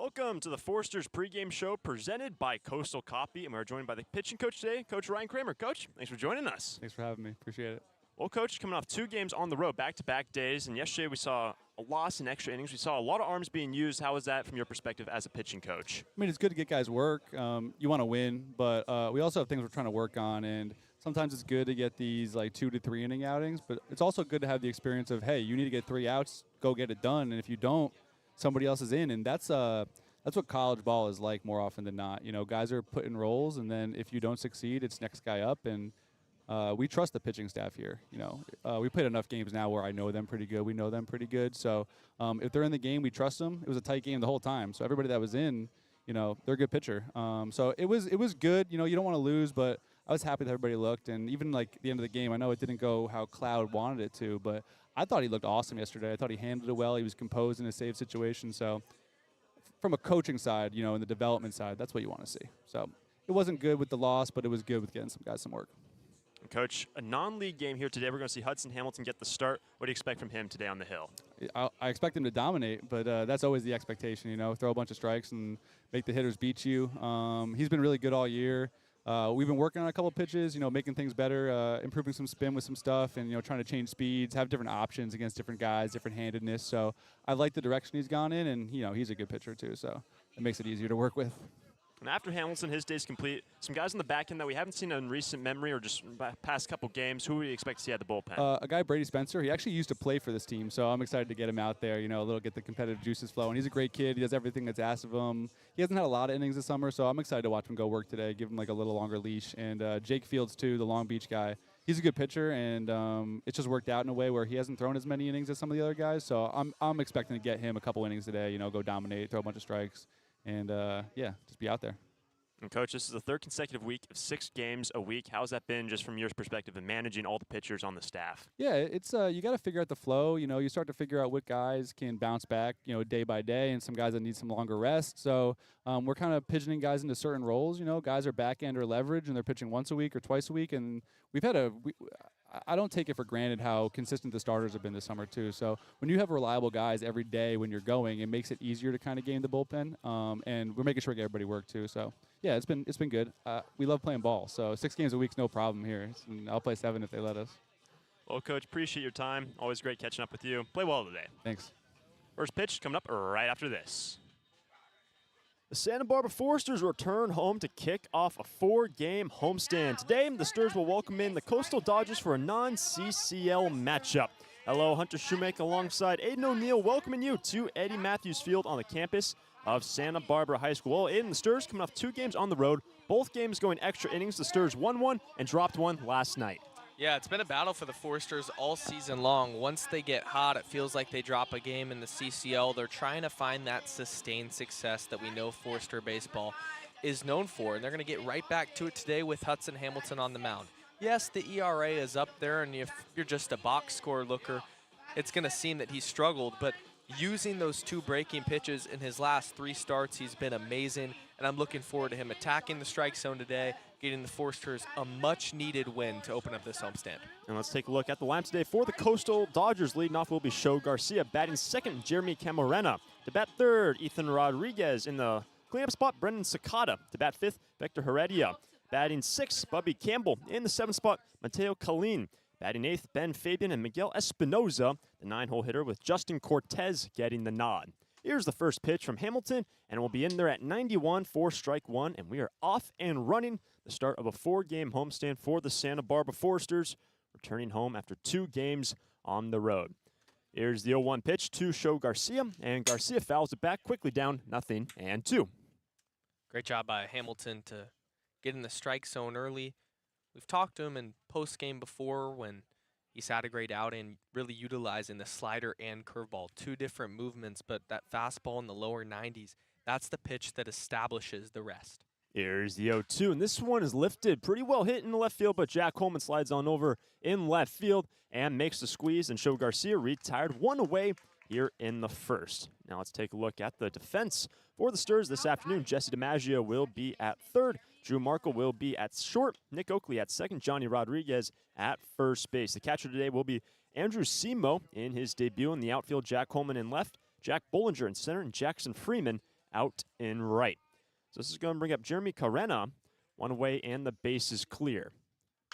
Welcome to the Foresters pregame show presented by Coastal Copy, and we're joined by the pitching coach today, Coach Ryan Kramer. Coach, thanks for joining us. Thanks for having me. Appreciate it. Well, Coach, coming off 2 games on the road, back-to-back days, and yesterday we saw a loss in extra innings. We saw a lot of arms being used. How was that from your perspective as a pitching coach? I mean, it's good to get guys work. You want to win, but we also have things we're trying to work on, and sometimes it's good to get these like 2 to 3 inning outings, but it's also good to have the experience of, hey, you need to get 3 outs, go get it done, and if you don't, somebody else is in, and that's what college ball is like more often than not. You know, guys are put in roles, and then if you don't succeed, it's next guy up. And we trust the pitching staff here. You know, we played enough games now where I know them pretty good. We know them pretty good. So if they're in the game, we trust them. It was a tight game the whole time. So everybody that was in, you know, they're a good pitcher. So it was good. You know, you don't want to lose, but I was happy that everybody looked. And even like the end of the game, I know it didn't go how Cloud wanted it to, but I thought he looked awesome yesterday. I thought he handled it well. He was composed in a save situation. So from a coaching side, you know, and the development side, that's what you want to see. So it wasn't good with the loss, but it was good with getting some guys some work. Coach, a non-league game here today. We're going to see Hudson Hamilton get the start. What do you expect from him today on the hill? I expect him to dominate, but that's always the expectation, you know, throw a bunch of strikes and make the hitters beat you. He's been really good all year. We've been working on a couple pitches, you know, making things better, improving some spin with some stuff, and, you know, trying to change speeds, have different options against different guys, different handedness. So I like the direction he's gone in, and, you know, he's a good pitcher too, so it makes it easier to work with. And after Hamilton, his day's complete. Some guys in the back end that we haven't seen in recent memory or just past couple games. Who would you expect to see at the bullpen? A guy, Brady Spencer. He actually used to play for this team, so I'm excited to get him out there, you know, get the competitive juices flowing. He's a great kid. He does everything that's asked of him. He hasn't had a lot of innings this summer, so I'm excited to watch him go work today, give him like a little longer leash. And Jake Fields, too, the Long Beach guy. He's a good pitcher, and it's just worked out in a way where he hasn't thrown as many innings as some of the other guys. So I'm expecting to get him a couple innings today, you know, go dominate, throw a bunch of strikes, and, yeah, just be out there. And Coach, this is the 3rd consecutive week of 6 games a week. How's that been just from your perspective of managing all the pitchers on the staff? Yeah, it's you got to figure out the flow. You know, you start to figure out what guys can bounce back, you know, day by day, and some guys that need some longer rest. So we're kind of pigeoning guys into certain roles. You know, guys are back end or leverage, and they're pitching once a week or twice a week. And we've had I don't take it for granted how consistent the starters have been this summer too. So when you have reliable guys every day when you're going, it makes it easier to kind of game the bullpen. And we're making sure we get everybody work too. So yeah, it's been good. We love playing ball. So 6 games a week's no problem here. And I'll play 7 if they let us. Well, Coach, appreciate your time. Always great catching up with you. Play well today. Thanks. First pitch coming up right after this. The Santa Barbara Foresters return home to kick off a 4-game homestand. Today, the Stars will welcome in the Coastal Dodgers for a non-CCL matchup. Hello, Hunter Shoemaker alongside Aiden O'Neill welcoming you to Eddie Matthews Field on the campus of Santa Barbara High School. Well, Aiden, the Stars coming off 2 games on the road. Both games going extra innings. The Stars won 1 and dropped 1 last night. Yeah, it's been a battle for the Foresters all season long. Once they get hot, it feels like they drop a game in the CCL. They're trying to find that sustained success that we know Forester baseball is known for, and they're going to get right back to it today with Hudson Hamilton on the mound. Yes, the ERA is up there, and if you're just a box score looker, it's going to seem that he's struggled, but using those 2 breaking pitches in his last 3 starts, he's been amazing, and I'm looking forward to him attacking the strike zone today, getting the Foresters a much-needed win to open up this homestand. And let's take a look at the lineup today for the Coastal Dodgers. Leading off will be Sho Garcia. Batting second, Jeremy Camarena. To bat third, Ethan Rodriguez. In the cleanup spot, Brendan Sakata. To bat fifth, Victor Heredia. Batting sixth, Bubby Campbell. In the 7th spot, Mateo Colleen. Batting 8th, Ben Fabian and Miguel Espinoza, the 9-hole hitter, with Justin Cortez getting the nod. Here's the first pitch from Hamilton, and we'll be in there at 91 for strike 1, and we are off and running. The start of a 4-game homestand for the Santa Barbara Foresters, returning home after 2 games on the road. Here's the 0-1 pitch to Sho Garcia, and Garcia fouls it back quickly down 0-2. Great job by Hamilton to get in the strike zone early. We've talked to him in post-game before when he's had a great outing, really utilizing the slider and curveball, 2 different movements, but that fastball in the lower 90s, that's the pitch that establishes the rest. Here's the 0-2, and this one is lifted pretty well hit in the left field, but Jack Coleman slides on over in left field and makes the squeeze, and Sho Garcia retired 1 away here in the 1st. Now let's take a look at the defense for the Stars this afternoon. Jesse DiMaggio will be at 3rd. Drew Markle will be at short. Nick Oakley at 2nd. Johnny Rodriguez at first base. The catcher today will be Andrew Simo in his debut. In the outfield, Jack Coleman in left. Jack Bollinger in center. And Jackson Freeman out in right. So this is going to bring up Jeremy Carena, one away, and the base is clear.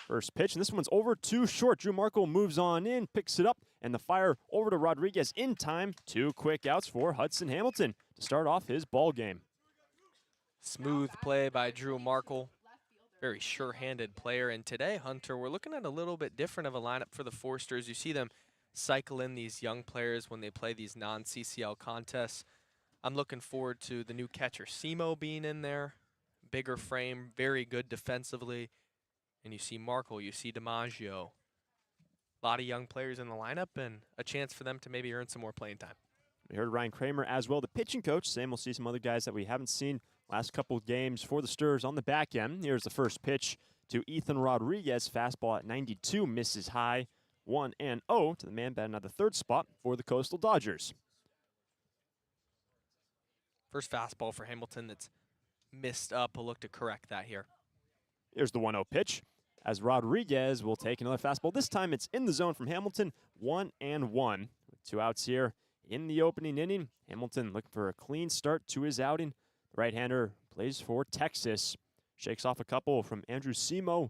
First pitch, and this one's over too short. Drew Markle moves on in, picks it up, and the fire over to Rodriguez in time. 2 quick outs for Hudson Hamilton to start off his ball game. Smooth play by Drew Markle. Very sure-handed player. And today, Hunter, we're looking at a little bit different of a lineup for the Forsters. You see them cycle in these young players when they play these non-CCL contests. I'm looking forward to the new catcher, Simo, being in there. Bigger frame, very good defensively. And you see Markle, you see DiMaggio. A lot of young players in the lineup and a chance for them to maybe earn some more playing time. We heard Ryan Kramer as well, the pitching coach, saying we'll see some other guys that we haven't seen last couple of games for the Sturs on the back end. Here's the first pitch to Ethan Rodriguez. Fastball at 92, misses high. 1-0 to the man batting at the third spot for the Coastal Dodgers. First fastball for Hamilton that's missed up. We'll look to correct that here. Here's the 1-0 pitch as Rodriguez will take another fastball. This time it's in the zone from Hamilton. 1-1 with 2 outs here in the opening inning. Hamilton looking for a clean start to his outing. The right-hander plays for Texas. Shakes off a couple from Andrew Simo.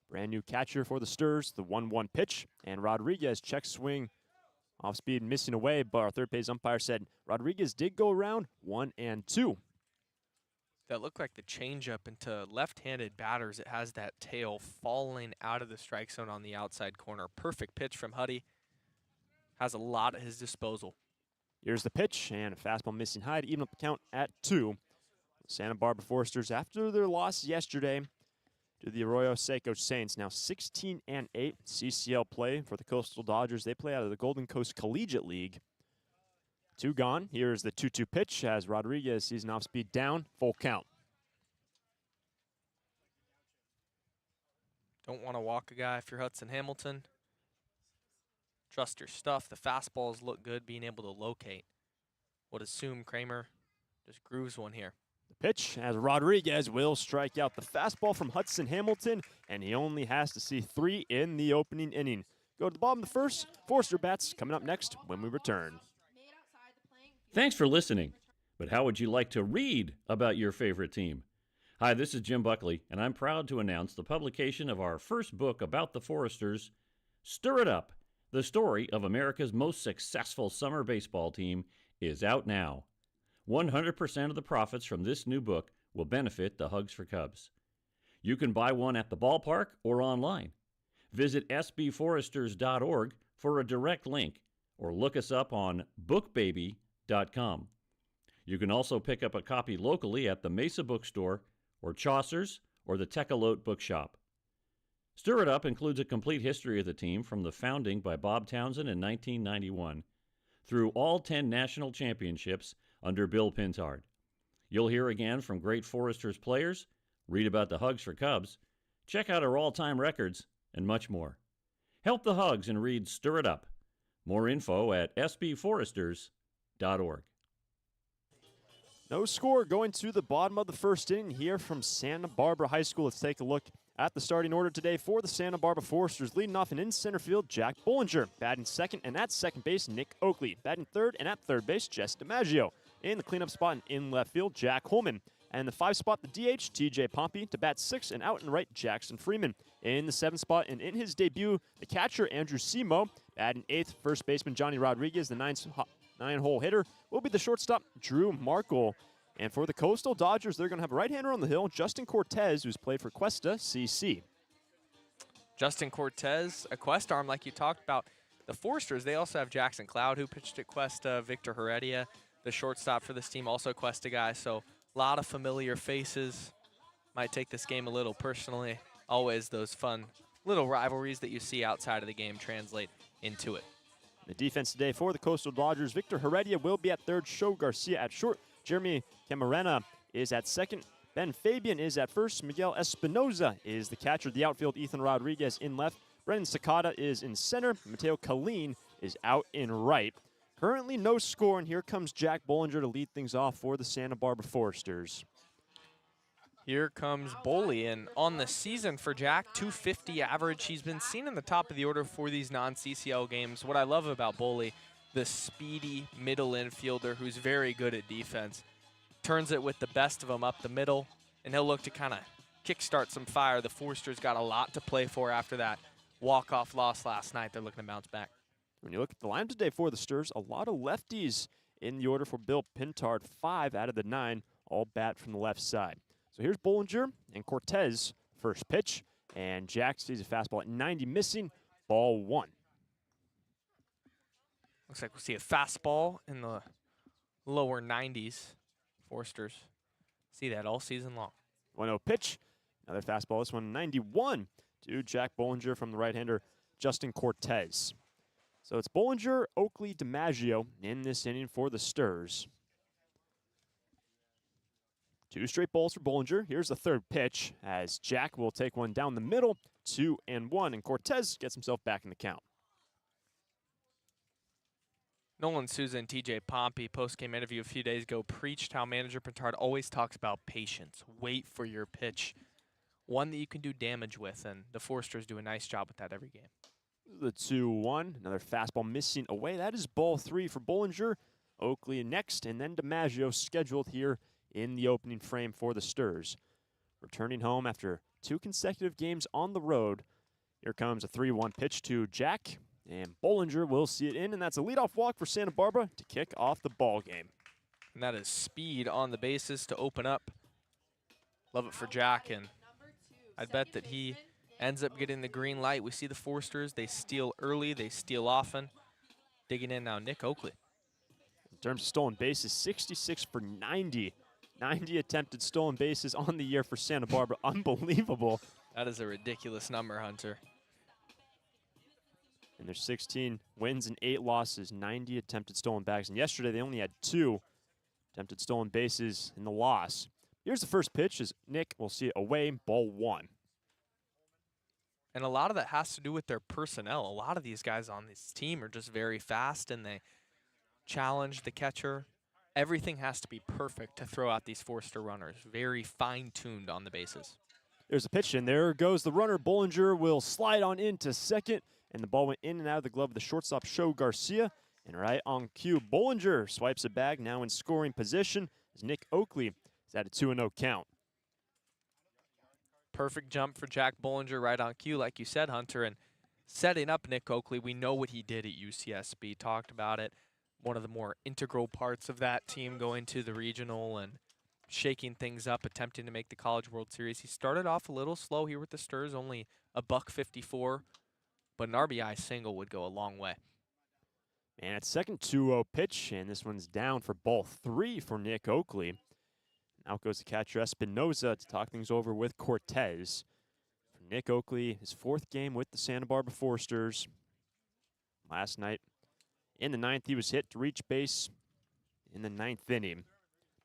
Brand new catcher for the Sturs. The 1-1 pitch. And Rodriguez check swing off speed, missing away. But our third base umpire said Rodriguez did go around 1-2. That looked like the changeup into left-handed batters. It has that tail falling out of the strike zone on the outside corner. Perfect pitch from Huddy. Has a lot at his disposal. Here's the pitch, and a fastball missing high to even up the count at 2. Santa Barbara Foresters, after their loss yesterday to the Arroyo Seco Saints, now 16-8 CCL play for the Coastal Dodgers. They play out of the Golden Coast Collegiate League. 2 gone. Here's the 2-2 pitch as Rodriguez sees an off-speed down. Full count. Don't want to walk a guy if you're Hudson Hamilton. Trust your stuff. The fastballs look good, being able to locate. Would assume Kramer just grooves one here. The pitch as Rodriguez will strike out the fastball from Hudson Hamilton, and he only has to see 3 in the opening inning. Go to the bottom of the first. Forster bats coming up next when we return. Thanks for listening. But how would you like to read about your favorite team? Hi, this is Jim Buckley, and I'm proud to announce the publication of our first book about the Foresters, Stir It Up, the story of America's most successful summer baseball team, is out now. 100% of the profits from this new book will benefit the Hugs for Cubs. You can buy one at the ballpark or online. Visit sbforesters.org for a direct link, or look us up on bookbaby.com. You can also pick up a copy locally at the Mesa Bookstore or Chaucer's or the Tecolote Bookshop. Stir It Up includes a complete history of the team from the founding by Bob Townsend in 1991 through all 10 national championships under Bill Pintard. You'll hear again from great Foresters players, read about the Hugs for Cubs, check out our all-time records, and much more. Help the Hugs and read Stir It Up. More info at sbforesters.org. No score going to the bottom of the first inning here from Santa Barbara High School. Let's take a look at the starting order today for the Santa Barbara Foresters. Leading off and in center field, Jack Bollinger. Batting second and at second base, Nick Oakley. Batting third and at third base, Jess DiMaggio. In the cleanup spot and in left field, Jack Holman. And the 5 spot, the DH, TJ Pompey. To bat 6 and out and right, Jackson Freeman. In the 7 spot and in his debut, the catcher, Andrew Simo. Batting 8th, first baseman, Johnny Rodriguez. The 9-hole hitter will be the shortstop, Drew Markle. And for the Coastal Dodgers, they're going to have a right-hander on the hill, Justin Cortez, who's played for Cuesta CC. Justin Cortez, a Quest arm like you talked about. The Foresters, they also have Jackson Cloud, who pitched at Cuesta, Victor Heredia, the shortstop for this team, also a Cuesta guy. So a lot of familiar faces. Might take this game a little personally. Always those fun little rivalries that you see outside of the game translate into it. The defense today for the Coastal Dodgers, Victor Heredia will be at third, Show Garcia at short, Jeremy Camarena is at second, Ben Fabian is at first, Miguel Espinoza is the catcher. The outfield, Ethan Rodriguez in left, Brendan Sakata is in center, Mateo Colleen is out in right. Currently no score, and here comes Jack Bollinger to lead things off for the Santa Barbara Foresters. Here comes Boley, and on the season for Jack, 250 average. He's been seen in the top of the order for these non-CCL games. What I love about Boley, the speedy middle infielder who's very good at defense. turns it with the best of them up the middle, and he'll look to kind of kickstart some fire. The Forsters got a lot to play for after that walk-off loss last night. They're looking to bounce back. When you look at the lineup today for the Sturs, a lot of lefties in the order for Bill Pintard. 5 out of the 9 all bat from the left side. So here's Bollinger and Cortez, first pitch, and Jack sees a fastball at 90 missing, ball 1. Looks like we'll see a fastball in the lower 90s. Forsters see that all season long. 1-0 pitch, another fastball, this one 91 to Jack Bollinger from the right-hander Justin Cortez. So it's Bollinger, Oakley, DiMaggio in this inning for the Sturs. 2 straight balls for Bollinger. Here's the third pitch as Jack will take one down the middle, 2-1, and Cortez gets himself back in the count. Nolan Souza and TJ Pompey, post-game interview a few days ago, preached how manager Pintard always talks about patience. Wait for your pitch, one that you can do damage with, and the Forsters do a nice job with that every game. The 2-1, another fastball missing away. That is ball 3 for Bollinger. Oakley next, and then DiMaggio scheduled here in the opening frame for the Sturs. Returning home after 2 consecutive games on the road, here comes a 3-1 pitch to Jack, and Bollinger will see it in, and that's a leadoff walk for Santa Barbara to kick off the ball game. And that is speed on the bases to open up. Love it for Jack, and I'd bet that he ends up getting the green light. We see the Forsters, they steal early, they steal often. Digging in now, Nick Oakley. In terms of stolen bases, 66 for 90. 90 attempted stolen bases on the year for Santa Barbara. Unbelievable. That is a ridiculous number, Hunter. And there's 16 wins and 8 losses, 90 attempted stolen bags. And yesterday they only had 2 attempted stolen bases in the loss. Here's the first pitch as Nick will see it away, ball 1. And a lot of that has to do with their personnel. A lot of these guys on this team are just very fast, and they challenge the catcher. Everything has to be perfect to throw out these Forster runners. Very fine-tuned on the bases. There's a pitch, and there goes the runner. Bollinger will slide on into second, and the ball went in and out of the glove of the shortstop, Show Garcia. And right on cue, Bollinger swipes a bag, now in scoring position, as Nick Oakley is at a 2-0 count. Perfect jump for Jack Bollinger right on cue, like you said, Hunter. And setting up Nick Oakley, we know what he did at UCSB. Talked about it. One of the more integral parts of that team going to the regional and shaking things up, attempting to make the College World Series. He started off a little slow here with the Sturs, only a $154, but an RBI single would go a long way. And at second, 2-0 pitch, and this one's down for ball 3 for Nick Oakley. Out goes the catcher Espinoza to talk things over with Cortez. For Nick Oakley, his 4th game with the Santa Barbara Forsters. Last night, in the 9th, he was hit to reach base in the 9th inning.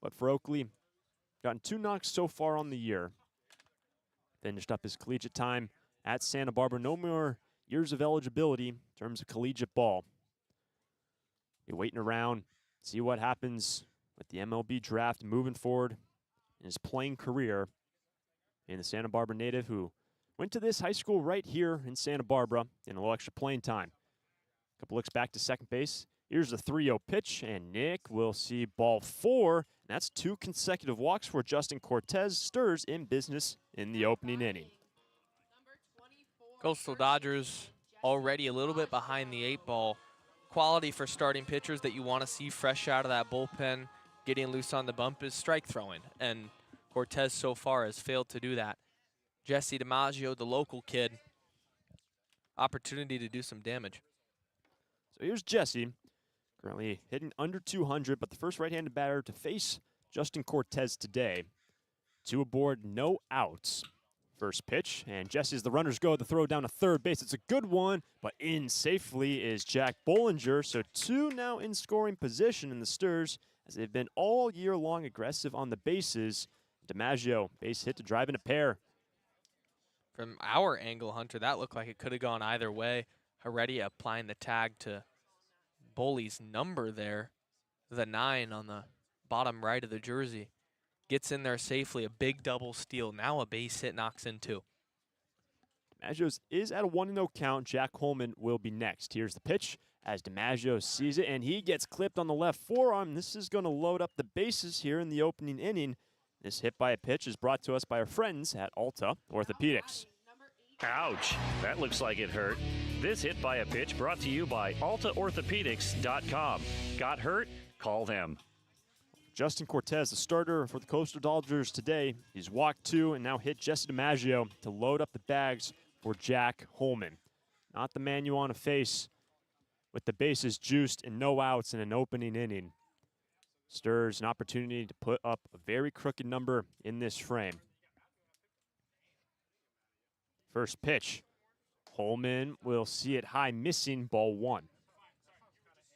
But for Oakley, gotten 2 knocks so far on the year. Finished up his collegiate time at Santa Barbara. No more years of eligibility in terms of collegiate ball. Be waiting around, see what happens with the MLB draft moving forward in his playing career. And the Santa Barbara native who went to this high school right here in Santa Barbara in a little extra playing time. Couple looks back to second base. Here's a 3-0 pitch, and Nick will see ball 4. And that's 2 consecutive walks for Justin Cortez. Sturs in business in the opening inning. Coastal Dodgers already a little bit behind the 8 ball. Quality for starting pitchers that you want to see fresh out of that bullpen, getting loose on the bump, is strike throwing. And Cortez so far has failed to do that. Jesse DiMaggio, the local kid, opportunity to do some damage. So here's Jesse, currently hitting under 200, but the first right-handed batter to face Justin Cortez today. 2 aboard, no outs. First pitch, and Jesse, as the runners go, the throw down to third base. It's a good one, but in safely is Jack Bollinger. So 2 now in scoring position in the Sturs, as they've been all year long aggressive on the bases. DiMaggio, base hit to drive in a pair. From our angle, Hunter, that looked like it could have gone either way. Heredia applying the tag to Boley's number there, the 9 on the bottom right of the jersey. Gets in there safely, a big double steal. Now a base hit knocks in 2. DiMaggio's is at a 1-0 count. Jack Holman will be next. Here's the pitch as DiMaggio sees it, and he gets clipped on the left forearm. This is going to load up the bases here in the opening inning. This hit by a pitch is brought to us by our friends at Alta Orthopedics. Ouch, that looks like it hurt. This hit by a pitch brought to you by AltaOrthopedics.com. Got hurt? Call them. Justin Cortez, the starter for the Coastal Dodgers today. He's walked 2 and now hit Jesse DiMaggio to load up the bags for Jack Holman. Not the man you want to face with the bases juiced and no outs in an opening inning. Stirs an opportunity to put up a very crooked number in this frame. First pitch. Holman will see it high, missing, ball 1.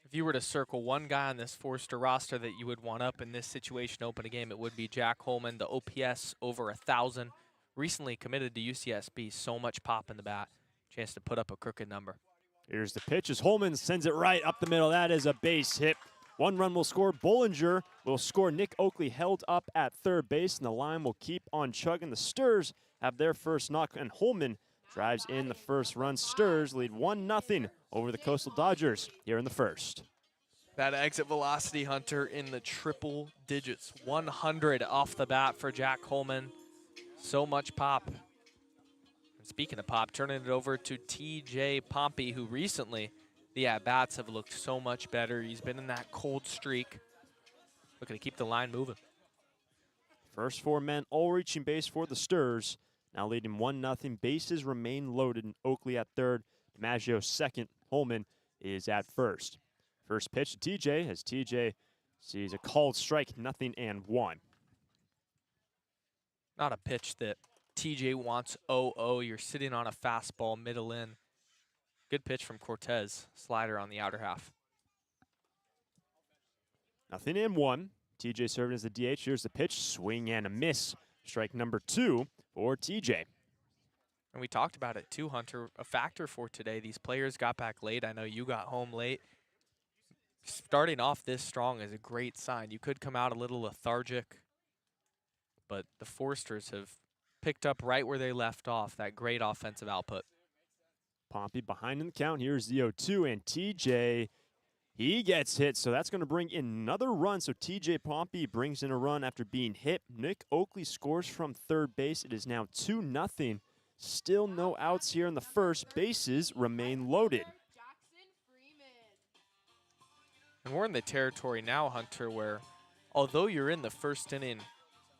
If you were to circle one guy on this Forster roster that you would want up in this situation, open a game, it would be Jack Holman, the OPS over 1,000. Recently committed to UCSB, so much pop in the bat. Chance to put up a crooked number. Here's the pitch as Holman sends it right up the middle. That is a base hit. 1 run will score. Bollinger will score. Nick Oakley held up at third base, and the line will keep on chugging. The Stirs have their first knock, and Holman drives in the first run. Stirs lead 1-0 over the Coastal Dodgers here in the first. That exit velocity, Hunter, in the triple digits. 100 off the bat for Jack Holman. So much pop. And speaking of pop, turning it over to TJ Pompey, who recently, the at-bats have looked so much better. He's been in that cold streak. Looking to keep the line moving. First 4 men all reaching base for the Stirs. Now leading 1-0. Bases remain loaded. And Oakley at third. DiMaggio second. Holman is at first. First pitch to TJ as TJ sees a called strike, 0-1. Not a pitch that TJ wants 0-0. You're sitting on a fastball middle in. Good pitch from Cortez. Slider on the outer half. 0-1. TJ serving as the DH. Here's the pitch. Swing and a miss. Strike number 2 for TJ. And we talked about it too, Hunter. A factor for today. These players got back late. I know you got home late. Starting off this strong is a great sign. You could come out a little lethargic, but the Forsters have picked up right where they left off, that great offensive output. Pompey behind in the count. Here's the 0-2, and TJ, he gets hit, so that's going to bring in another run. So TJ Pompey brings in a run after being hit. Nick Oakley scores from third base. It is now 2-0. Still no outs here in the first. Bases remain loaded. And we're in the territory now, Hunter, where although you're in the first inning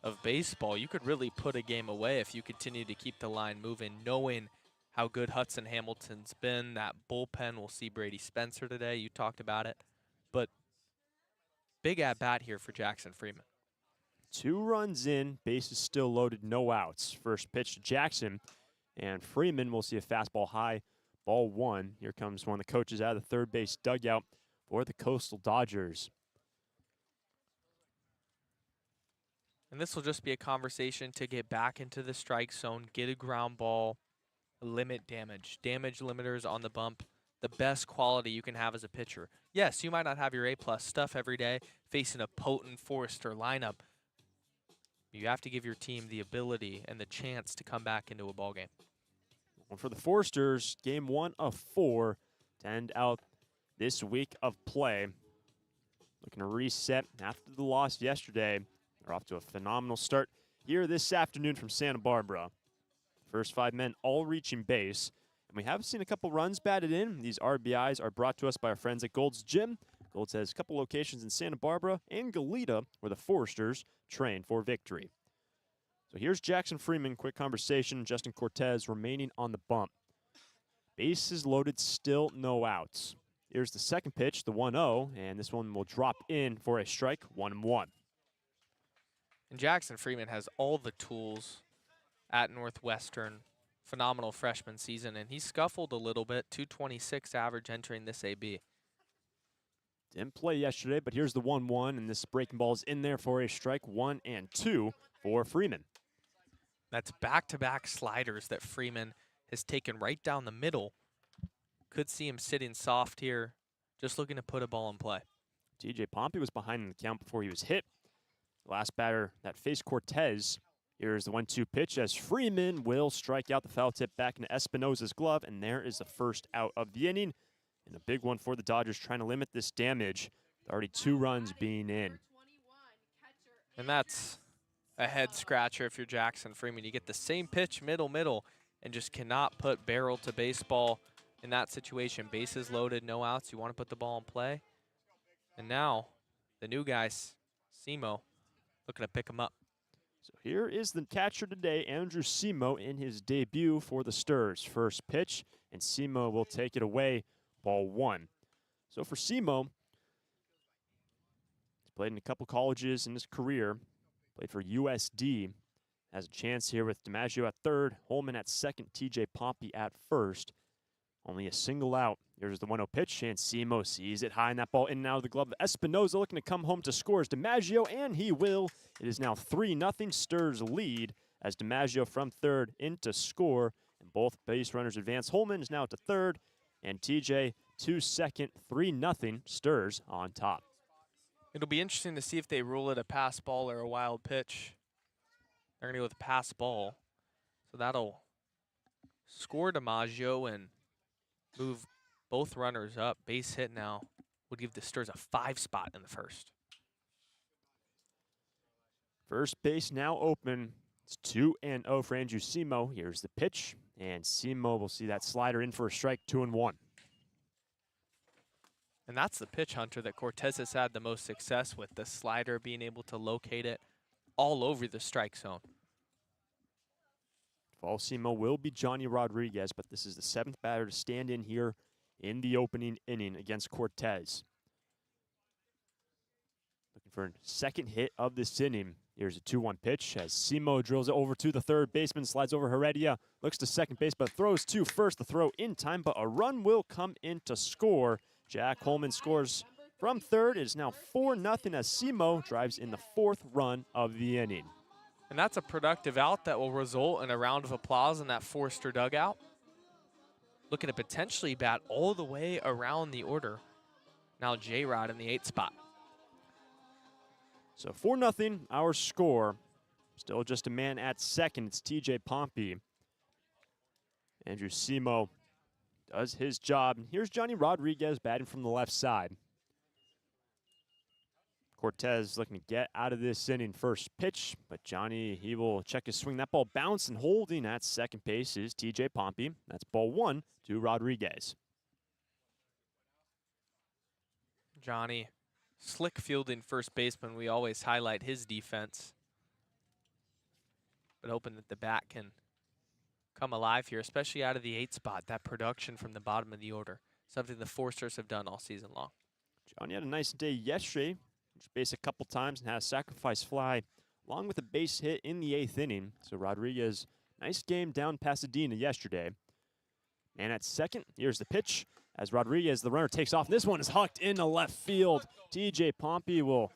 of baseball, you could really put a game away if you continue to keep the line moving, knowing how good Hudson Hamilton's been. That bullpen, we'll see Brady Spencer today. You talked about it. But big at-bat here for Jackson Freeman. 2 runs in, bases still loaded, no outs. First pitch to Jackson, and Freeman will see a fastball high, ball 1. Here comes one of the coaches out of the third base dugout for the Coastal Dodgers. And this will just be a conversation to get back into the strike zone, get a ground ball, limit damage. Damage limiters on the bump, the best quality you can have as a pitcher. Yes, you might not have your A-plus stuff every day, facing a potent Forster lineup. You have to give your team the ability and the chance to come back into a ball game. Well, for the Forsters, game 1 of 4 to end out this week of play. Looking to reset after the loss yesterday. They're off to a phenomenal start here this afternoon from Santa Barbara. First 5 men all reaching base. And we have seen a couple runs batted in. These RBIs are brought to us by our friends at Gold's Gym. Gold's has a couple locations in Santa Barbara and Goleta where the Forsters train for victory. So here's Jackson Freeman, quick conversation. Justin Cortez remaining on the bump. Bases loaded, still no outs. Here's the second pitch, the 1-0, and this one will drop in for a strike, 1-1. And Jackson Freeman has all the tools at Northwestern. Phenomenal freshman season, and he scuffled a little bit, 226 average entering this AB. Didn't play yesterday, but here's the 1-1, and this breaking ball is in there for a strike, 1 and 2 for Freeman. That's back-to-back sliders that Freeman has taken right down the middle. Could see him sitting soft here, just looking to put a ball in play. TJ Pompey was behind in the count before he was hit. The last batter that faced Cortez. Here's the 1-2 pitch as Freeman will strike out the foul tip back into Espinosa's glove, and there is the first out of the inning. And a big one for the Dodgers trying to limit this damage. Already 2 runs being in. And that's a head scratcher if you're Jackson Freeman. You get the same pitch, middle, and just cannot put barrel to baseball in that situation. Bases loaded, no outs. You want to put the ball in play. And now the new guys, Simo, looking to pick him up. So here is the catcher today, Andrew Simo, in his debut for the Sturs. First pitch, and Simo will take it away, ball 1. So for Simo, he's played in a couple colleges in his career, played for USD, has a chance here with DiMaggio at third, Holman at second, TJ Pompey at first. Only a single out. Here's the 1-0 pitch, and Simo sees it high, and that ball in and out of the glove of Espinoza, looking to come home to score as DiMaggio, and he will. It is now 3-0 Sturs lead as DiMaggio from third in to score, and both base runners advance. Holman is now to third, and TJ to second. 3-0 Sturs on top. It'll be interesting to see if they rule it a pass ball or a wild pitch. They're going to go with pass ball. So that'll score DiMaggio and move both runners up. Base hit now would give the Sturs a 5 spot in the first. First base now open. It's 2-0 for Andrew Simo. Here's the pitch, and Simo will see that slider in for a strike, 2-1. And that's the pitch, Hunter, that Cortez has had the most success with, the slider, being able to locate it all over the strike zone. Fall Simo will be Johnny Rodriguez, but this is the 7th batter to stand in here in the opening inning against Cortez. Looking for a second hit of this inning. Here's a 2-1 pitch as Simo drills it over to the third baseman, slides over Heredia, looks to second base, but throws to first. The throw in time, but a run will come in to score. Jack Holman scores from third. It is now 4-0 as Simo drives in the 4th run of the inning. And that's a productive out that will result in a round of applause in that Forster dugout. Looking to potentially bat all the way around the order. Now J-Rod in the 8th spot. So 4-0, our score. Still just a man at second. It's TJ Pompey. Andrew Simo does his job. And here's Johnny Rodriguez batting from the left side. Cortez looking to get out of this inning. First pitch, but Johnny, he will check his swing. That ball bounced, and holding at second base is TJ Pompey. That's ball 1 to Rodriguez. Johnny, slick fielding first baseman. We always highlight his defense. But hoping that the bat can come alive here, especially out of the 8th spot. That production from the bottom of the order. Something the Forsters have done all season long. Johnny had a nice day yesterday. Base a couple times and had a sacrifice fly along with a base hit in the 8th inning. So Rodriguez, nice game down Pasadena yesterday. And at second, here's the pitch as Rodriguez, the runner, takes off. This one is hucked into left field. TJ Pompey will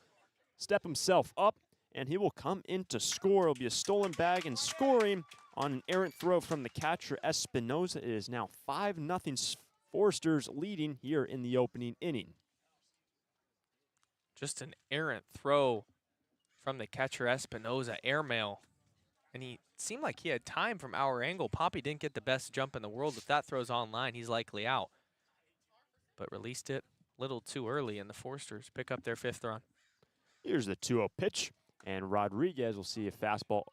step himself up, and he will come in to score. It'll be a stolen bag and scoring on an errant throw from the catcher, Espinoza. It is now 5-0 Forsters leading here in the opening inning. Just an errant throw from the catcher Espinoza, airmail. And he seemed like he had time from our angle. Poppy didn't get the best jump in the world. If that throw's online, he's likely out. But released it a little too early, and the Forsters pick up their 5th run. Here's the 2-0 pitch, and Rodriguez will see a fastball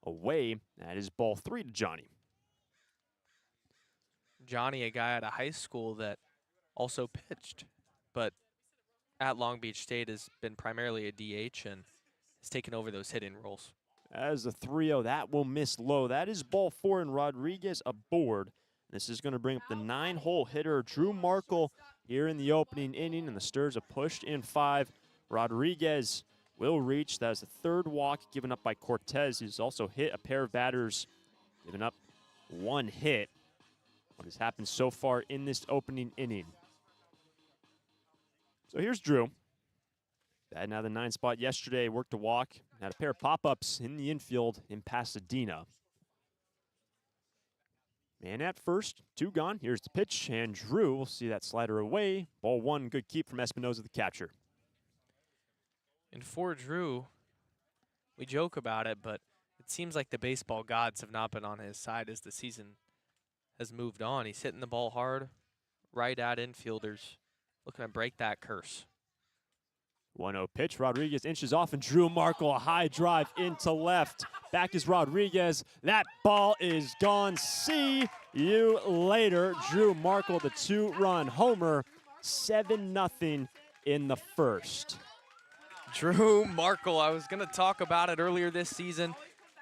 away. That is ball 3 to Johnny. Johnny, a guy out of high school that also pitched, but at Long Beach State has been primarily a DH and has taken over those hit-in roles. As a 3-0, that will miss low. That is ball 4, and Rodriguez aboard. This is going to bring up the 9-hole hitter, Drew Markle, here in the opening inning, and the Sturs have pushed in 5. Rodriguez will reach. That is the 3rd walk given up by Cortez, who's also hit a pair of batters, given up 1 hit. What has happened so far in this opening inning? So here's Drew. Batting out of the 9th spot yesterday, worked a walk, had a pair of pop-ups in the infield in Pasadena. Man at first, 2 gone. Here's the pitch, and Drew will see that slider away. Ball 1, good keep from Espinoza, the catcher. And for Drew, we joke about it, but it seems like the baseball gods have not been on his side as the season has moved on. He's hitting the ball hard, right at infielders. Looking to break that curse. 1-0 pitch. Rodriguez inches off, and Drew Markle, a high drive into left. Back is Rodriguez. That ball is gone. See you later. Drew Markle, the 2-run homer. 7-0 in the first. Drew Markle, I was going to talk about it earlier this season.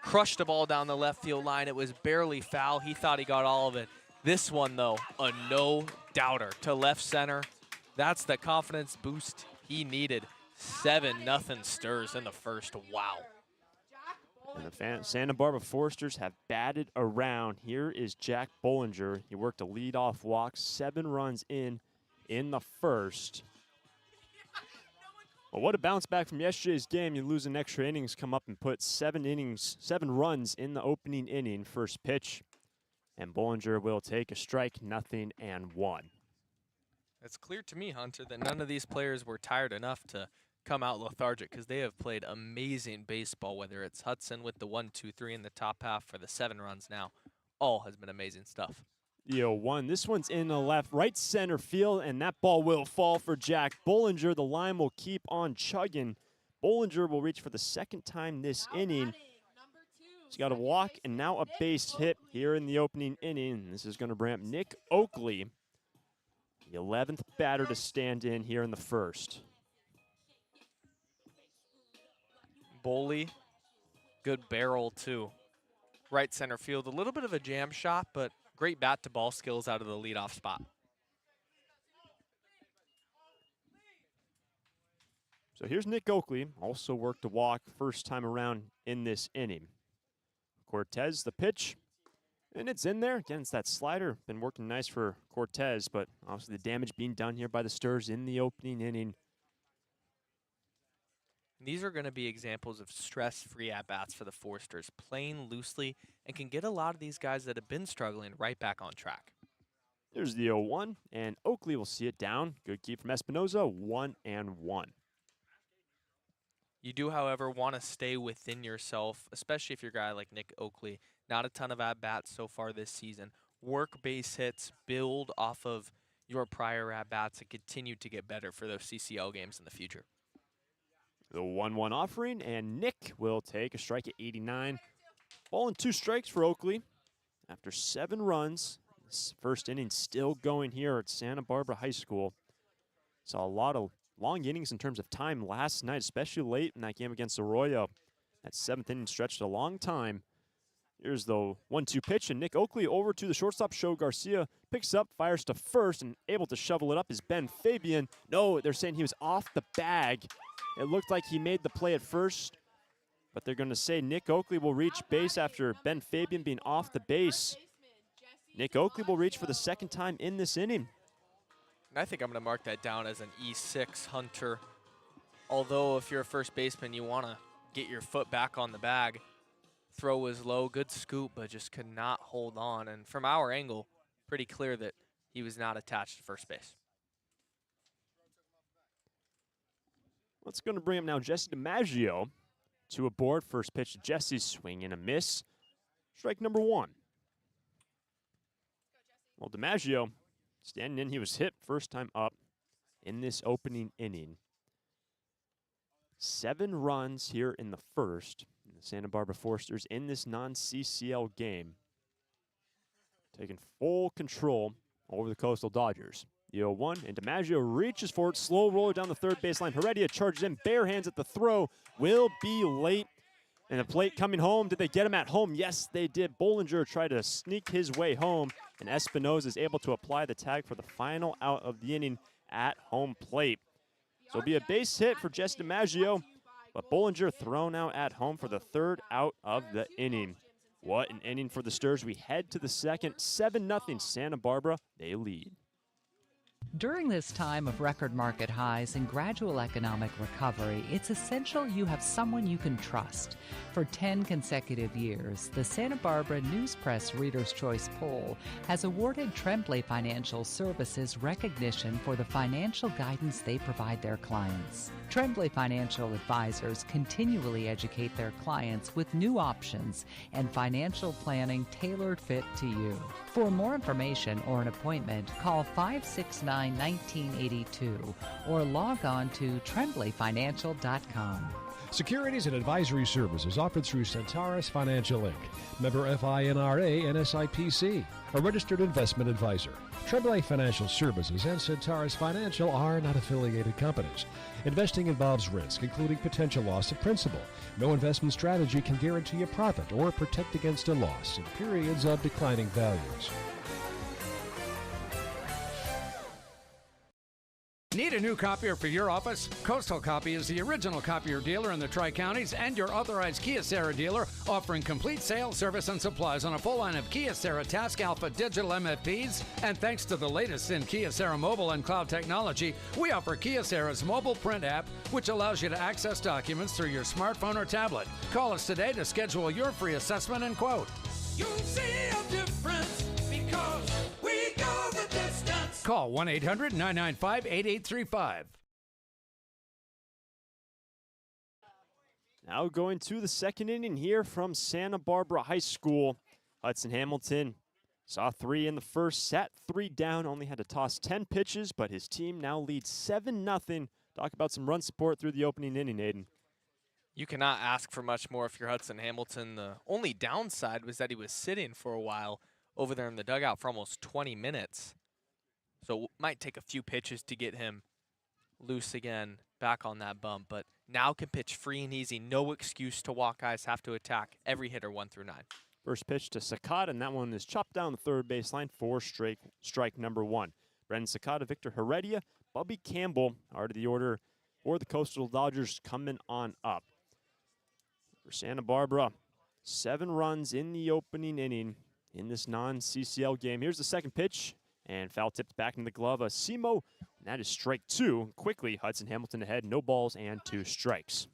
Crushed the ball down the left field line. It was barely foul. He thought he got all of it. This one, though, a no-doubter to left center. That's the confidence boost he needed. 7-0 Stars in the first. Wow. And the Santa Barbara Foresters have batted around. Here is Jack Bollinger. He worked a leadoff walk, 7 runs in the first. Well, what a bounce back from yesterday's game. You lose an extra innings, come up and put 7 runs in the opening inning. First pitch, and Bollinger will take a strike, 0-1. It's clear to me, Hunter, that none of these players were tired enough to come out lethargic because they have played amazing baseball, whether it's Hudson with the 1-2-3 in the top half for the 7 runs now. All has been amazing stuff. 0-1. This one's in the left, right center field, and that ball will fall for Jack Bollinger. The line will keep on chugging. Bollinger will reach for the second time this inning. He's got a walk and now a base hit here in the opening inning. This is going to bring up Nick Oakley, the 11th batter to stand in here in the first. Boley, good barrel too. Right center field, a little bit of a jam shot, but great bat to ball skills out of the leadoff spot. So here's Nick Oakley, also worked a walk first time around in this inning. Cortez, the pitch, and it's in there. Again, it's that slider. Been working nice for Cortez, but obviously the damage being done here by the Stars in the opening inning. These are going to be examples of stress-free at-bats for the Foresters, playing loosely, and can get a lot of these guys that have been struggling right back on track. There's the 0-1, and Oakley will see it down. Good keep from Espinoza, 1-1. You do, however, want to stay within yourself, especially if you're a guy like Nick Oakley. Not a ton of at-bats so far this season. Work base hits, build off of your prior at-bats, and continue to get better for those CCL games in the future. The 1-1 offering, and Nick will take a strike at 89. Ball and 2 strikes for Oakley. After 7 runs, this first inning still going here at Santa Barbara High School. Saw a lot of long innings in terms of time last night, especially late in that game against Arroyo. That 7th inning stretched a long time. Here's the 1-2 pitch, and Nick Oakley over to the shortstop. Show Garcia picks up, fires to first, and able to shovel it up is Ben Fabian. No, they're saying he was off the bag. It looked like he made the play at first, but they're going to say Nick Oakley will reach base after Ben Fabian being off the base. Nick Oakley will reach for the second time in this inning. And I think I'm going to mark that down as an E6, Hunter. Although if you're a first baseman, you want to get your foot back on the bag. Throw was low, good scoop, but just could not hold on. And from our angle, pretty clear that he was not attached to first base. That's going to bring up now Jesse DiMaggio to a board. First pitch to Jesse, swing and a miss. Strike number 1. Well, DiMaggio standing in. He was hit first time up in this opening inning. 7 runs here in the first. The Santa Barbara Foresters in this non-CCL game, taking full control over the Coastal Dodgers. The 0-1, and DiMaggio reaches for it. Slow roller down the third baseline. Heredia charges in, bare hands at the throw. Will be late. And the plate coming home. Did they get him at home? Yes, they did. Bollinger tried to sneak his way home, and Espinoza is able to apply the tag for the final out of the inning at home plate. So it'll be a base hit for Jesse DiMaggio, but Bollinger thrown out at home for the 3rd out of the inning. What an inning for the Stars. We head to the second. 7-0 Santa Barbara. They lead. During this time of record market highs and gradual economic recovery, it's essential you have someone you can trust. For 10 consecutive years, the Santa Barbara News Press Reader's Choice Poll has awarded Tremblay Financial Services recognition for the financial guidance they provide their clients. Tremblay Financial Advisors continually educate their clients with new options and financial planning tailored fit to you. For more information or an appointment, call 569-1982 or log on to tremblayfinancial.com. Securities and advisory services offered through Centaurus Financial Inc., member FINRA and SIPC, a registered investment advisor. Tremblay Financial Services and Centaurus Financial are not affiliated companies. Investing involves risk, including potential loss of principal. No investment strategy can guarantee a profit or protect against a loss in periods of declining values. Need a new copier for your office? Coastal Copy is the original copier dealer in the Tri-Counties and your authorized Kyocera dealer, offering complete sales, service, and supplies on a full line of Kyocera Task Alpha digital MFPs. And thanks to the latest in Kyocera mobile and cloud technology, we offer Kyocera's mobile print app, which allows you to access documents through your smartphone or tablet. Call us today to schedule your free assessment and quote. You'll see a difference because we go the distance. Call 1-800-995-8835. Now going to the second inning here from Santa Barbara High School. Hudson Hamilton saw 3 in the first, sat 3 down, only had to toss 10 pitches, but his team now leads 7-0. Talk about some run support through the opening inning, Aiden. You cannot ask for much more if you're Hudson Hamilton. The only downside was that he was sitting for a while over there in the dugout for almost 20 minutes. So it might take a few pitches to get him loose again, back on that bump. But now can pitch free and easy. No excuse to walk guys, have to attack every hitter 1 through 9. First pitch to Sakata, and that one is chopped down the third baseline for strike number 1. Brendan Sakata, Victor Heredia, Bubby Campbell are to the order for the Coastal Dodgers coming on up. For Santa Barbara, 7 runs in the opening inning in this non-CCL game. Here's the second pitch, and foul tipped back in the glove of Simo, and that is strike 2. Quickly, Hudson Hamilton ahead, no balls and 2 strikes.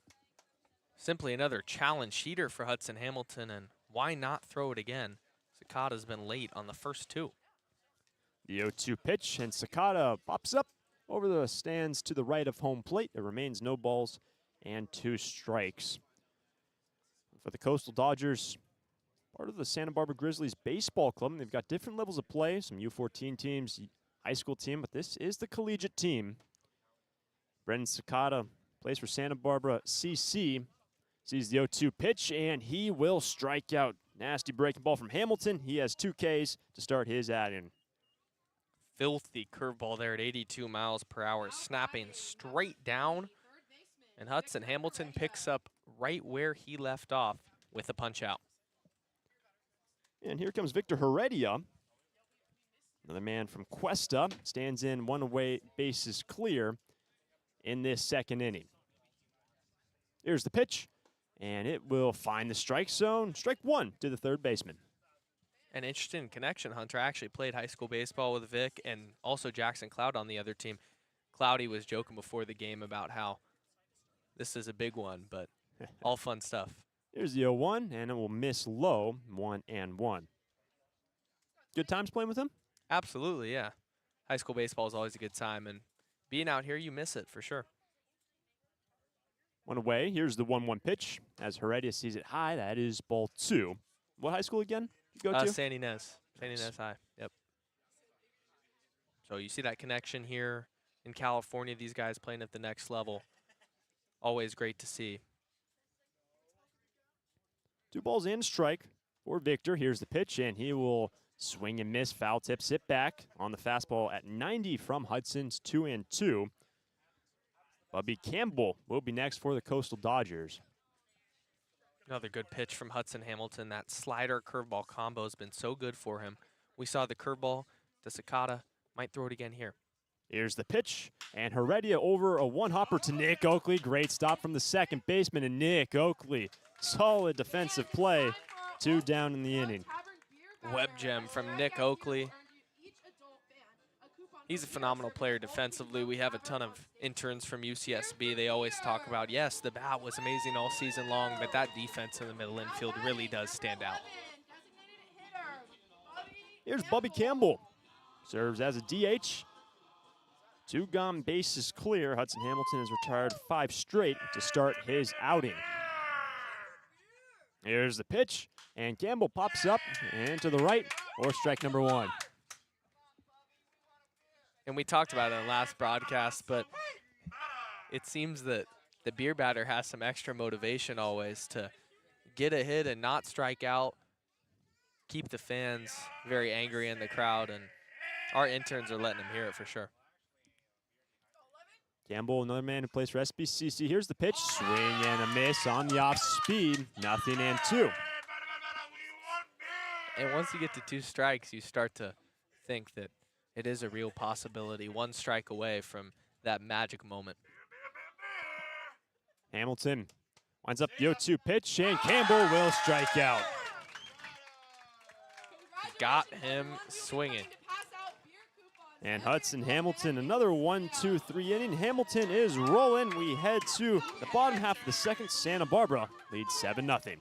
Simply another challenge heater for Hudson Hamilton, and why not throw it again? Sakata's been late on the first 2. The 0-2 pitch, and Sakata pops up over the stands to the right of home plate. It remains no balls and 2 strikes. For the Coastal Dodgers, part of the Santa Barbara Grizzlies baseball club. They've got different levels of play, some U14 teams, high school team, but this is the collegiate team. Brendan Sakata plays for Santa Barbara CC. Sees the 0-2 pitch, and he will strike out. Nasty breaking ball from Hamilton. He has 2 Ks to start his at-in. Filthy curveball there at 82 miles per hour, snapping straight down. And Hudson Hamilton picks up right where he left off with a punch out. And here comes Victor Heredia. Another man from Cuesta stands in 1 away, bases clear in this second inning. Here's the pitch, and it will find the strike zone. Strike 1 to the third baseman. An interesting connection, Hunter. I actually played high school baseball with Vic and also Jackson Cloud on the other team. Cloudy was joking before the game about how this is a big one, but all fun stuff. Here's the 0-1, and it will miss low, 1-1. Good times playing with him? Absolutely, yeah. High school baseball is always a good time, and being out here, you miss it for sure. 1 away. Here's the 1-1 pitch. As Heredia sees it high, that is ball 2. What high school again did you go to? San Ynez. San Ynez High, yep. So you see that connection here in California, these guys playing at the next level. Always great to see. 2 balls and a strike for Victor. Here's the pitch, and he will swing and miss. Foul tip, sit back on the fastball at 90 from Hudson's 2-2. Bubby Campbell will be next for the Coastal Dodgers. Another good pitch from Hudson Hamilton. That slider curveball combo has been so good for him. We saw the curveball to Sakata. Might throw it again here. Here's the pitch, and Heredia over a 1-hopper to Nick Oakley. Great stop from the second baseman, and Nick Oakley. Solid defensive play. 2 down in the inning. Web gem from Nick Oakley. He's a phenomenal player defensively. We have a ton of interns from UCSB. They always talk about, yes, the bat was amazing all season long, but that defense in the middle infield really does stand out. Here's Bubby Campbell. Serves as a DH. 2 gone, bases clear. Hudson Hamilton has retired 5 straight to start his outing. Here's the pitch, and Campbell pops up and to the right for strike number 1. And we talked about it in the last broadcast, but it seems that the beer batter has some extra motivation always to get a hit and not strike out, keep the fans very angry in the crowd, and our interns are letting him hear it for sure. Campbell, another man who plays for SBCC. Here's the pitch, swing and a miss on the off speed, 0-2. And once you get to 2 strikes, you start to think that it is a real possibility, 1 strike away from that magic moment. Hamilton winds up the 0-2 pitch, and Campbell will strike out. Got him swinging. And Hudson Hamilton, another 1-2-3 inning. Hamilton is rolling. We head to the bottom half of the second. Santa Barbara leads 7-0.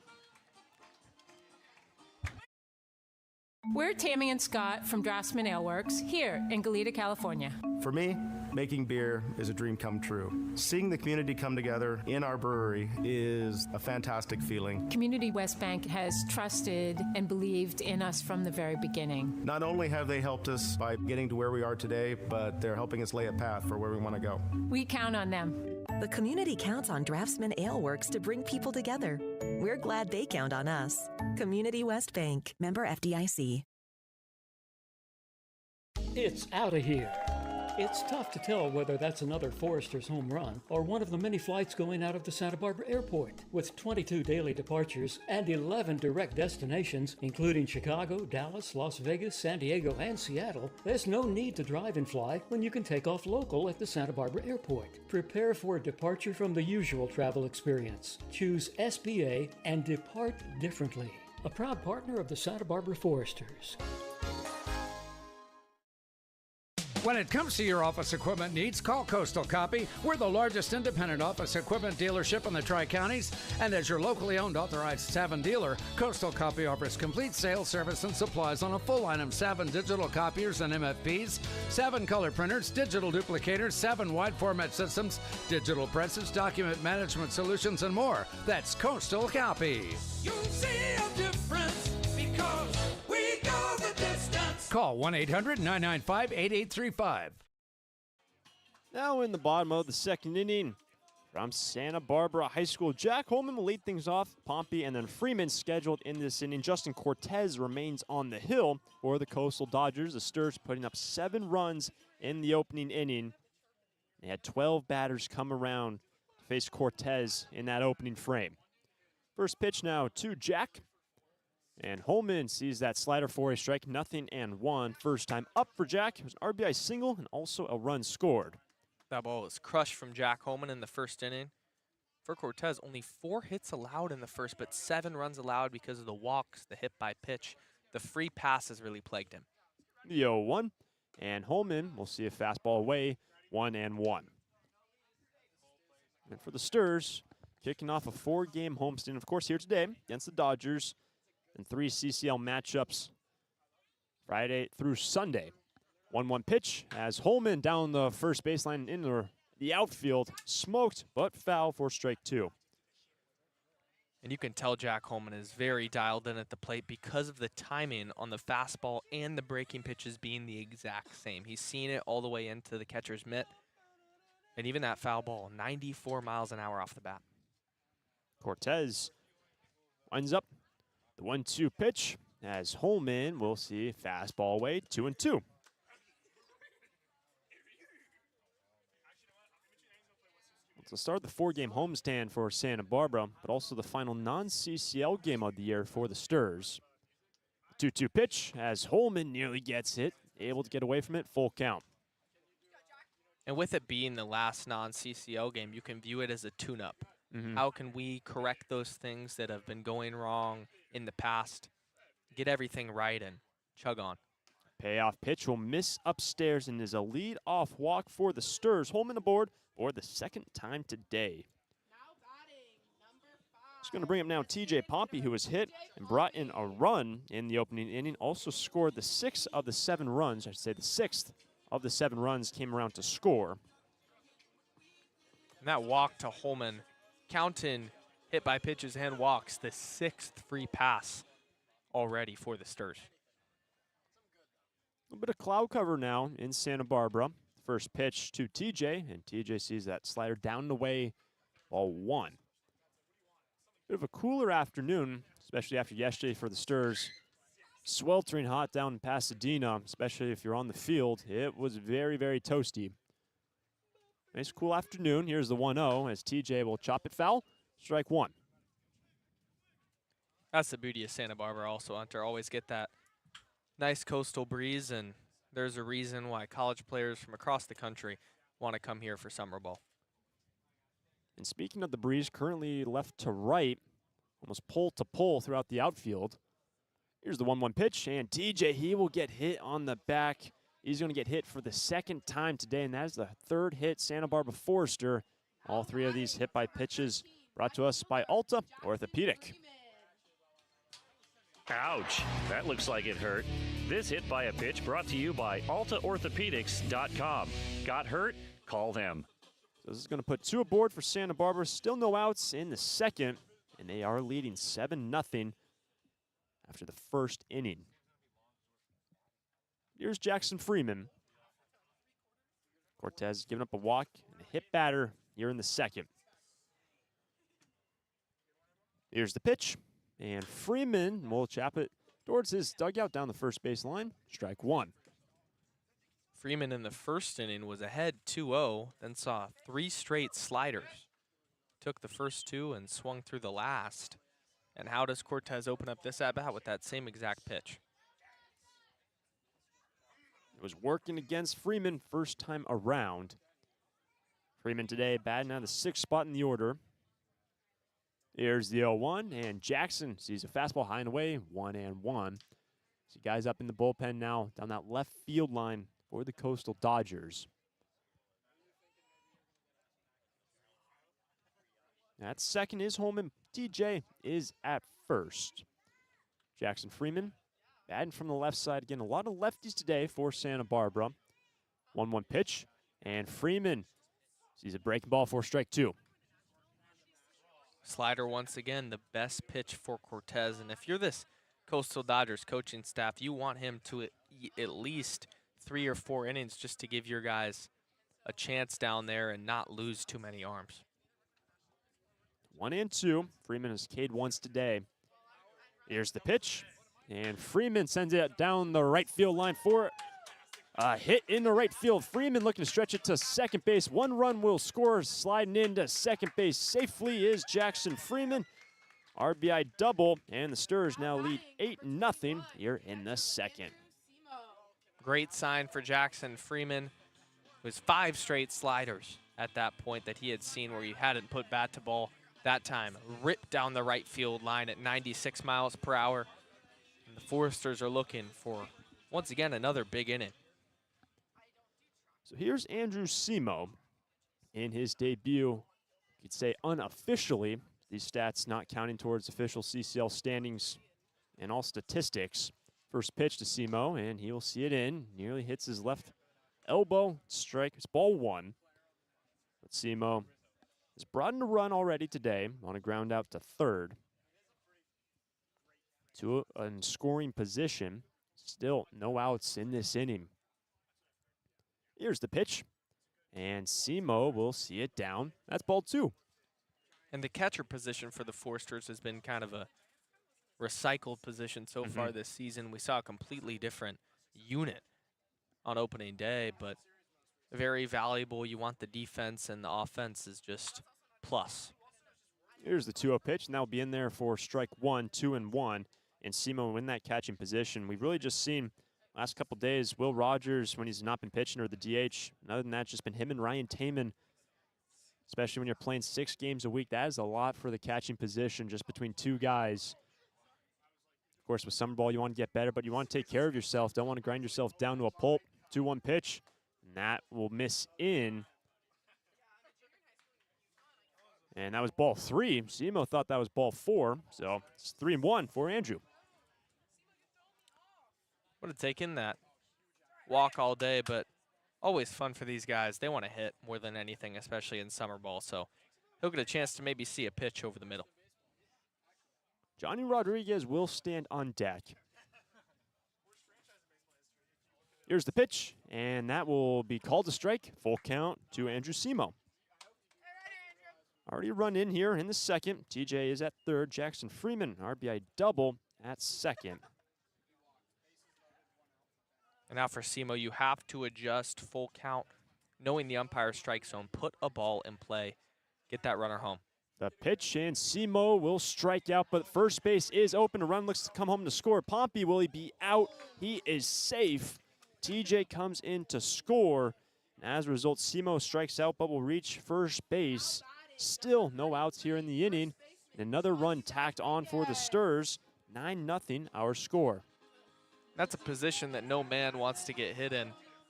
We're Tammy and Scott from Draftsman Ale Works here in Goleta, California. For me, making beer is a dream come true. Seeing the community come together in our brewery is a fantastic feeling. Community West Bank has trusted and believed in us from the very beginning. Not only have they helped us by getting to where we are today, but they're helping us lay a path for where we want to go. We count on them. The community counts on Draftsman Ale Works to bring people together. We're glad they count on us. Community West Bank, member FDIC. It's out of here. It's tough to tell whether that's another Forester's home run or one of the many flights going out of the Santa Barbara airport. With 22 daily departures and 11 direct destinations, including Chicago, Dallas, Las Vegas, San Diego, and Seattle, there's no need to drive and fly when you can take off local at the Santa Barbara airport. Prepare for a departure from the usual travel experience. Choose SBA and depart differently. A proud partner of the Santa Barbara Foresters. When it comes to your office equipment needs, call Coastal Copy. We're the largest independent office equipment dealership in the Tri-Counties, and as your locally owned authorized Savin dealer, Coastal Copy offers complete sales, service, and supplies on a full line of Savin digital copiers and MFPs, Savin color printers, digital duplicators, Savin wide format systems, digital presses, document management solutions, and more. That's Coastal Copy. You'll see a difference because we go the distance. Call 1-800-995-8835. Now in the bottom of the second inning, from Santa Barbara High School, Jack Holman will lead things off. Pompey and then Freeman scheduled in this inning. Justin Cortez remains on the hill for the Coastal Dodgers. The Sturs putting up 7 runs in the opening inning. They had 12 batters come around to face Cortez in that opening frame. First pitch now to Jack. And Holman sees that slider for a strike, 0-1. First time up for Jack. It was an RBI single and also a run scored. That ball was crushed from Jack Holman in the first inning. For Cortez, only 4 hits allowed in the first, but 7 runs allowed because of the walks, the hit by pitch. The free passes really plagued him. The 0-1. And Holman will see a fastball away, 1-1. And for the Sturs, kicking off a 4-game homestand, of course, here today against the Dodgers. And 3 CCL matchups Friday through Sunday. 1-1 pitch as Holman down the first baseline in the outfield. Smoked, but foul for strike 2. And you can tell Jack Holman is very dialed in at the plate because of the timing on the fastball and the breaking pitches being the exact same. He's seen it all the way into the catcher's mitt. And even that foul ball, 94 miles an hour off the bat. Cortez winds up the 1-2 pitch as Holman will see fastball away, 2-2. It's the start of the 4-game homestand for Santa Barbara, but also the final non-CCL game of the year for the Sturs. 2-2 pitch as Holman nearly gets it, able to get away from it, full count. And with it being the last non-CCL game, you can view it as a tune-up. How can we correct those things that have been going wrong in the past, get everything right, and chug on? payoff pitch will miss upstairs and is a lead-off walk for the Sturs. Holman aboard for the second time today. Just going to bring up now TJ Pompey, who was hit and brought in a run in the opening inning. Also scored the 6 of the 7 runs. I should say the 6th of the 7 runs came around to score. And that walk to Holman, counting hit by pitches and walks, the 6th free pass already for the Sturs. A little bit of cloud cover now in Santa Barbara. First pitch to TJ, and TJ sees that slider down the way, ball 1. Bit of a cooler afternoon, especially after yesterday for the Sturs. Sweltering hot down in Pasadena, especially if you're on the field. It was very, very toasty. Nice cool afternoon. Here's the 1-0 as TJ will chop it foul. Strike 1. That's the beauty of Santa Barbara also, Hunter. Always get that nice coastal breeze, and there's a reason why college players from across the country want to come here for summer ball. And speaking of the breeze, currently left to right, almost pole to pole throughout the outfield. Here's the 1-1 pitch, and TJ, he will get hit on the back. He's going to get hit for the second time today, and that is the 3rd hit Santa Barbara Forester. All 3 of these hit by pitches brought to us by Alta Orthopedic. Ouch, that looks like it hurt. This hit by a pitch brought to you by AltaOrthopedics.com. Got hurt? Call them. So this is going to put 2 aboard for Santa Barbara. Still no outs in the second, and they are leading 7-0 after the first inning. Here's Jackson Freeman. Cortez giving up a walk and a hit batter here in the second. Here's the pitch, and Freeman will chop it towards his dugout down the first base line. Strike 1. Freeman in the first inning was ahead 2-0, then saw 3 straight sliders. Took the first 2 and swung through the last. And how does Cortez open up this at-bat with that same exact pitch? It was working against Freeman first time around. Freeman today batting out of the 6th spot in the order. Here's the 0-1, and Jackson sees a fastball high and away, 1-1. See guys up in the bullpen now down that left field line for the Coastal Dodgers. That second is Holman. TJ is at first. Jackson Freeman batting from the left side. Again, a lot of lefties today for Santa Barbara. 1-1 pitch, and Freeman sees a breaking ball for strike 2. Slider once again, the best pitch for Cortez. And if you're this Coastal Dodgers coaching staff, you want him to at least 3 or 4 innings just to give your guys a chance down there and not lose too many arms. 1-2. Freeman has K'd once today. Here's the pitch, and Freeman sends it down the right field line for a hit in the right field. Freeman looking to stretch it to second base. 1 run will score. Sliding into second base safely is Jackson Freeman. RBI double, and the Sturs now lead 8-0 here in the second. Great sign for Jackson Freeman. It was 5 straight sliders at that point that he had seen where he hadn't put bat to ball that time. Ripped down the right field line at 96 miles per hour. And the Foresters are looking for, once again, another big inning. So here's Andrew Simo in his debut, you could say unofficially, these stats not counting towards official CCL standings and all statistics. First pitch to Simo, and he will see it in. Nearly hits his left elbow. Strike. It's ball 1. But Simo has brought in a run already today on a ground out to third. To a scoring position. Still no outs in this inning. Here's the pitch, and Simo will see it down. That's ball 2. And the catcher position for the Foresters has been kind of a recycled position so far this season. We saw a completely different unit on opening day, but very valuable. You want the defense, and the offense is just plus. Here's the 2-0 pitch, and that'll be in there for strike 1, 2-1. And Simo in that catching position. We've really just seen last couple days Will Rogers when he's not been pitching, or the DH. And other than that, it's just been him and Ryan Taman. Especially when you're playing 6 games a week, that is a lot for the catching position just between 2 guys. Of course, with summer ball, you want to get better, but you want to take care of yourself. Don't want to grind yourself down to a pulp. 2-1 pitch, and that will miss in. And that was ball 3. Simo thought that was ball 4, so it's 3-1 for Andrew. Would have taken that walk all day, but always fun for these guys. They want to hit more than anything, especially in summer ball, so he'll get a chance to maybe see a pitch over the middle. Johnny Rodriguez will stand on deck. Here's the pitch, and that will be called a strike. Full count to Andrew Simo. Already run in here in the second. TJ is at third. Jackson Freeman, RBI double at second. And now for Simo, you have to adjust full count, knowing the umpire strike zone. Put a ball in play. Get that runner home. The pitch, and Simo will strike out, but first base is open. A run looks to come home to score. Pompey, will he be out? He is safe. TJ comes in to score. And as a result, Simo strikes out, but will reach first base. Still no outs here in the inning. And another run tacked on for the Sturs. 9-0 our score. That's a position that no man wants to get hit in.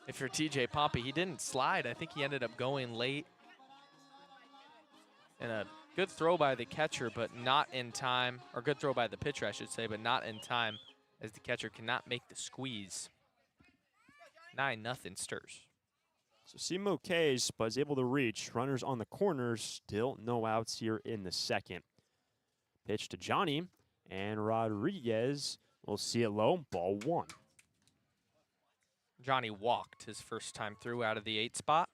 If you're TJ Pompey, he didn't slide. I think he ended up going late. And a good throw by the catcher, but not in time. Or good throw by the pitcher, I should say, but not in time, as the catcher cannot make the squeeze. 9-0 Sturs. So Simo K's was able to reach. Runners on the corners. Still no outs here in the second. Pitch to Johnny, and Rodriguez will see it low. Ball 1. Johnny walked his first time through out of the 8 spot.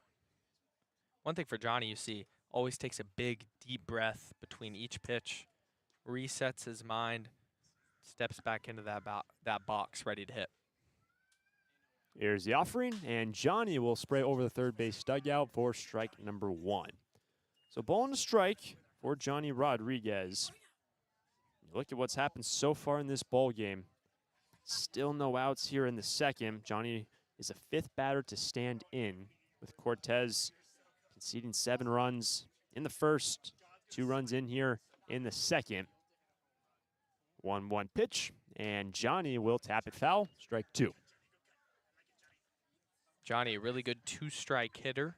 One thing for Johnny, you see, always takes a big, deep breath between each pitch, resets his mind, steps back into that box ready to hit. Here's the offering, and Johnny will spray over the third base dugout for strike number 1. So ball and a strike for Johnny Rodriguez. Look at what's happened so far in this ball game. Still no outs here in the second. Johnny is a 5th batter to stand in, with Cortez conceding 7 runs in the first, 2 runs in here in the second. 1-1 pitch, and Johnny will tap it foul. Strike 2. Johnny, a really good 2-strike hitter.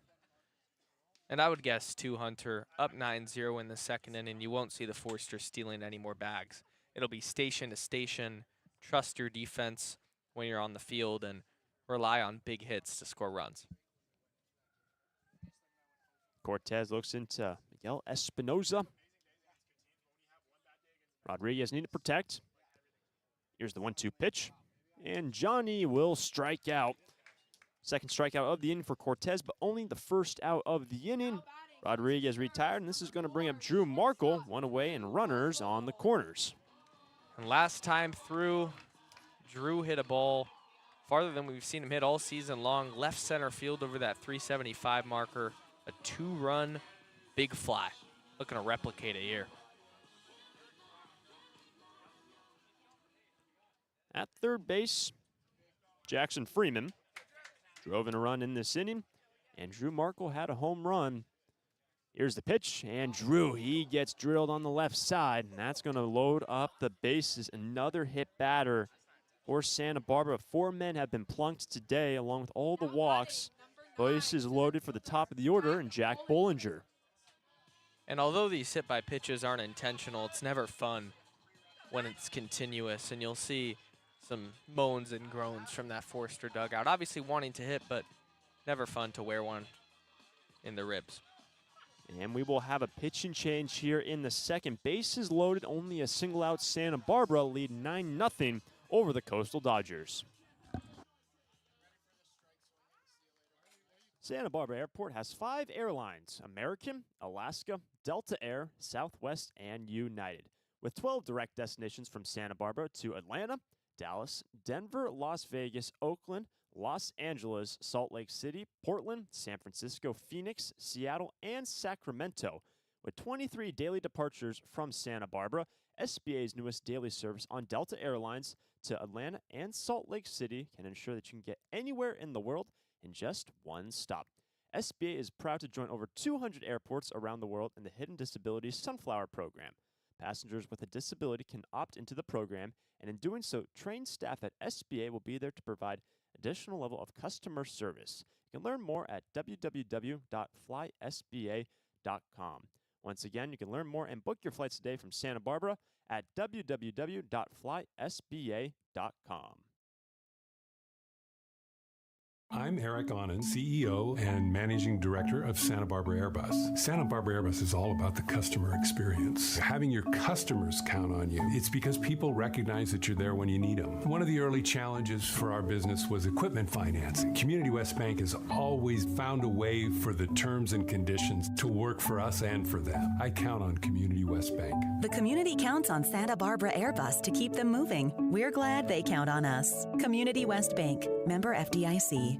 And I would guess, too, Hunter, up 9-0 in the second inning. You won't see the Forsters stealing any more bags. It'll be station to station. Trust your defense when you're on the field and rely on big hits to score runs. Cortez looks into Miguel Espinoza. Rodriguez need to protect. Here's the 1-2 pitch. And Johnny will strike out. Second strikeout of the inning for Cortez, but only the first out of the inning. Rodriguez retired, and this is going to bring up Drew Markle, 1 away, and runners on the corners. And last time through, Drew hit a ball farther than we've seen him hit all season long. Left center field over that 375 marker. A 2-run big fly. Looking to replicate it here. At third base, Jackson Freeman drove in a run in this inning, and Drew Markle had a home run. Here's the pitch, and Drew, he gets drilled on the left side, and that's going to load up the bases. Another hit batter for Santa Barbara. 4 men have been plunked today, along with all the walks. Bases loaded for the top of the order, and Jack Bollinger. And although these hit-by pitches aren't intentional, it's never fun when it's continuous, and you'll see some moans and groans from that Forster dugout. Obviously wanting to hit, but never fun to wear one in the ribs. And we will have a pitching change here in the second. Bases loaded, only a single out. Santa Barbara lead 9-0 over the Coastal Dodgers. Santa Barbara Airport has 5 airlines: American, Alaska, Delta Air, Southwest, and United, with 12 direct destinations from Santa Barbara to Atlanta, Dallas, Denver, Las Vegas, Oakland, Los Angeles, Salt Lake City, Portland, San Francisco, Phoenix, Seattle, and Sacramento. With 23 daily departures from Santa Barbara, SBA's newest daily service on Delta Airlines to Atlanta and Salt Lake City can ensure that you can get anywhere in the world in just one stop. SBA is proud to join over 200 airports around the world in the Hidden Disabilities Sunflower Program. Passengers with a disability can opt into the program, and in doing so, trained staff at SBA will be there to provide additional level of customer service. You can learn more at www.flysba.com. Once again, you can learn more and book your flights today from Santa Barbara at www.flysba.com. I'm Eric Anand, CEO and Managing Director of Santa Barbara Airbus. Santa Barbara Airbus is all about the customer experience. Having your customers count on you. It's because people recognize that you're there when you need them. One of the early challenges for our business was equipment financing. Community West Bank has always found a way for the terms and conditions to work for us and for them. I count on Community West Bank. The community counts on Santa Barbara Airbus to keep them moving. We're glad they count on us. Community West Bank, member FDIC.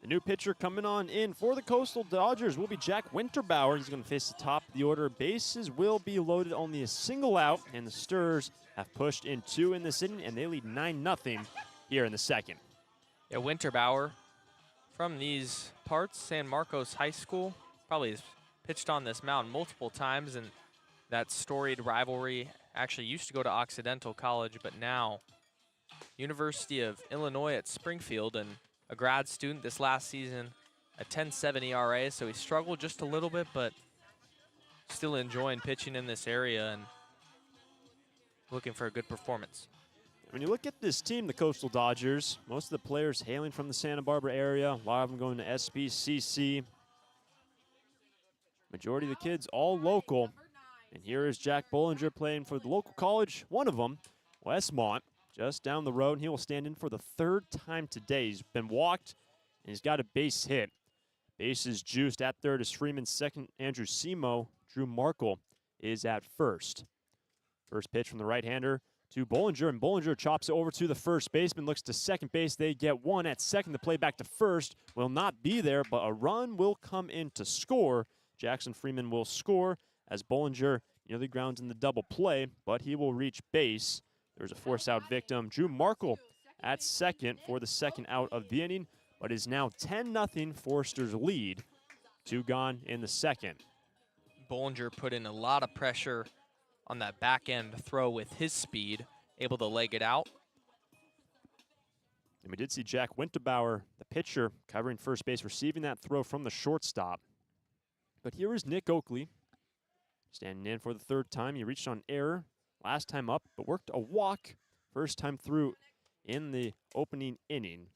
The new pitcher coming on in for the Coastal Dodgers will be Jack Winterbauer. He's going to face the top of the order. Bases will be loaded, only a single out, and the Sturs have pushed in 2 in this inning, and they lead 9-0 here in the second. Yeah, Winterbauer from these parts, San Marcos High School, probably has pitched on this mound multiple times, and that storied rivalry actually used to go to Occidental College, but now University of Illinois at Springfield, and a grad student this last season, a 10.7 ERA, so he struggled just a little bit, but still enjoying pitching in this area and looking for a good performance. When you look at this team, the Coastal Dodgers, most of the players hailing from the Santa Barbara area, a lot of them going to SBCC. Majority of the kids all local. And here is Jack Bollinger playing for the local college, one of them, Westmont, just down the road, and he will stand in for the 3rd time today. He's been walked, and he's got a base hit. Bases juiced. At third is Freeman. Second, Andrew Simo. Drew Markle is at first. First pitch from the right-hander to Bollinger, and Bollinger chops it over to the first baseman. Looks to second base. They get one at second. The play back to first will not be there, but a run will come in to score. Jackson Freeman will score as Bollinger nearly grounds in the double play, but he will reach base. There's a force-out victim. Drew Markle at second for the second out of the inning, but is now 10-0 Foresters lead. 2 gone in the second. Bollinger put in a lot of pressure on that back-end throw with his speed, able to leg it out. And we did see Jack Winterbauer, the pitcher, covering first base, receiving that throw from the shortstop. But here is Nick Oakley, standing in for the 3rd time. He reached on error last time up, but worked a walk first time through in the opening inning.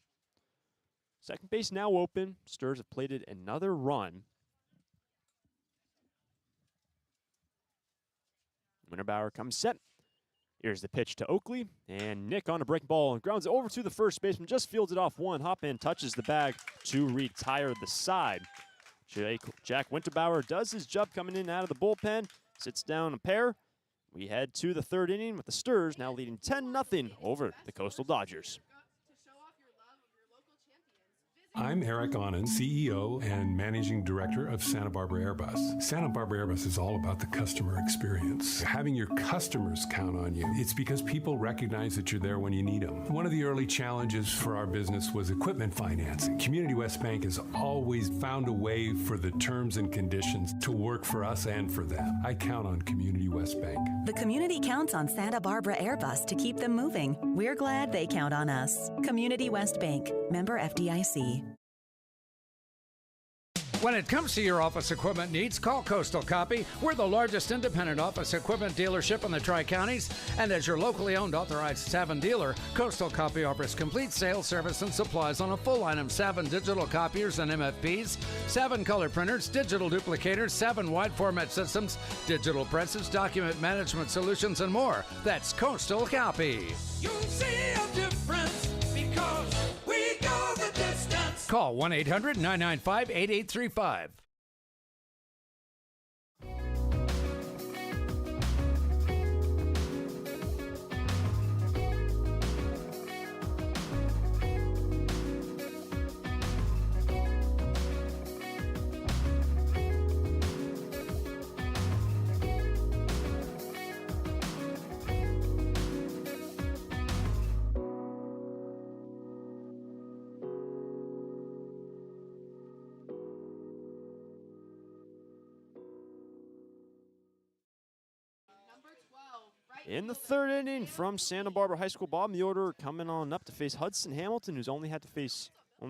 Second base now open. Sturs have plated another run. Winterbauer comes set. Here's the pitch to Oakley, and Nick on a breaking ball and grounds it over to the first baseman. Just fields it off one. Hop in, touches the bag to retire the side. Jack Winterbauer does his job coming in out of the bullpen, sits down a pair. We head to the 3rd inning with the Sturs now leading 10-0 over the Coastal Dodgers. I'm Eric Anand, CEO and Managing Director of Santa Barbara Airbus. Santa Barbara Airbus is all about the customer experience. Having your customers count on you. It's because people recognize that you're there when you need them. One of the early challenges for our business was equipment financing. Community West Bank has always found a way for the terms and conditions to work for us and for them. I count on Community West Bank. The community counts on Santa Barbara Airbus to keep them moving. We're glad they count on us. Community West Bank, member FDIC. When it comes to your office equipment needs, call Coastal Copy. We're the largest independent office equipment dealership in the Tri-Counties, and as your locally owned authorized Savin dealer, Coastal Copy offers complete sales, service, and supplies on a full line of Savin digital copiers and MFPs, Savin color printers, digital duplicators, Savin wide format systems, digital presses, document management solutions, and more. That's Coastal Copy. You'll see a difference because we go the distance. Call 1-800-995-8835. In the third inning from Santa Barbara High School, Bob Mioder coming on up to face Hudson Hamilton, who's only had to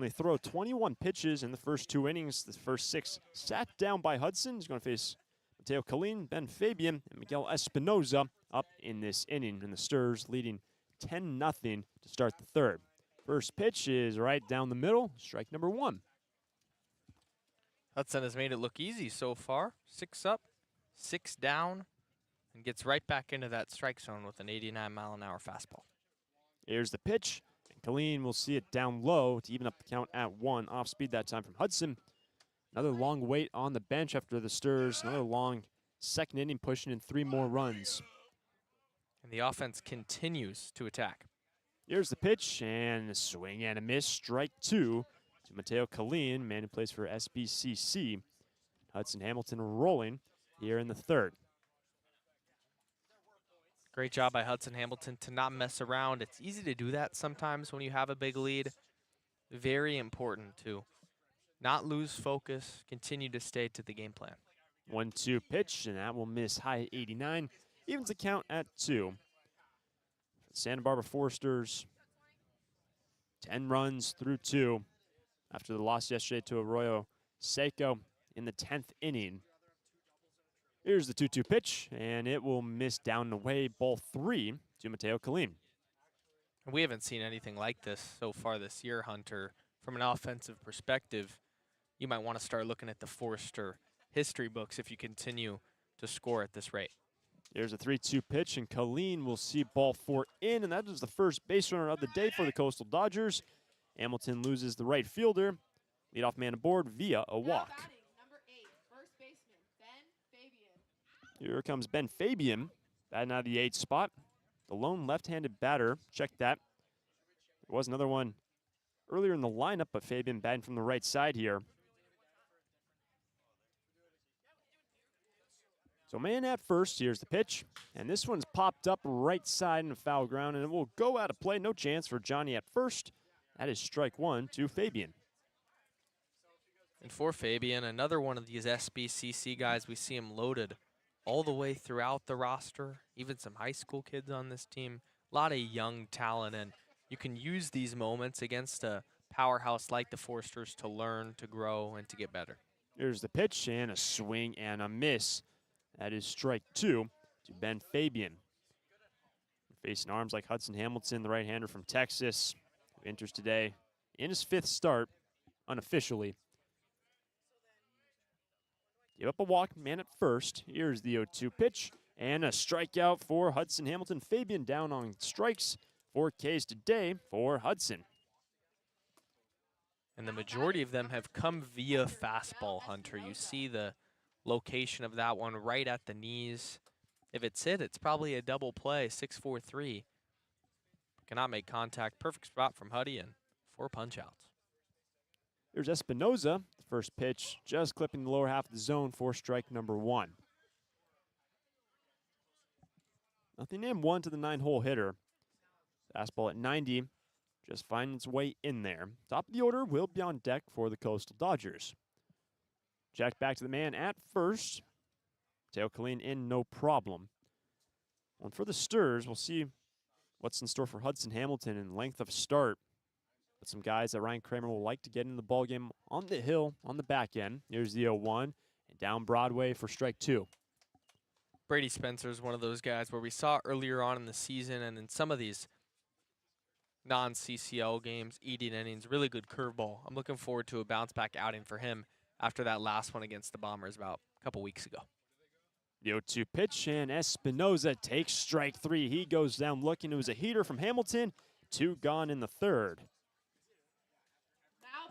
throw 21 pitches in the first 2 innings. The first 6 sat down by Hudson. He's going to face Mateo Colleen, Ben Fabian, and Miguel Espinoza up in this inning, and the Sturs leading 10-0 to start the third. First pitch is right down the middle, strike number 1. Hudson has made it look easy so far. 6 up, 6 down, and gets right back into that strike zone with an 89-mile-an-hour fastball. Here's the pitch, and Colleen will see it down low to even up the count at 1. Off speed that time from Hudson. Another long wait on the bench after the Sturs. Another long second inning, pushing in 3 more runs. And the offense continues to attack. Here's the pitch, and a swing and a miss. Strike 2 to Mateo Colleen, man who plays for SBCC. Hudson Hamilton rolling here in the third. Great job by Hudson Hamilton to not mess around. It's easy to do that sometimes when you have a big lead. Very important to not lose focus, continue to stay to the game plan. 1-2 pitch, and that will miss high at 89. Evens the count at 2. Santa Barbara Foresters, 10 runs through 2 after the loss yesterday to Arroyo Seco in the 10th inning. Here's the 2-2 pitch, and it will miss down and away, ball 3 to Mateo Colleen. We haven't seen anything like this so far this year, Hunter. From an offensive perspective, you might want to start looking at the Forester history books if you continue to score at this rate. Here's a 3-2 pitch, and Colleen will see ball 4 in, and that is the first base runner of the day for the Coastal Dodgers. Hamilton loses the right fielder. Leadoff man aboard via a walk. Here comes Ben Fabian, batting out of the 8th spot. The lone left-handed batter, check that. There was another one earlier in the lineup, but Fabian batting from the right side here. So man at first, here's the pitch. And this one's popped up right side in the foul ground, and it will go out of play. No chance for Johnny at first. That is strike 1 to Fabian. And for Fabian, another one of these SBCC guys, we see him loaded all the way throughout the roster, even some high school kids on this team. A lot of young talent, and you can use these moments against a powerhouse like the Foresters to learn, to grow, and to get better. Here's the pitch, and a swing and a miss. That is strike 2 to Ben Fabian. Facing arms like Hudson Hamilton, the right-hander from Texas, who enters today in his 5th start, unofficially. Give up a walk, man at first. Here's the 0-2 pitch, and a strikeout for Hudson Hamilton. Fabian down on strikes. 4 Ks today for Hudson. And the majority of them have come via fastball, Hunter. You see the location of that one right at the knees. If it's hit, it's probably a double play, 6-4-3. Cannot make contact. Perfect spot from Huddy and 4 punch-outs. Here's Espinoza, the first pitch, just clipping the lower half of the zone for strike number 1. Nothing in 1 to the 9-hole hitter. Fastball at 90, just finding its way in there. Top of the order will be on deck for the Coastal Dodgers. Jack back to the man at first. Mateo Colleen in, no problem. And for the Sturs, we'll see what's in store for Hudson Hamilton in length of start. But some guys that Ryan Kramer will like to get in the ballgame on the hill, on the back end. Here's the 0-1, and down Broadway for strike 2. Brady Spencer is one of those guys where we saw earlier on in the season and in some of these non-CCL games, eating innings, really good curveball. I'm looking forward to a bounce-back outing for him after that last one against the Bombers about a couple weeks ago. The 0-2 pitch, and Espinoza takes strike 3. He goes down looking. It was a heater from Hamilton. 2 gone in the third.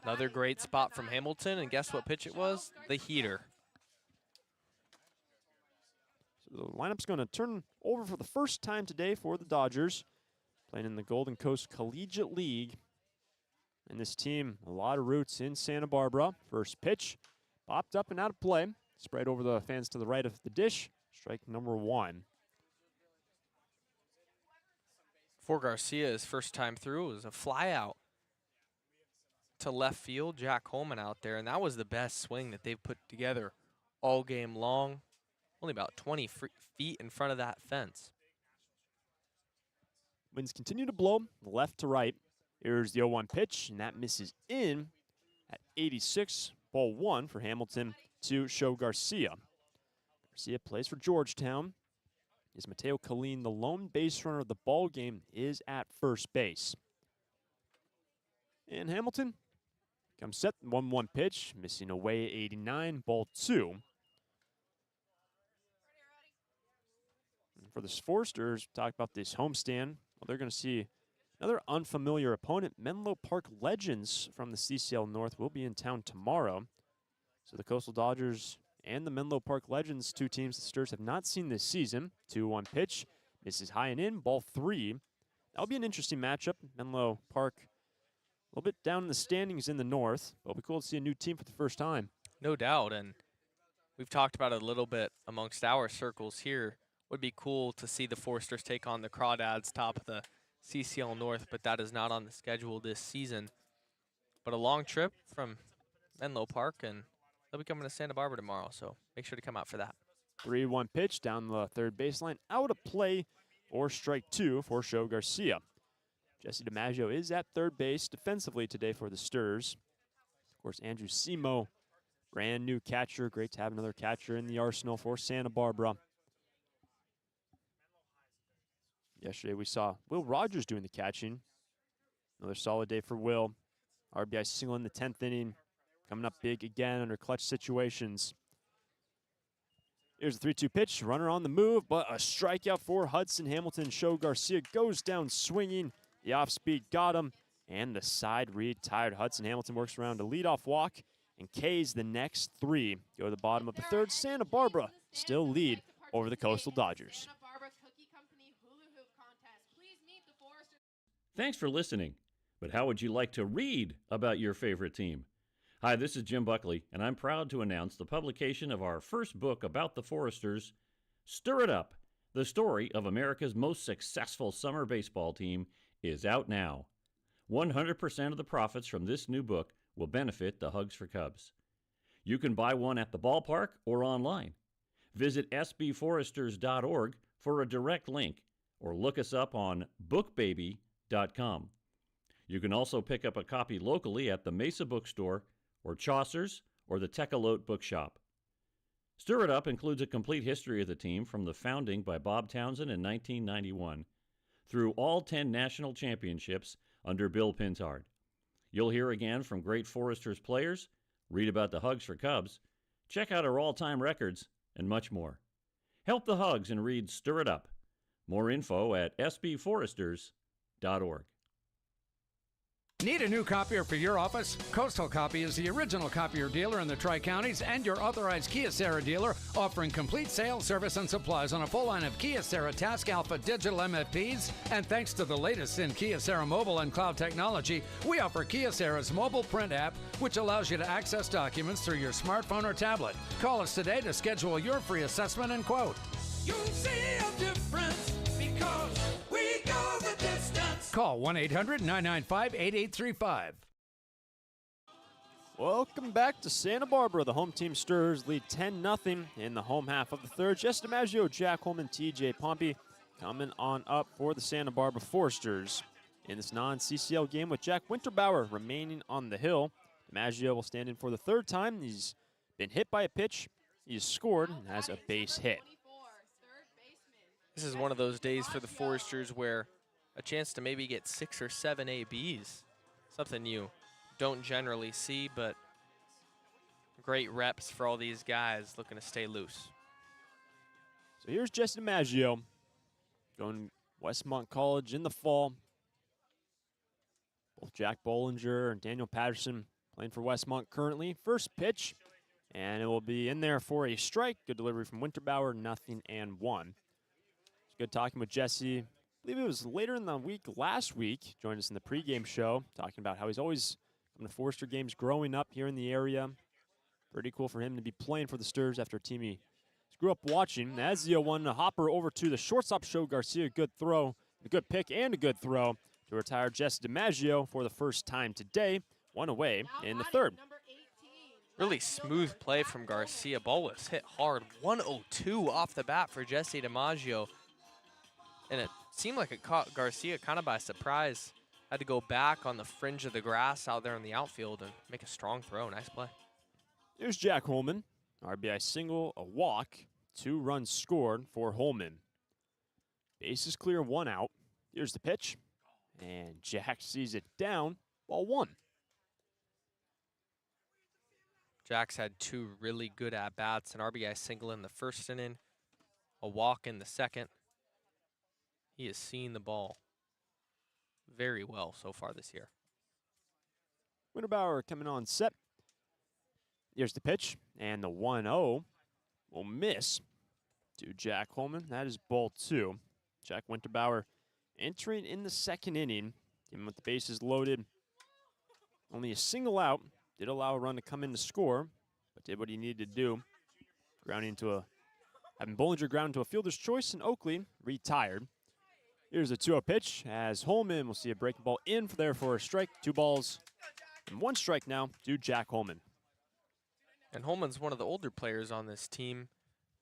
Another great spot from Hamilton, and guess what pitch it was? The heater. So the lineup's going to turn over for the first time today for the Dodgers, playing in the Golden Coast Collegiate League. And this team, a lot of roots in Santa Barbara. First pitch, popped up and out of play. Spread over the fans to the right of the dish. Strike number 1. For Garcia, his first time through, it was a fly out to left field. Jack Holman out there, and that was the best swing that they've put together all game long. Only about 20 feet in front of that fence. Winds continue to blow left to right. Here's the 0-1 pitch, and that misses in at 86. Ball 1 for Hamilton to show Garcia. Garcia plays for Georgetown. Is Mateo Colleen, the lone base runner of the ball game, is at first base. And Hamilton comes set, 1-1 pitch, missing away at 89, ball 2. And for the Foresters, talk about this homestand. Well, they're going to see another unfamiliar opponent. Menlo Park Legends from the CCL North will be in town tomorrow. So the Coastal Dodgers and the Menlo Park Legends, two teams the Stars have not seen this season. 2-1 pitch, misses high and in, ball 3. That'll be an interesting matchup. Menlo Park a little bit down in the standings in the north, but it'll be cool to see a new team for the first time. No doubt, and we've talked about it a little bit amongst our circles here. Would be cool to see the Foresters take on the Crawdads top of the CCL North, but that is not on the schedule this season. But a long trip from Menlo Park, and they'll be coming to Santa Barbara tomorrow, so make sure to come out for that. 3-1 pitch down the third baseline, out of play or strike 2 for Show Garcia. Jesse DiMaggio is at third base defensively today for the Stars. Of course, Andrew Simo, brand new catcher. Great to have another catcher in the arsenal for Santa Barbara. Yesterday we saw Will Rogers doing the catching. Another solid day for Will. RBI single in the 10th inning. Coming up big again under clutch situations. Here's a 3-2 pitch. Runner on the move, but a strikeout for Hudson Hamilton. Show Garcia goes down swinging. The off-speed got him, and the side retired. Hudson Hamilton works around a leadoff walk, and K's the next 3 go to the bottom of the third. Santa Barbara still lead over the Coastal Dodgers. Thanks for listening. But how would you like to read about your favorite team? Hi, this is Jim Buckley, and I'm proud to announce the publication of our first book about the Foresters, Stir It Up, the story of America's most successful summer baseball team, is out now. 100% of the profits from this new book will benefit the Hugs for Cubs. You can buy one at the ballpark or online. Visit sbforesters.org for a direct link, or look us up on bookbaby.com. You can also pick up a copy locally at the Mesa Bookstore or Chaucer's or the Tecolote Bookshop. Stir It Up includes a complete history of the team from the founding by Bob Townsend in 1991 through all 10 national championships under Bill Pintard. You'll hear again from great Foresters players, read about the Hugs for Cubs, check out our all-time records, and much more. Help the Hugs and read Stir It Up. More info at sbforesters.org. Need a new copier for your office? Coastal Copy is the original copier dealer in the Tri-Counties and your authorized Kyocera dealer, offering complete sales, service, and supplies on a full line of Kyocera Task Alpha digital MFPs. And thanks to the latest in Kyocera mobile and cloud technology, we offer Kyocera's mobile print app, which allows you to access documents through your smartphone or tablet. Call us today to schedule your free assessment and quote. You'll see a difference because we go the distance. Call 1-800-995-8835. Welcome back to Santa Barbara. The home team Stars lead 10-0 in the home half of the third. Jesse DiMaggio, Jack Holman, TJ Pompey coming on up for the Santa Barbara Foresters in this non-CCL game with Jack Winterbauer remaining on the hill. DiMaggio will stand in for the third time. He's been hit by a pitch. He's scored and has a base hit. This is one of those days for the Foresters where a chance to maybe get 6 or 7 ABs. Something you don't generally see, but great reps for all these guys looking to stay loose. So here's Jesse DiMaggio going to Westmont College in the fall. Both Jack Bollinger and Daniel Patterson playing for Westmont currently. First pitch, and it will be in there for a strike. Good delivery from Winterbauer, 0-1. It's good talking with Jesse. I believe it was later in the week, last week, joined us in the pregame show, talking about how he's always come to Forester games growing up here in the area. Pretty cool for him to be playing for the Stars after a team he grew up watching. As the 0-1, a hopper over to the shortstop, Show Garcia. Good throw, a good pick, and a good throw to retire Jesse DiMaggio for the first time today. One away in the third. Really smooth play from Garcia. Ball was hit hard. 102 off the bat for Jesse DiMaggio. And it seemed like it caught Garcia kind of by surprise. Had to go back on the fringe of the grass out there in the outfield and make a strong throw. Nice play. Here's Jack Holman. RBI single, a walk, 2 runs scored for Holman. Bases clear, 1 out. Here's the pitch. And Jack sees it down, ball 1. Jack's had 2 really good at-bats, an RBI single in the first inning, a walk in the second. He has seen the ball very well so far this year. Winterbauer coming on set. Here's the pitch, and the 1-0 will miss to Jack Holman. That is ball 2. Jack Winterbauer entering in the second inning, even with the bases loaded. Only a single out. Did allow a run to come in to score, but did what he needed to do. Grounding into having Bollinger ground into a fielder's choice, and Oakley retired. Here's a 2-0 pitch as Holman will see a breaking ball in there for a strike. 2 balls and 1 strike now to Jack Holman. And Holman's one of the older players on this team,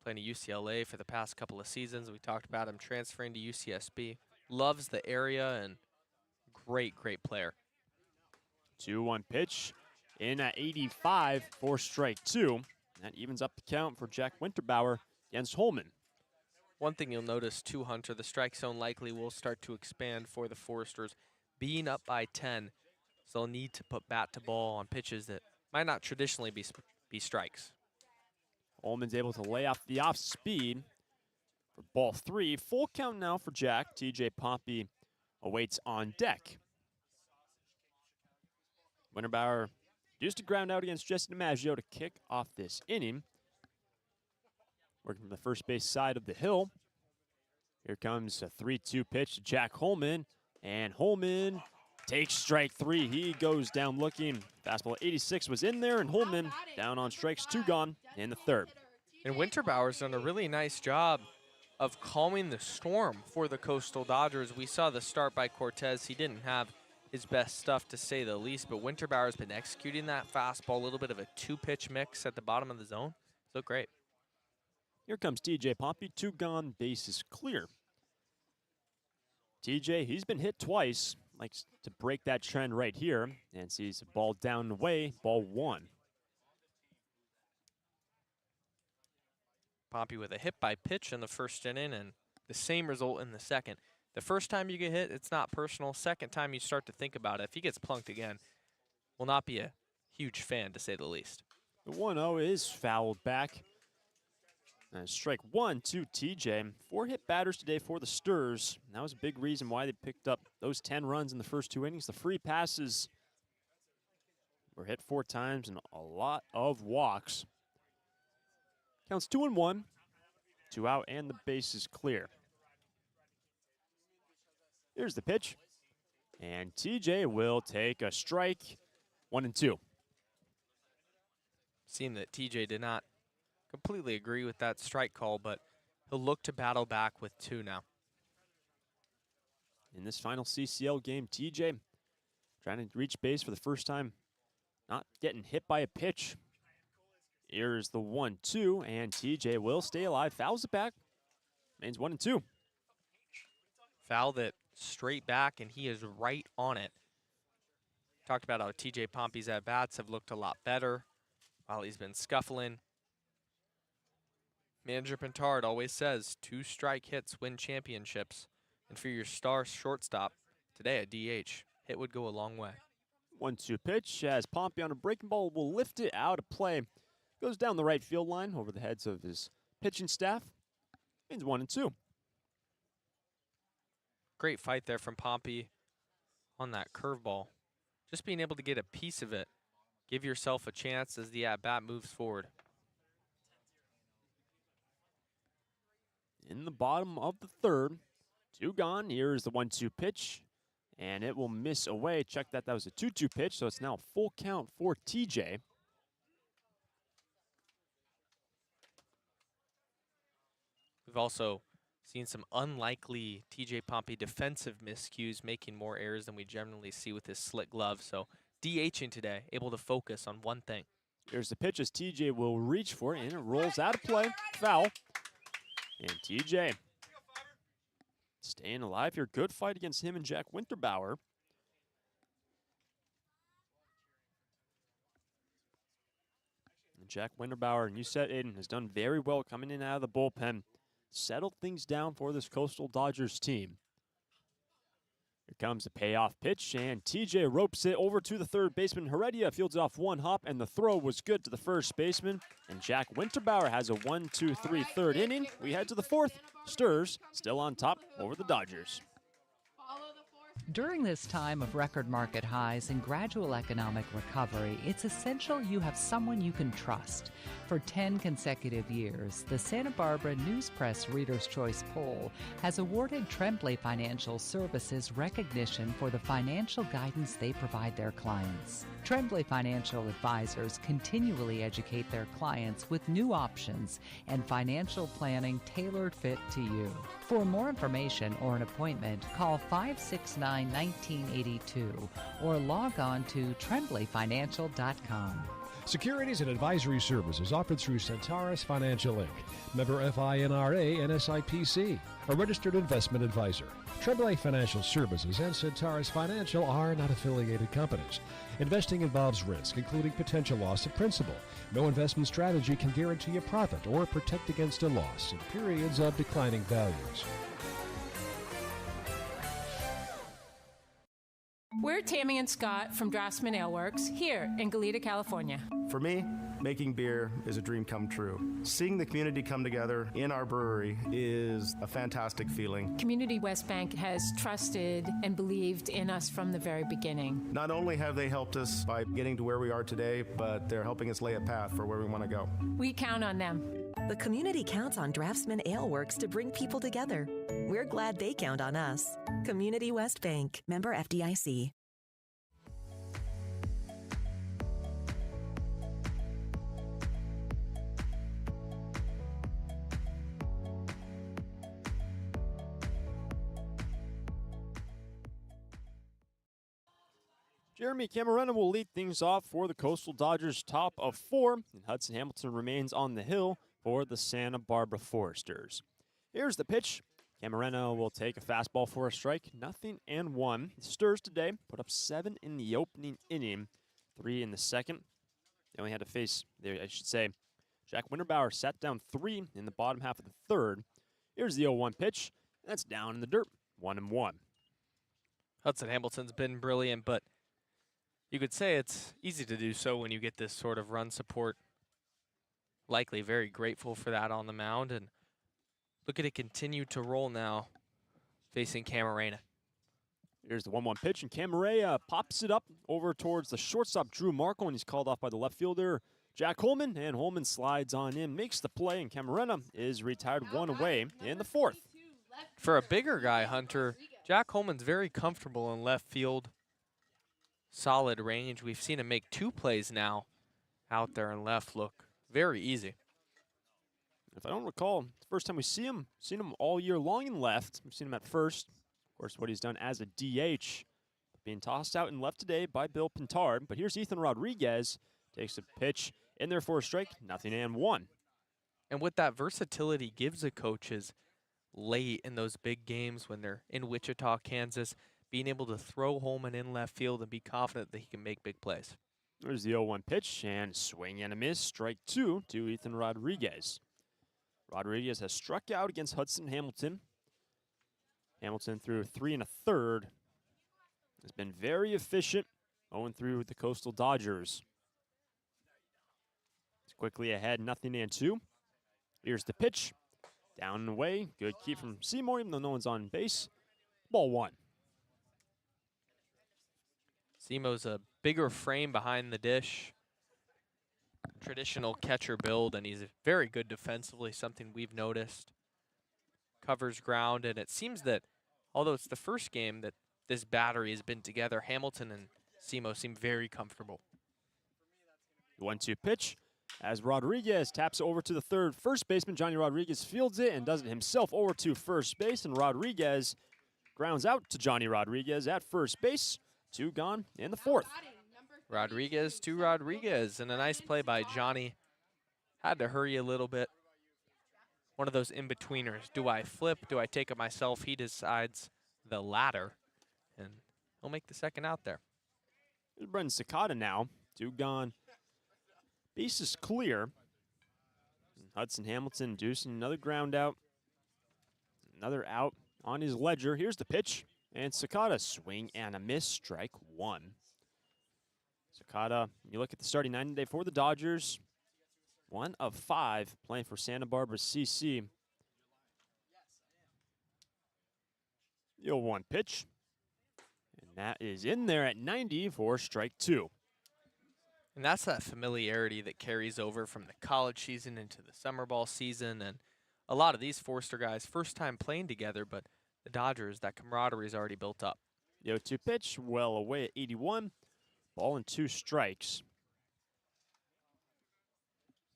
playing at UCLA for the past couple of seasons. We talked about him transferring to UCSB. Loves the area and great player. 2-1 pitch in at 85 for strike 2. That evens up the count for Jack Winterbauer against Holman. One thing you'll notice too, Hunter, the strike zone likely will start to expand for the Foresters. Being up by 10, so they'll need to put bat to ball on pitches that might not traditionally be strikes. Holman's able to lay off the off speed for ball 3. Full count now for Jack. TJ Pompey awaits on deck. Winterbauer used to ground out against Jesse DiMaggio to kick off this inning. Working from the first base side of the hill. Here comes a 3-2 pitch to Jack Holman. And Holman takes strike 3. He goes down looking. Fastball 86 was in there, and Holman down on strikes, 2 gone in the third. And Winterbauer's done a really nice job of calming the storm for the Coastal Dodgers. We saw the start by Cortez. He didn't have his best stuff, to say the least, but Winterbauer's been executing that fastball, a little bit of a 2-pitch mix at the bottom of the zone. So great. Here comes TJ Pompey, 2 gone, bases clear. TJ, he's been hit twice, likes to break that trend right here, and sees a ball down and away, ball 1. Pompey with a hit by pitch in the first inning and the same result in the second. The first time you get hit, it's not personal. Second time you start to think about it. If he gets plunked again, will not be a huge fan, to say the least. The 1-0 is fouled back. And strike 1 to TJ. 4 hit batters today for the Sturs. That was a big reason why they picked up those 10 runs in the first 2 innings. The free passes were hit 4 times and a lot of walks. Counts 2-1. 2 out and the base is clear. Here's the pitch. And TJ will take a strike. 1-2. Seeing that TJ did not completely agree with that strike call, but he'll look to battle back with 2 now. In this final CCL game, TJ trying to reach base for the first time, not getting hit by a pitch. Here's the 1-2, and TJ will stay alive. Fouls it back. Remains 1-2. Foul that straight back, and he is right on it. Talked about how TJ Pompey's at-bats have looked a lot better while he's been scuffling. Manager Pintard always says 2 strike hits win championships. And for your star shortstop today at DH, hit would go a long way. 1-2 pitch as Pompey on a breaking ball will lift it out of play. Goes down the right field line over the heads of his pitching staff. Means 1-2. Great fight there from Pompey on that curveball. Just being able to get a piece of it. Give yourself a chance as the at-bat moves forward. In the bottom of the third, 2 gone. Here's the 1-2 pitch, and it will miss away. Check that. That was a 2-2 pitch, so it's now a full count for TJ. We've also seen some unlikely TJ Pompey defensive miscues, making more errors than we generally see with his slick glove. So DHing today, able to focus on one thing. Here's the pitch as TJ will reach for it, and it rolls out of play. Foul. And TJ staying alive here. Good fight against him and Jack Winterbauer. And Jack Winterbauer, and you said Aiden, has done very well coming in out of the bullpen. Settled things down for this Coastal Dodgers team. Here comes the payoff pitch, and TJ ropes it over to the third baseman. Heredia fields it off one hop, and the throw was good to the first baseman. And Jack Winterbauer has a 1-2-3 third inning. We head to the fourth. Sturs still on top over the Dodgers. During this time of record market highs and gradual economic recovery, it's essential you have someone you can trust. For 10 consecutive years, the Santa Barbara News Press Reader's Choice Poll has awarded Tremblay Financial Services recognition for the financial guidance they provide their clients. Tremblay Financial Advisors continually educate their clients with new options and financial planning tailored fit to you. For more information or an appointment, call 569-1982 or log on to tremblayfinancial.com. Securities and advisory services offered through Centaurus Financial Inc., member FINRA and SIPC, a registered investment advisor. Tremblay Financial Services and Centaurus Financial are not affiliated companies. Investing involves risk, including potential loss of principal. No investment strategy can guarantee a profit or protect against a loss in periods of declining values. We're Tammy and Scott from Draftsman Ale Works here in Goleta, California. For me, making beer is a dream come true. Seeing the community come together in our brewery is a fantastic feeling. Community West Bank has trusted and believed in us from the very beginning. Not only have they helped us by getting to where we are today, but they're helping us lay a path for where we want to go. We count on them. The community counts on Draftsman Ale Works to bring people together. We're glad they count on us. Community West Bank, member FDIC. Jeremy Camarena will lead things off for the Coastal Dodgers, top of 4, and Hudson Hamilton remains on the hill for the Santa Barbara Foresters. Here's the pitch. Camarena will take a fastball for a strike, 0-1. The Sturs today put up 7 in the opening inning, 3 in the second. They only had to face, Jack Winterbauer sat down 3 in the bottom half of the third. Here's the 0-1 pitch, and that's down in the dirt, 1-1. Hudson Hamilton's been brilliant, but you could say it's easy to do so when you get this sort of run support. Likely very grateful for that on the mound, and look at it continue to roll now, facing Camarena. Here's the 1-1 pitch, and Camarena pops it up over towards the shortstop, Drew Markle, and he's called off by the left fielder, Jack Holman, and Holman slides on in, makes the play, and Camarena is retired 1 away in the fourth. For a bigger guy, Hunter, Jack Holman's very comfortable in left field. Solid range. We've seen him make 2 plays now out there in left. Look very easy. If I don't recall, the first time we seen him all year long in left. We've seen him at first. Of course, what he's done as a DH, being tossed out in left today by Bill Pintard. But here's Ethan Rodriguez, takes a pitch in there for a strike, 0-1. And what that versatility gives the coaches late in those big games when they're in Wichita, Kansas, being able to throw Holman in left field and be confident that he can make big plays. There's the 0-1 pitch, and swing and a miss, strike 2 to Ethan Rodriguez. Rodriguez has struck out against Hudson Hamilton. Hamilton threw 3 1/3. Has been very efficient, 0-3 with the Coastal Dodgers. It's quickly ahead, 0-2. Here's the pitch, down and away. Good keep from Seymour, even though no one's on base. Ball 1. Zemo's a bigger frame behind the dish. Traditional catcher build, and he's very good defensively, something we've noticed. Covers ground, and it seems that, although it's the first game that this battery has been together, Hamilton and Zemo seem very comfortable. 1-2 pitch, as Rodriguez taps it over to the third. First baseman Johnny Rodriguez fields it and does it himself over to first base, and Rodriguez grounds out to Johnny Rodriguez at first base. 2 gone in the fourth. Rodriguez to Rodriguez, and a nice play by Johnny. Had to hurry a little bit. one of those in-betweeners. Do I flip? Do I take it myself? He decides the latter, and he'll make the second out there. Here's Brendan Sakata now. 2 gone. Base is clear. Hudson Hamilton inducing another ground out. Another out on his ledger. Here's the pitch. And Sakata swing and a miss. Strike 1. Sakata, you look at the starting 9 today for the Dodgers. 1 of 5 playing for Santa Barbara CC. The 0-1 pitch. And that is in there at 90 for strike 2. And that's that familiarity that carries over from the college season into the summer ball season. And a lot of these Forster guys, first time playing together, but the Dodgers, that camaraderie is already built up. The 0-2 pitch, well away at 81. Ball and 2 strikes.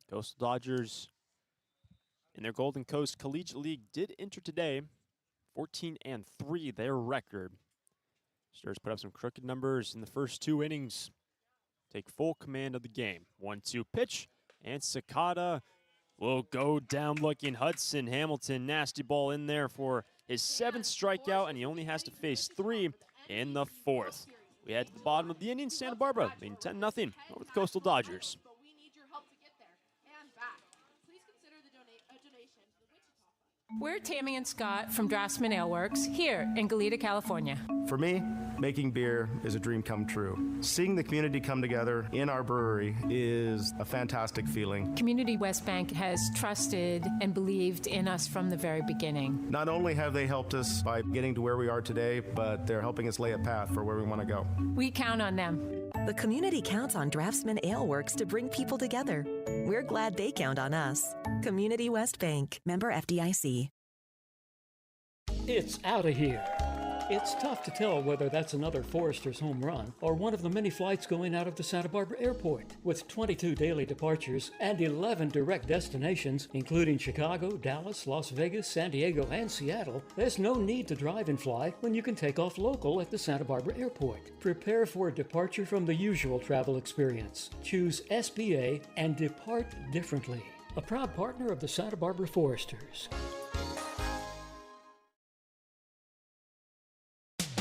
Coastal Dodgers in their Golden Coast Collegiate League did enter today. 14-3, their record. Stars put up some crooked numbers in the first 2 innings. Take full command of the game. 1-2 pitch, and Sakata will go down looking. Hudson Hamilton, nasty ball in there for his 7th strikeout, and he only has to face 3 in the 4th. We head to the bottom of the inning. Santa Barbara leading 10-0 over the Coastal Dodgers. We're Tammy and Scott from Draftsman Ale Works here in Goleta, California. For me, making beer is a dream come true. Seeing the community come together in our brewery is a fantastic feeling. Community West Bank has trusted and believed in us from the very beginning. Not only have they helped us by getting to where we are today, but they're helping us lay a path for where we want to go. We count on them. The community counts on Draftsman Ale Works to bring people together. We're glad they count on us. Community West Bank, member FDIC. It's out of here. It's tough to tell whether that's another Forester's home run or one of the many flights going out of the Santa Barbara Airport. With 22 daily departures and 11 direct destinations, including Chicago, Dallas, Las Vegas, San Diego, and Seattle, there's no need to drive and fly when you can take off local at the Santa Barbara Airport. Prepare for a departure from the usual travel experience. Choose SBA and depart differently. A proud partner of the Santa Barbara Foresters.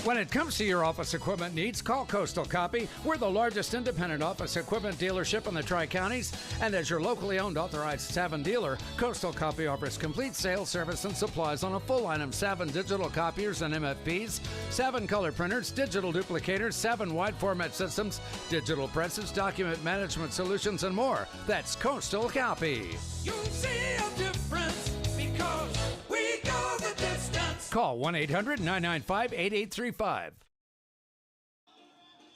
When it comes to your office equipment needs, call Coastal Copy. We're the largest independent office equipment dealership in the Tri-Counties, and as your locally owned authorized Savin dealer, Coastal Copy offers complete sales, service, and supplies on a full line of Savin digital copiers and MFPs, Savin color printers, digital duplicators, Savin wide format systems, digital presses, document management solutions, and more. That's Coastal Copy. You'll see a difference because we go the distance. Call 1-800-995-8835.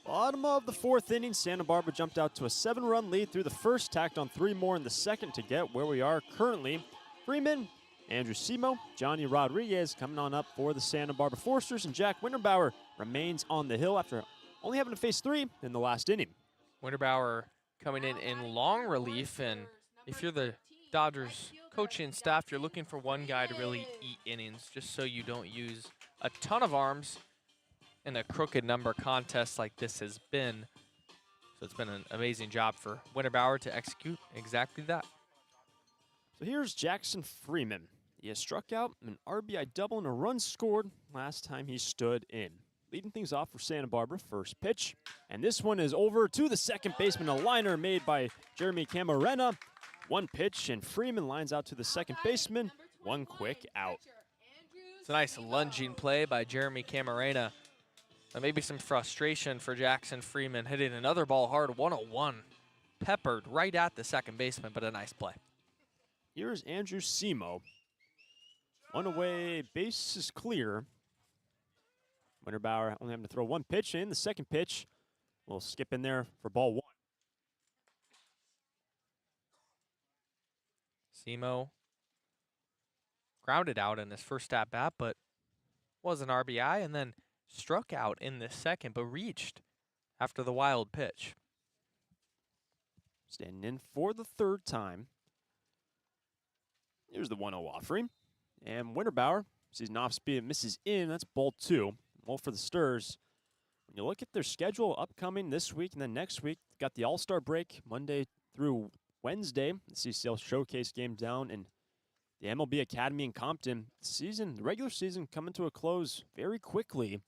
Bottom of the 4th inning, Santa Barbara jumped out to a 7-run lead through the first, tacked on 3 more in the second to get where we are currently. Freeman, Andrew Simo, Johnny Rodriguez coming on up for the Santa Barbara Foresters, and Jack Winterbauer remains on the hill after only having to face 3 in the last inning. Winterbauer coming in long relief, and if you're the Dodgers coaching staff, you're looking for one guy to really eat innings just so you don't use a ton of arms in a crooked number contest like this has been. So it's been an amazing job for Winterbauer to execute exactly that. So here's Jackson Freeman. He has struck out an RBI double and a run scored last time he stood in. Leading things off for Santa Barbara, first pitch. And this one is over to the second baseman, a liner made by Jeremy Camarena. 1 pitch, and Freeman lines out to the second baseman. 1 quick out. It's a nice lunging play by Jeremy Camarena. Maybe some frustration for Jackson Freeman, hitting another ball hard, 101. Peppered right at the second baseman, but a nice play. Here's Andrew Simo. 1 away, base is clear. Winterbauer only having to throw 1 pitch, and the second pitch will skip in there for ball 1. Simo grounded out in his first at-bat, but was an RBI, and then struck out in the second, but reached after the wild pitch. Standing in for the 3rd time. Here's the 1-0 offering. And Winterbauer sees an off-speed and misses in. That's ball 2. Well for the Sturs. When you look at their schedule upcoming this week and then next week, got the All-Star break Monday through Wednesday, the CCL Showcase game down in The MLB Academy in Compton, the regular season coming to a close very quickly.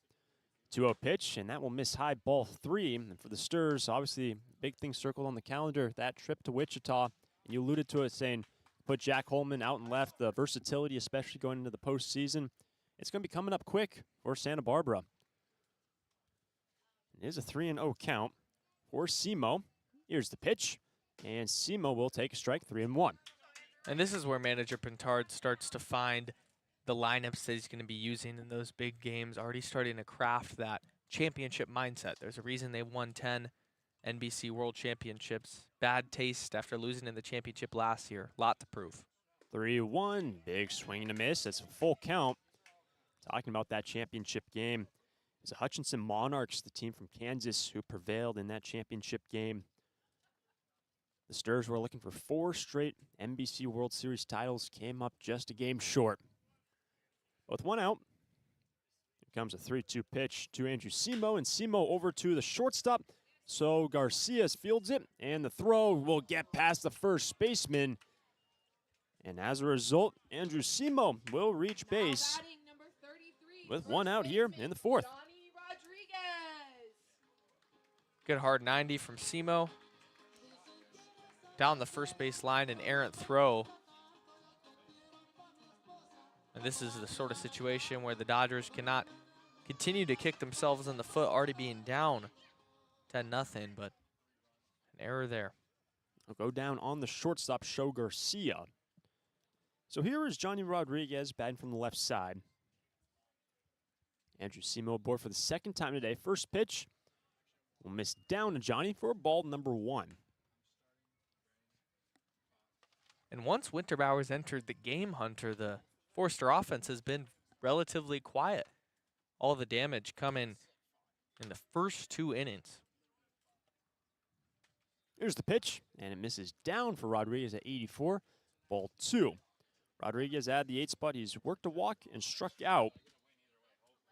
2-0 pitch, and that will miss high, ball 3. And for the Sturs, obviously, big thing circled on the calendar, that trip to Wichita. And you alluded to it saying, put Jack Holman out and left, the versatility, especially going into the postseason. It's going to be coming up quick for Santa Barbara. It is a 3-0 count for Simo. Here's the pitch, and Simo will take a strike, 3-1. And this is where manager Pintard starts to find the lineups that he's going to be using in those big games, already starting to craft that championship mindset. There's a reason they won 10 NBC World Championships. Bad taste after losing in the championship last year. Lot to prove. 3-1, big swing and a miss. That's a full count. Talking about that championship game, it's the Hutchinson Monarchs, the team from Kansas, who prevailed in that championship game. The Sturs were looking for 4 straight NBC World Series titles, came up just a game short. With 1 out, here comes a 3-2 pitch to Andrew Simo, and Simo over to the shortstop. So Garcia fields it, and the throw will get past the first baseman. And as a result, Andrew Simo will reach base with 1 out here in the 4th. Good hard 90 from Simo. Down the first base line, an errant throw. And this is the sort of situation where the Dodgers cannot continue to kick themselves in the foot, already being down 10-0, but an error there. Will go down on the shortstop, Show Garcia. So here is Johnny Rodriguez batting from the left side. Andrew Simo aboard for the 2nd time today. First pitch will miss down to Johnny for ball number 1. And once Winterbauer's entered the game, Hunter, the Forster offense has been relatively quiet. All the damage coming in the first 2 innings. Here's the pitch, and it misses down for Rodriguez at 84. Ball 2. Rodriguez at the 8th spot. He's worked a walk and struck out.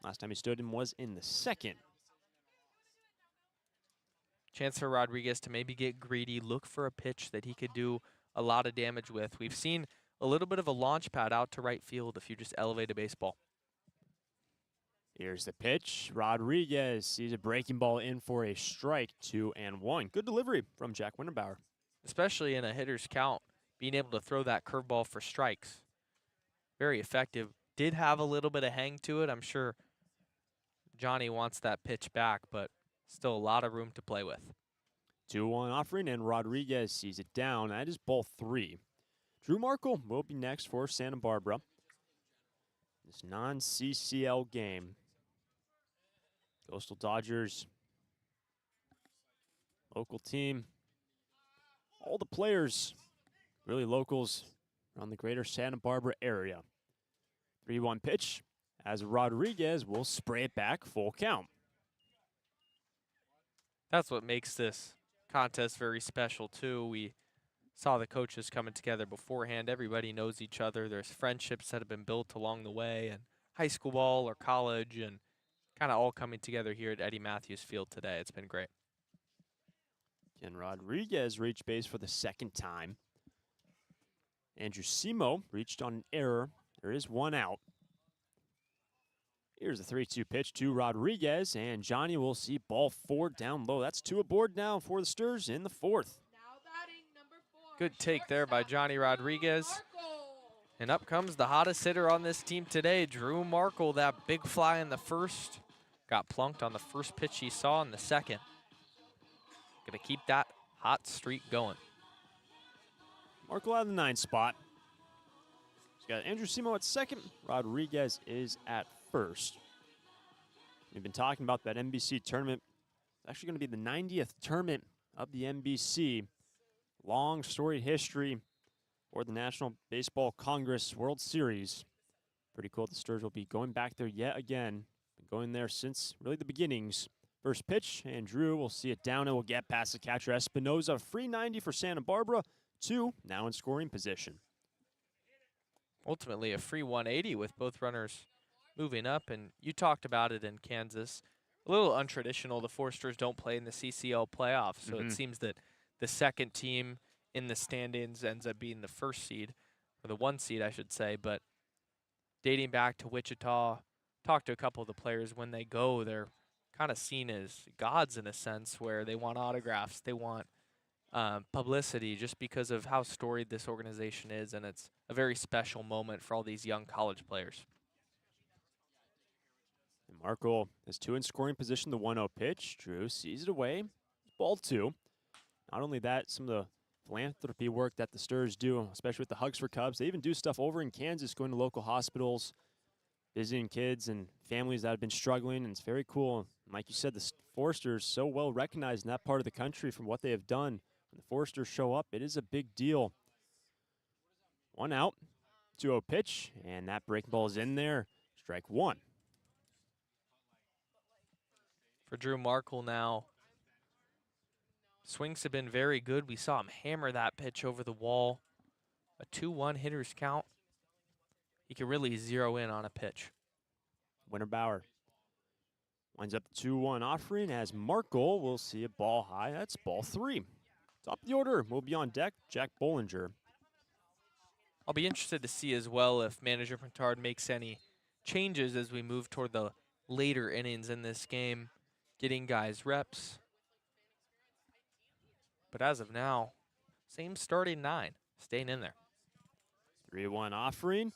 Last time he stood him was in the 2nd. Chance for Rodriguez to maybe get greedy, look for a pitch that he could do a lot of damage with. We've seen a little bit of a launch pad out to right field if you just elevate a baseball. Here's the pitch. Rodriguez sees a breaking ball in for a strike, 2-1. Good delivery from Jack Winterbauer. Especially in a hitter's count, being able to throw that curveball for strikes. Very effective. Did have a little bit of hang to it. I'm sure Johnny wants that pitch back, but still a lot of room to play with. 2-1 offering, and Rodriguez sees it down. That is ball 3. Drew Markle will be next for Santa Barbara. This non-CCL game. Coastal Dodgers, local team. All the players, really locals around the greater Santa Barbara area. 3-1 pitch as Rodriguez will spray it back, full count. That's what makes this contest very special, too. We saw the coaches coming together beforehand. Everybody knows each other. There's friendships that have been built along the way, and high school ball or college, and kind of all coming together here at Eddie Matthews Field today. It's been great. Can Rodriguez reach base for the 2nd time? Andrew Simo reached on an error. There is 1 out. Here's the 3-2 pitch to Rodriguez, and Johnny will see ball 4 down low. That's 2 aboard now for the Sturs in the 4th. Good take there by Johnny Rodriguez. And up comes the hottest hitter on this team today, Drew Markle. That big fly in the 1st. Got plunked on the first pitch he saw in the 2nd. Gonna keep that hot streak going. Markle out of the 9th spot. He's got Andrew Simo at 2nd. Rodriguez is at 1st. We've been talking about that NBC tournament. It's actually going to be the 90th tournament of the NBC. Long storied history for the National Baseball Congress World Series. Pretty cool. The Sturs will be going back there yet again. Been going there since really the beginnings. First pitch, and Drew will see it down and will get past the catcher Espinoza. Free 90 for Santa Barbara. 2 now in scoring position. Ultimately a free 180 with both runners moving up, and you talked about it in Kansas. A little untraditional. The Forsters don't play in the CCL playoffs, so it seems that the 2nd team in the standings ends up being the 1st seed. or the 1 seed, I should say. But dating back to Wichita, talked to a couple of the players. When they go, they're kind of seen as gods in a sense, where they want autographs, they want publicity, just because of how storied this organization is, and it's a very special moment for all these young college players. And Markle is 2 in scoring position, the 1-0 pitch. Drew sees it away. Ball 2. Not only that, some of the philanthropy work that the Sturs do, especially with the Hugs for Cubs, they even do stuff over in Kansas, going to local hospitals, visiting kids and families that have been struggling, and it's very cool. Like you said, the Foresters so well recognized in that part of the country from what they have done. When the Foresters show up, it is a big deal. 1 out, 2-0 pitch, and that breaking ball is in there. Strike 1. For Drew Markle now, swings have been very good. We saw him hammer that pitch over the wall. A 2-1 hitter's count. He can really zero in on a pitch. Winter Bauer winds up the 2-1 offering as Markle will see a ball high. That's ball 3. Top of the order will be on deck, Jack Bollinger. I'll be interested to see as well if manager Pintard makes any changes as we move toward the later innings in this game, getting guys reps. But as of now, same starting 9, staying in there. 3-1 offering,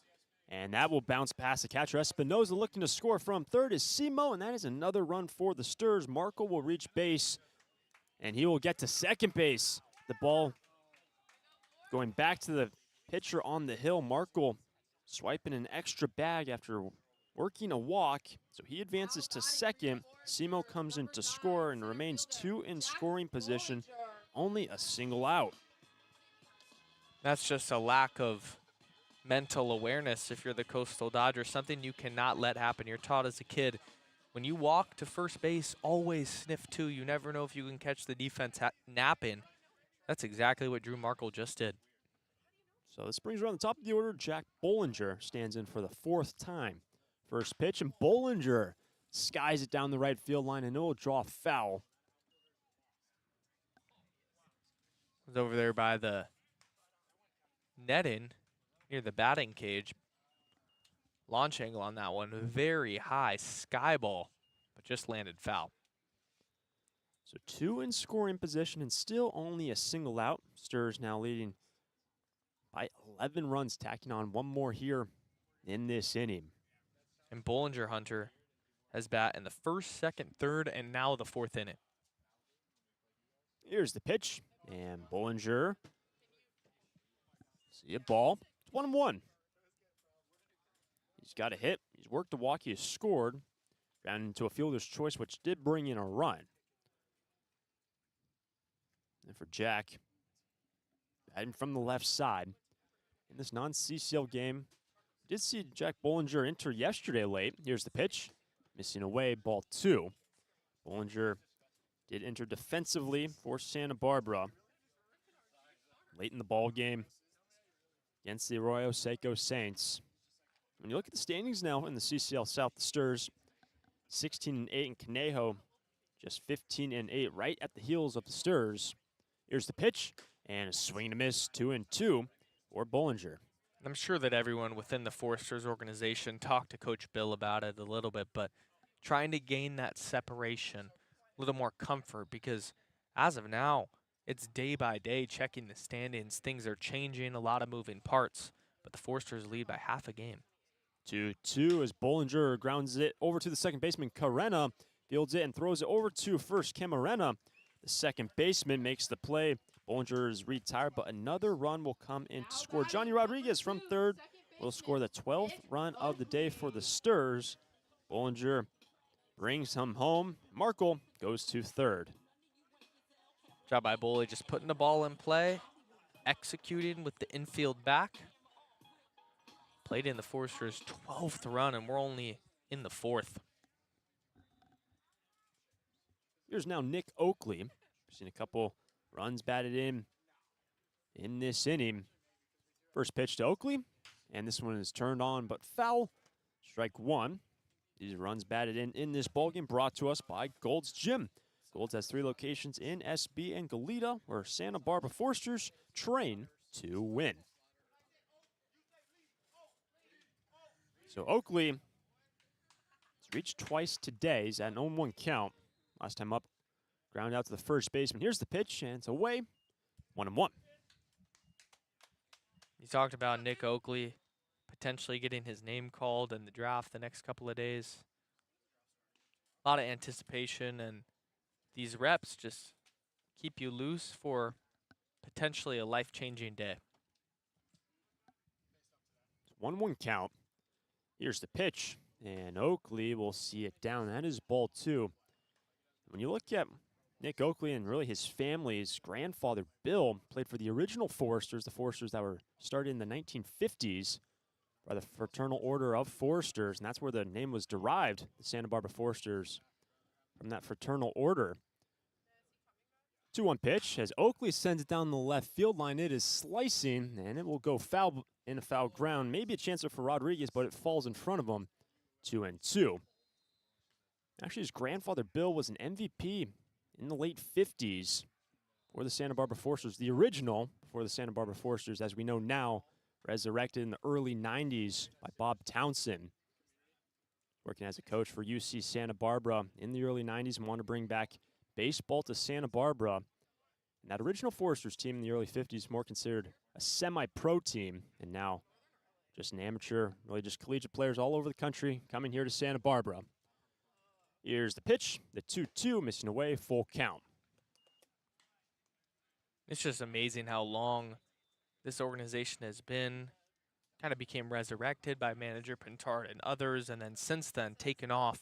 and that will bounce past the catcher. Espinoza looking to score from third is Simo, and that is another run for the Sturs. Markle will reach base, and he will get to second base. The ball going back to the pitcher on the hill. Markle swiping an extra bag after working a walk, so he advances to second. Simo comes in to score and remains 2 in scoring position, only a single out. That's just a lack of mental awareness if you're the Coastal Dodgers, something you cannot let happen. You're taught as a kid, when you walk to first base, always sniff 2. You never know if you can catch the defense napping. That's exactly what Drew Markle just did. So this brings around the top of the order. Jack Bollinger stands in for the 4th time. First pitch, and Bollinger skies it down the right field line, and it will draw foul. It was over there by the netting near the batting cage. Launch angle on that one, very high, sky ball, but just landed foul. So 2 in scoring position and still only a single out. Sturs now leading by 11 runs, tacking on 1 more here in this inning. And Bollinger Hunter has bat in the 1st, 2nd, 3rd, and now the 4th inning. Here's the pitch, and Bollinger, see a ball. It's 1-1. He's got a hit. He's worked a walk. He has scored. Ran into a fielder's choice, which did bring in a run. And for Jack, batting from the left side in this non-CCL game, we did see Jack Bollinger enter yesterday late. Here's the pitch. Missing away, ball 2. Bollinger did enter defensively for Santa Barbara late in the ball game against the Arroyo Seco Saints. When you look at the standings now in the CCL South, the Sturs 16-8, and Conejo just 15-8, right at the heels of the Sturs. Here's the pitch, and a swing and a miss, 2-2 for Bollinger. I'm sure that everyone within the Foresters organization talked to Coach Bill about it a little bit, but trying to gain that separation, a little more comfort, because as of now, it's day by day checking the standings. Things are changing, a lot of moving parts, but the Foresters lead by half a game. 2-2 as Bollinger grounds it over to the second baseman, Carena. Fields it and throws it over to first, Camarena. The second baseman makes the play. Bollinger is retired, but another run will come in to score. Johnny Rodriguez from third will score the 12th run of the day for the Sturs. Bollinger brings him home. Markle goes to third. Job by Boley, just putting the ball in play, executing with the infield back. Played in the Foresters' 12th run, and we're only in the 4th. Here's now Nick Oakley. We've seen a couple runs batted in this inning. First pitch to Oakley, and this one is turned on, but foul. Strike 1. These runs batted in this ballgame brought to us by Gold's Gym. Gold's has 3 locations in SB and Goleta, where Santa Barbara Foresters train to win. So Oakley has reached twice today. He's at an 0-1 count. Last time up, ground out to the first baseman. Here's the pitch, and it's away. 1-1. You talked about Nick Oakley potentially getting his name called in the draft the next couple of days. A lot of anticipation, and these reps just keep you loose for potentially a life-changing day. 1-1 count. Here's the pitch, and Oakley will see it down. That is ball 2. When you look at Nick Oakley and really his family's grandfather, Bill, played for the original Foresters, the Foresters that were started in the 1950s by the Fraternal Order of Foresters, and that's where the name was derived, the Santa Barbara Foresters, from that fraternal order. 2-1 pitch as Oakley sends it down the left field line. It is slicing, and it will go foul in a foul ground. Maybe a chance for Rodriguez, but it falls in front of him. 2-2. Actually, his grandfather, Bill, was an MVP in the late 50s for the Santa Barbara Foresters. The original for the Santa Barbara Foresters, as we know now, resurrected in the early 90s by Bob Townsend. Working as a coach for UC Santa Barbara in the early 90s and wanted to bring back baseball to Santa Barbara. And that original Foresters team in the early 50s, more considered a semi-pro team, and now just an amateur, really just collegiate players all over the country coming here to Santa Barbara. Here's the pitch, the 2-2, missing away, full count. It's just amazing how long this organization has been. Kind of became resurrected by manager Pintard and others, and then since then taken off,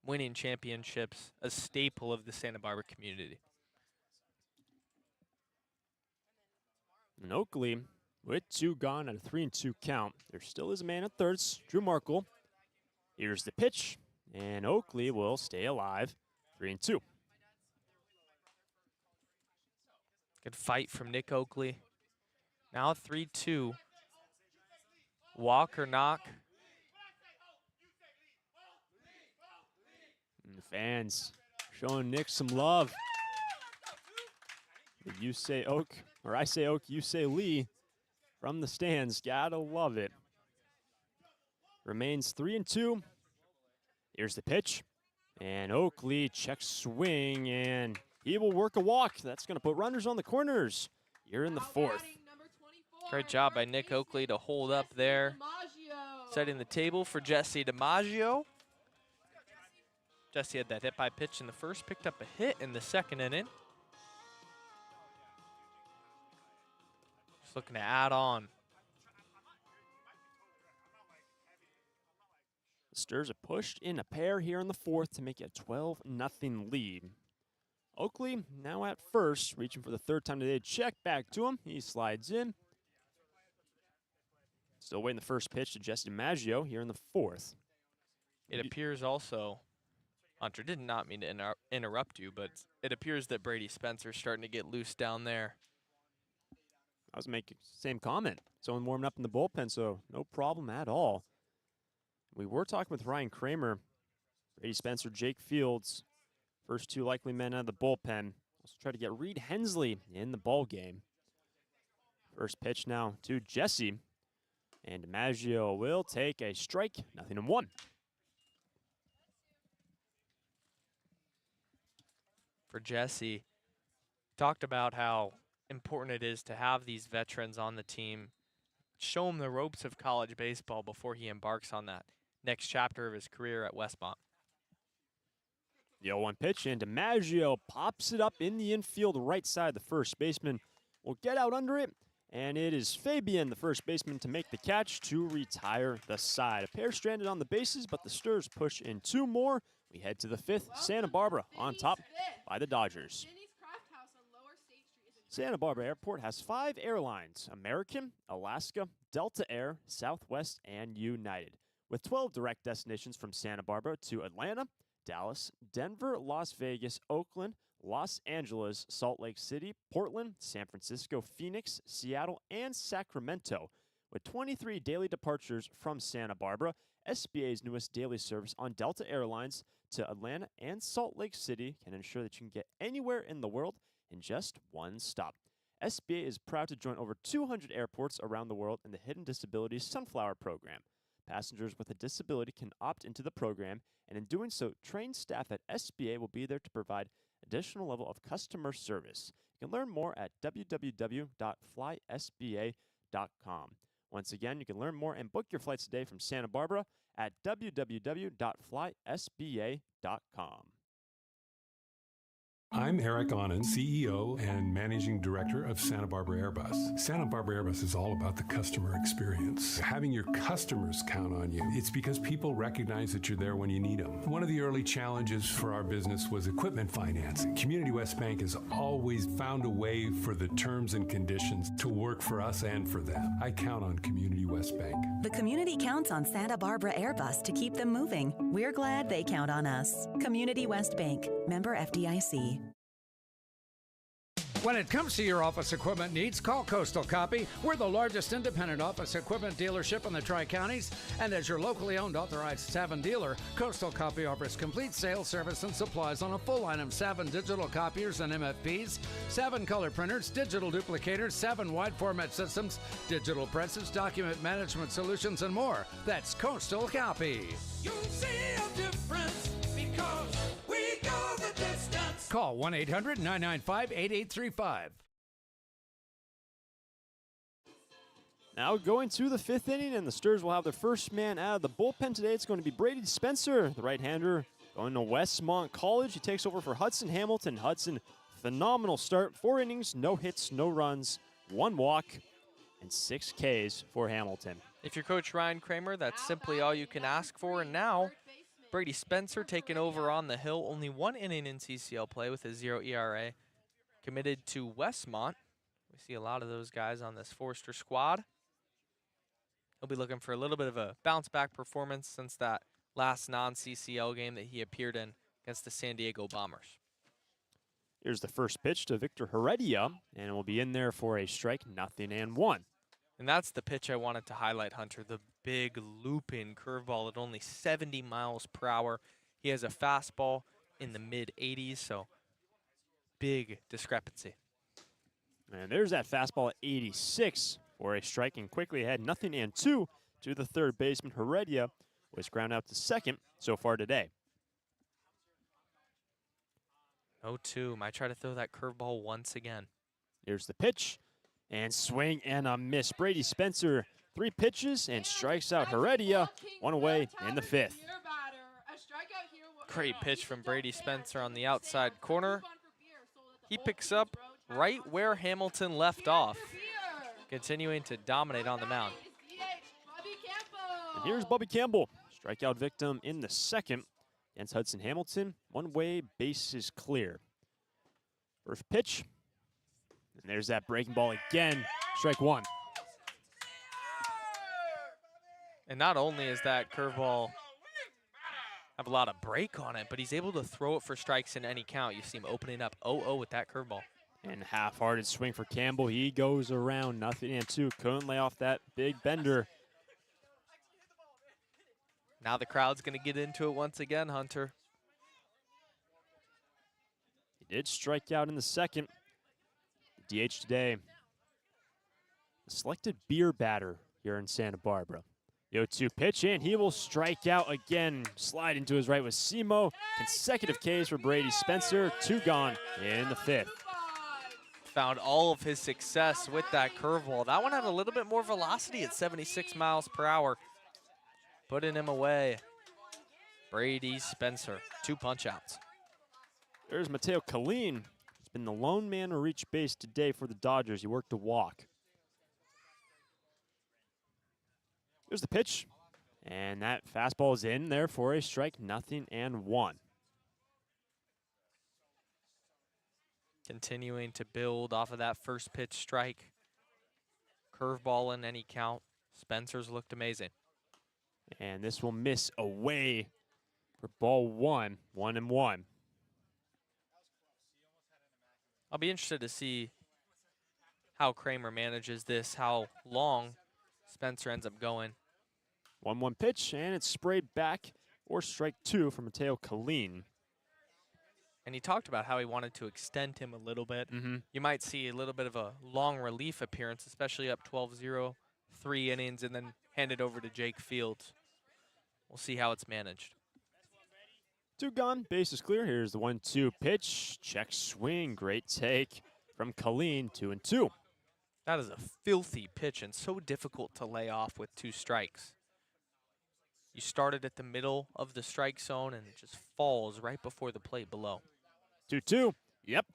winning championships, a staple of the Santa Barbara community. And Oakley, with 2 gone at a 3-2 count. There still is a man at thirds, Drew Markle. Here's the pitch, and Oakley will stay alive, 3-2. Good fight from Nick Oakley. Now 3-2. Walk or knock. And the fans showing Nick some love. You say Oak, or I say Oak, you say Lee. From the stands, gotta love it. Remains 3-2. Here's the pitch. And Oakley checks swing, and he will work a walk. That's gonna put runners on the corners. You're in the 4th. Great job by Nick Oakley to hold up there. Setting the table for Jesse DiMaggio. Jesse had that hit by pitch in the first, picked up a hit in the second inning. Just looking to add on. The Sturs are pushed in a pair here in the 4th to make it a 12-0 lead. Oakley now at first, reaching for the 3rd time today. Check back to him. He slides in. Still waiting the first pitch to Jesse DiMaggio here in the 4th. It appears also, Hunter, did not mean to interrupt you, but it appears that Brady Spencer's starting to get loose down there. I was making the same comment. Someone warming up in the bullpen, so no problem at all. We were talking with Ryan Kramer, Brady Spencer, Jake Fields, first 2 likely men out of the bullpen. Also try to get Reed Hensley in the ball game. First pitch now to Jesse. And DiMaggio will take a strike, 0-1. For Jesse, talked about how important it is to have these veterans on the team, show him the ropes of college baseball before he embarks on that next chapter of his career at Westmont. The 0-1 pitch, and DiMaggio pops it up in the infield right side. The first baseman will get out under it. And it is Fabian, the first baseman, to make the catch to retire the side. A pair stranded on the bases, but the Sturs push in 2 more. We head to the 5th. Santa Barbara on top by the Dodgers. Santa Barbara Airport has 5 airlines: American, Alaska, Delta Air, Southwest, and United, with 12 direct destinations from Santa Barbara to Atlanta, Dallas, Denver, Las Vegas, Oakland, Los Angeles, Salt Lake City, Portland, San Francisco, Phoenix, Seattle, and Sacramento. With 23 daily departures from Santa Barbara, SBA's newest daily service on Delta Airlines to Atlanta and Salt Lake City can ensure that you can get anywhere in the world in just one stop. SBA is proud to join over 200 airports around the world in the Hidden Disabilities Sunflower Program. Passengers with a disability can opt into the program, and in doing so, trained staff at SBA will be there to provide additional level of customer service. You can learn more at www.flysba.com. Once again, you can learn more and book your flights today from Santa Barbara at www.flysba.com. I'm Eric Onen, CEO and Managing Director of Santa Barbara Airbus. Santa Barbara Airbus is all about the customer experience. Having your customers count on you. It's because people recognize that you're there when you need them. One of the early challenges for our business was equipment financing. Community West Bank has always found a way for the terms and conditions to work for us and for them. I count on Community West Bank. The community counts on Santa Barbara Airbus to keep them moving. We're glad they count on us. Community West Bank, member FDIC. When it comes to your office equipment needs, call Coastal Copy. We're the largest independent office equipment dealership in the Tri-Counties, and as your locally owned authorized Savin dealer, Coastal Copy offers complete sales, service, and supplies on a full line of Savin digital copiers and MFPs, Savin color printers, digital duplicators, Savin wide format systems, digital presses, document management solutions, and more. That's Coastal Copy. You'll see a difference because we go the distance. Call 1-800-995-8835. Now going to the fifth inning, and the Stars will have their first man out of the bullpen today. It's going to be Brady Spencer, the right-hander, going to Westmont College. He takes over for Hudson Hamilton. Hudson, phenomenal start. 4 innings, no hits, no runs, 1 walk, and 6 Ks for Hamilton. If you're Coach Ryan Kramer, that's simply all you can ask for. And now, Brady Spencer taking over on the hill. Only 1 inning in CCL play with a 0 ERA. Committed to Westmont. We see a lot of those guys on this Forester squad. He'll be looking for a little bit of a bounce-back performance since that last non-CCL game that he appeared in against the San Diego Bombers. Here's the first pitch to Victor Heredia, and will be in there for a strike, 0-1. And that's the pitch I wanted to highlight, Hunter, the big loop-in curveball at only 70 miles per hour. He has a fastball in the mid-80s, so big discrepancy. And there's that fastball at 86 for a strike, and quickly ahead, 0-2 to the third baseman. Heredia was ground out to second so far today. 0-2, might try to throw that curveball once again. Here's the pitch, and swing and a miss. Brady Spencer, 3 pitches and strikes out Heredia, 1 away in the 5th. Great pitch from Brady Spencer on the outside corner. He picks up right where Hamilton left off, continuing to dominate on the mound. And here's Bubby Campbell, strikeout victim in the 2nd against Hudson Hamilton. 1 way, bases clear. First pitch, and there's that breaking ball again, strike 1. And not only is that curveball have a lot of break on it, but he's able to throw it for strikes in any count. You see him opening up 0-0 with that curveball. And half-hearted swing for Campbell. He goes around, 0-2. Couldn't lay off that big bender. Now the crowd's going to get into it once again, Hunter. He did strike out in the 2nd. The DH today, the selected beer batter here in Santa Barbara. The 0-2 pitch, and he will strike out again. Slide into his right with Simo. Consecutive Ks for Brady Spencer. 2 gone in the 5th. Found all of his success with that curveball. That one had a little bit more velocity at 76 miles per hour. Putting him away. Brady Spencer, 2 punch-outs. There's Mateo Colleen. He's been the lone man to reach base today for the Dodgers. He worked a walk. Here's the pitch, and that fastball is in there for a strike, 0-1. Continuing to build off of that first pitch strike. Curveball in any count. Spencer's looked amazing. And this will miss away for ball 1, 1-1. I'll be interested to see how Kramer manages this, how long Spencer ends up going. 1-1 pitch, and it's sprayed back or strike 2 for Mateo Colleen. And he talked about how he wanted to extend him a little bit. You might see a little bit of a long relief appearance, especially up 12-0, 3 innings, and then handed over to Jake Fields. We'll see how it's managed. 2 gone, base is clear. Here's the 1-2 pitch. Check swing, great take from Colleen, 2-2. That is a filthy pitch and so difficult to lay off with 2 strikes. You started at the middle of the strike zone and it just falls right before the plate below. 2-2, yep.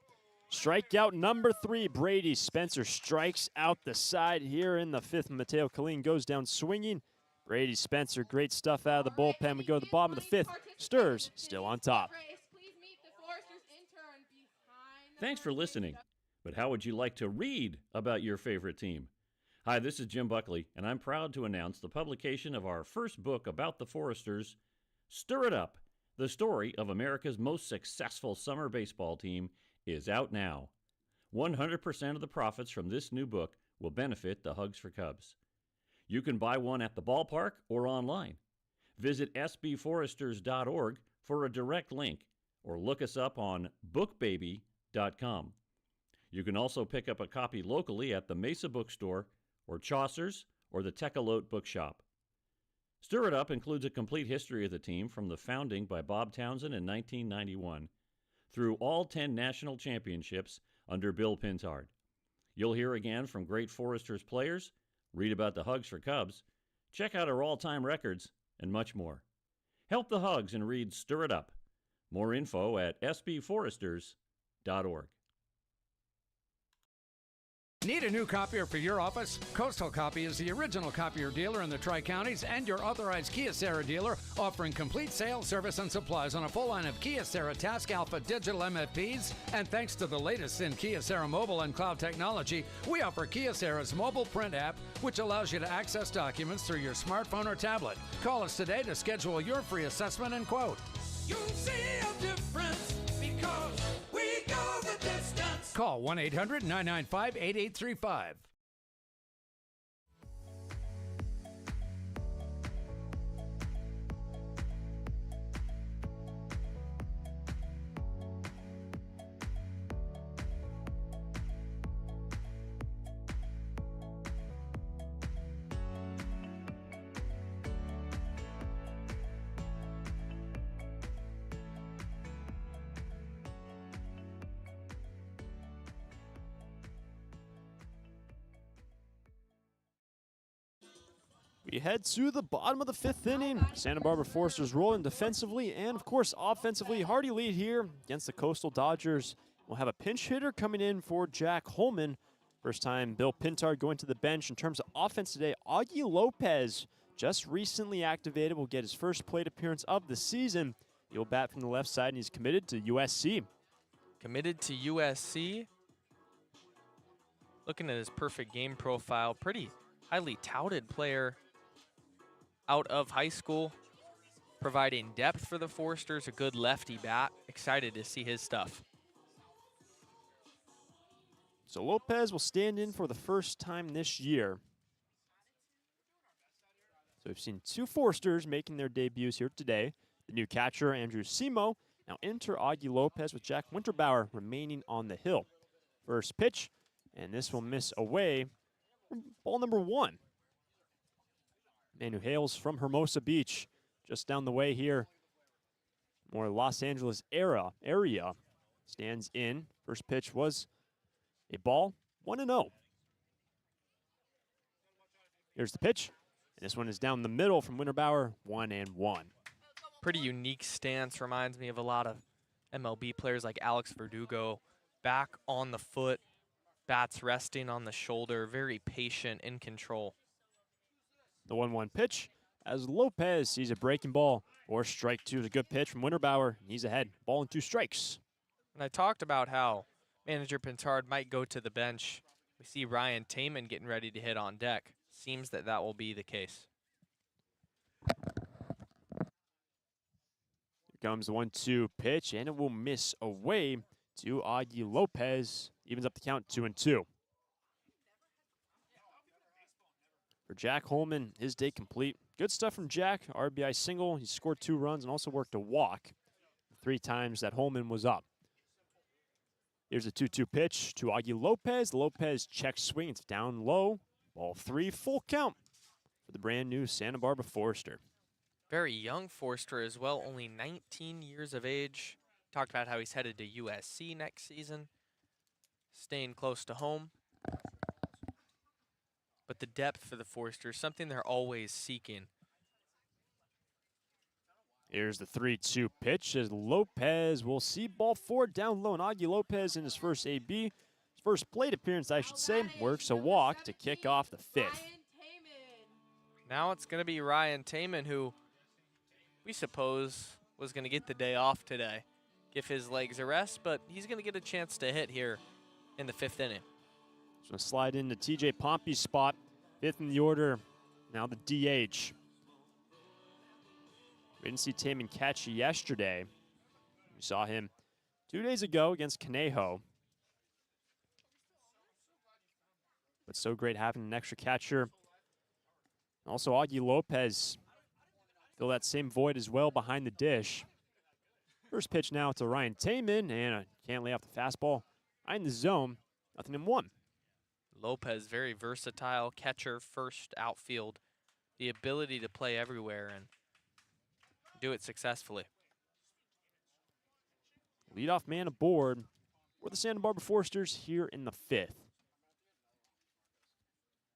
Strikeout number 3, Brady Spencer strikes out the side here in the 5th. Mateo Colleen goes down swinging. Brady Spencer, great stuff out of the bullpen. We go to the bottom of the 5th. Sturs still on top. Thanks for listening. But how would you like to read about your favorite team? Hi, this is Jim Buckley, and I'm proud to announce the publication of our first book about the Foresters, Stir It Up, the story of America's most successful summer baseball team, is out now. 100% of the profits from this new book will benefit the Hugs for Cubs. You can buy one at the ballpark or online. Visit sbforesters.org for a direct link, or look us up on bookbaby.com. You can also pick up a copy locally at the Mesa Bookstore or Chaucer's or the Tecolote Bookshop. Stir It Up includes a complete history of the team from the founding by Bob Townsend in 1991 through all 10 national championships under Bill Pintard. You'll hear again from great Foresters players, read about the Hugs for Cubs, check out our all-time records, and much more. Help the Hugs and read Stir It Up. More info at sbforesters.org. Need a new copier for your office? Coastal Copy is the original copier dealer in the Tri-Counties and your authorized Kyocera dealer, offering complete sales, service, and supplies on a full line of Kyocera Task Alpha digital MFPs. And thanks to the latest in Kyocera mobile and cloud technology, we offer Kyocera's mobile print app, which allows you to access documents through your smartphone or tablet. Call us today to schedule your free assessment and quote. You'll see a difference because we go the distance. Call 1-800-995-8835. We head to the bottom of the 5th inning. Santa Barbara Foresters rolling defensively and, of course, offensively. Hardy lead here against the Coastal Dodgers. We'll have a pinch hitter coming in for Jack Holman. First time Bill Pintard going to the bench. In terms of offense today, Augie Lopez, just recently activated, will get his first plate appearance of the season. He'll bat from the left side, and he's committed to USC. Committed to USC. Looking at his perfect game profile, pretty highly touted player out of high school, providing depth for the Foresters, a good lefty bat. Excited to see his stuff. So Lopez will stand in for the first time this year. So we've seen 2 Foresters making their debuts here today. The new catcher, Andrew Simo. Now enter Augie Lopez with Jack Winterbauer remaining on the hill. First pitch, and this will miss away. Ball number 1. Man who hails from Hermosa Beach, just down the way here. More Los Angeles area. Stands in. First pitch was a ball, 1-0. Here's the pitch. And this one is down the middle from Winterbauer, 1-1. Pretty unique stance. Reminds me of a lot of MLB players like Alex Verdugo. Back on the foot, bats resting on the shoulder, very patient, in control. The 1-1 pitch as Lopez sees a breaking ball or strike 2 is a good pitch from Winterbauer. He's ahead. Ball and 2 strikes. And I talked about how manager Pintard might go to the bench. We see Ryan Taman getting ready to hit on deck. Seems that will be the case. Here comes the 1-2 pitch, and it will miss away to Augie Lopez. Evens up the count, 2-2. For Jack Holman, his day complete. Good stuff from Jack. RBI single. He scored 2 runs and also worked a walk 3 times that Holman was up. Here's a 2-2 pitch to Augie Lopez. Lopez checks swing. It's down low. Ball 3, full count. for the brand new Santa Barbara Forester. Very young Forster as well, only 19 years of age. Talked about how he's headed to USC next season, staying close to home. But the depth for the Forester is something they're always seeking. Here's the 3-2 pitch as Lopez will see ball 4 down low. And Augie Lopez in his first AB, his first plate appearance, I should say, works a walk to kick off the 5th. Now it's going to be Ryan Taman, who we suppose was going to get the day off today, give his legs a rest, but he's going to get a chance to hit here in the 5th inning. He's going to slide into TJ Pompey's spot, 5th in the order, now the DH. We didn't see Taman catch yesterday. We saw him 2 days ago against Conejo. But so great having an extra catcher. Also, Augie Lopez fill that same void as well behind the dish. First pitch now to Ryan Taman, and can't lay off the fastball. High in the zone, 0-1. Lopez, very versatile catcher, first outfield. The ability to play everywhere and do it successfully. Leadoff man aboard for the Santa Barbara Foresters here in the 5th.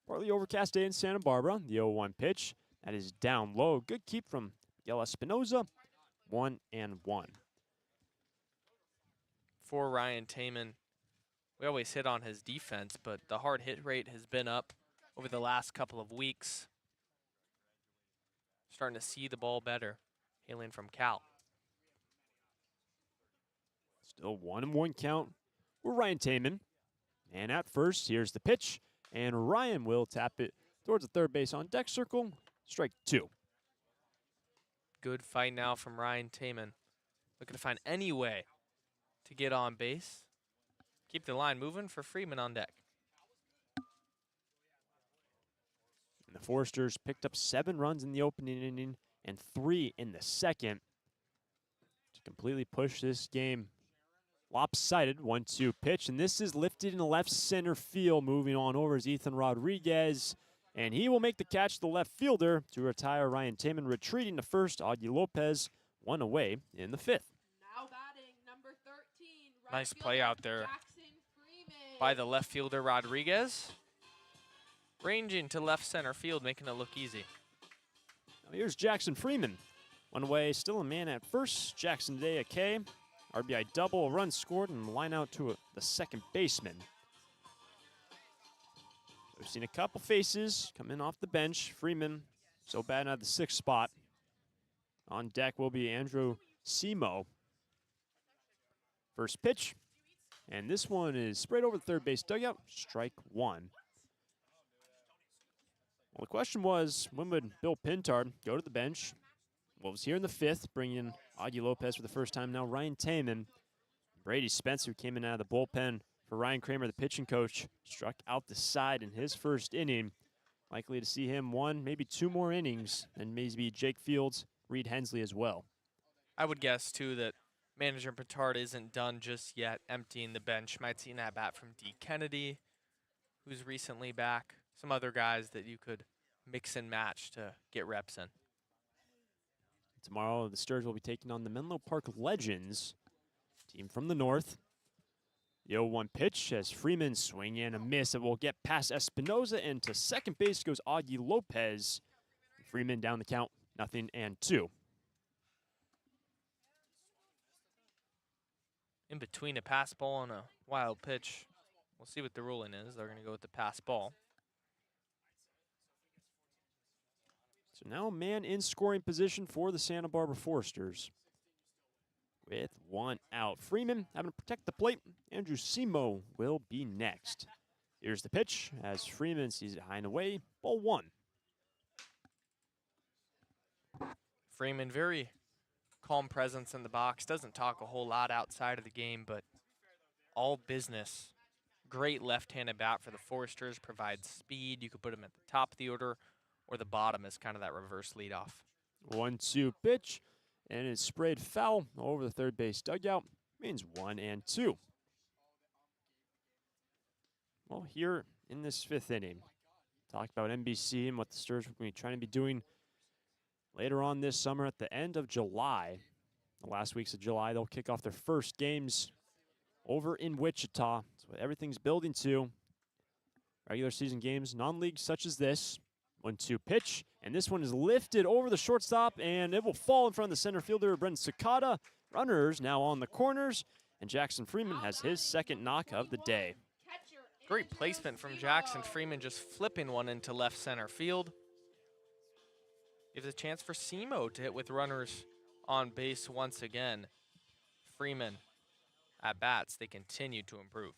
Partly overcast day in Santa Barbara. The 0-1 pitch. That is down low. Good keep from Miguel Espinoza. 1-1. For Ryan Taman, we always hit on his defense, but the hard hit rate has been up over the last couple of weeks. Starting to see the ball better, hailing from Cal. Still 1-1 count for Ryan Taman. And at first, here's the pitch. And Ryan will tap it towards the third base on deck circle. Strike 2. Good fight now from Ryan Taman. Looking to find any way to get on base. Keep the line moving for Freeman on deck. And the Foresters picked up 7 runs in the opening inning and 3 in the second to completely push this game lopsided. 1-2 pitch, and this is lifted in the left center field. Moving on over is Ethan Rodriguez, and he will make the catch to the left fielder to retire Ryan Taman. Retreating to first, Augie Lopez, 1 away in the 5th. Now batting, number 13. Nice play out there by the left fielder Rodriguez. Ranging to left center field, making it look easy. Now here's Jackson Freeman. 1 away, still a man at first. Jackson today a K. RBI double, a run scored, and line out to the second baseman. We've seen a couple faces come in off the bench. Freeman, so bad at the 6th spot. On deck will be Andrew Simo. First pitch, and this one is sprayed over the third base dugout. Strike 1. Well, the question was, when would Bill Pintard go to the bench? Well, it was here in the 5th, bringing in Augie Lopez for the first time. Now Ryan Taman. Brady Spencer came in out of the bullpen for Ryan Kramer, the pitching coach. Struck out the side in his first inning. Likely to see him 1, maybe 2 more innings, and maybe Jake Fields, Reed Hensley as well. I would guess, too, that manager Pintard isn't done just yet emptying the bench. Might see an at-bat from D. Kennedy, who's recently back. Some other guys that you could mix and match to get reps in. Tomorrow, the Stars will be taking on the Menlo Park Legends, team from the north. The 0-1 pitch as Freeman swing and a miss. It will get past Espinoza, and to second base goes Augie Lopez. Freeman down the count, 0-2. In between a pass ball and a wild pitch. We'll see what the ruling is. They're going to go with the pass ball. So now a man in scoring position for the Santa Barbara Foresters. With 1 out. Freeman having to protect the plate. Andrew Simo will be next. Here's the pitch as Freeman sees it high and away. Ball 1. Freeman, very calm presence in the box. Doesn't talk a whole lot outside of the game, but all business. Great left-handed bat for the Foresters. Provides speed. You could put him at the top of the order or the bottom as kind of that reverse leadoff. 1-2 pitch, and it's sprayed foul over the third base dugout. Means 1-2. Well, here in this 5th inning, talk about NBC and what the Stars will be trying to be doing later on this summer at the end of July. The last weeks of July, they'll kick off their first games over in Wichita. That's what everything's building to. Regular season games, non-league such as this. 1-2 pitch, and this one is lifted over the shortstop, and it will fall in front of the center fielder, Brendan Sakata. Runners now on the corners, and Jackson Freeman has his second knock of the day. Great placement from Jackson Freeman, just flipping one into left center field. Gives a chance for Simo to hit with runners on base once again. Freeman at bats, they continue to improve.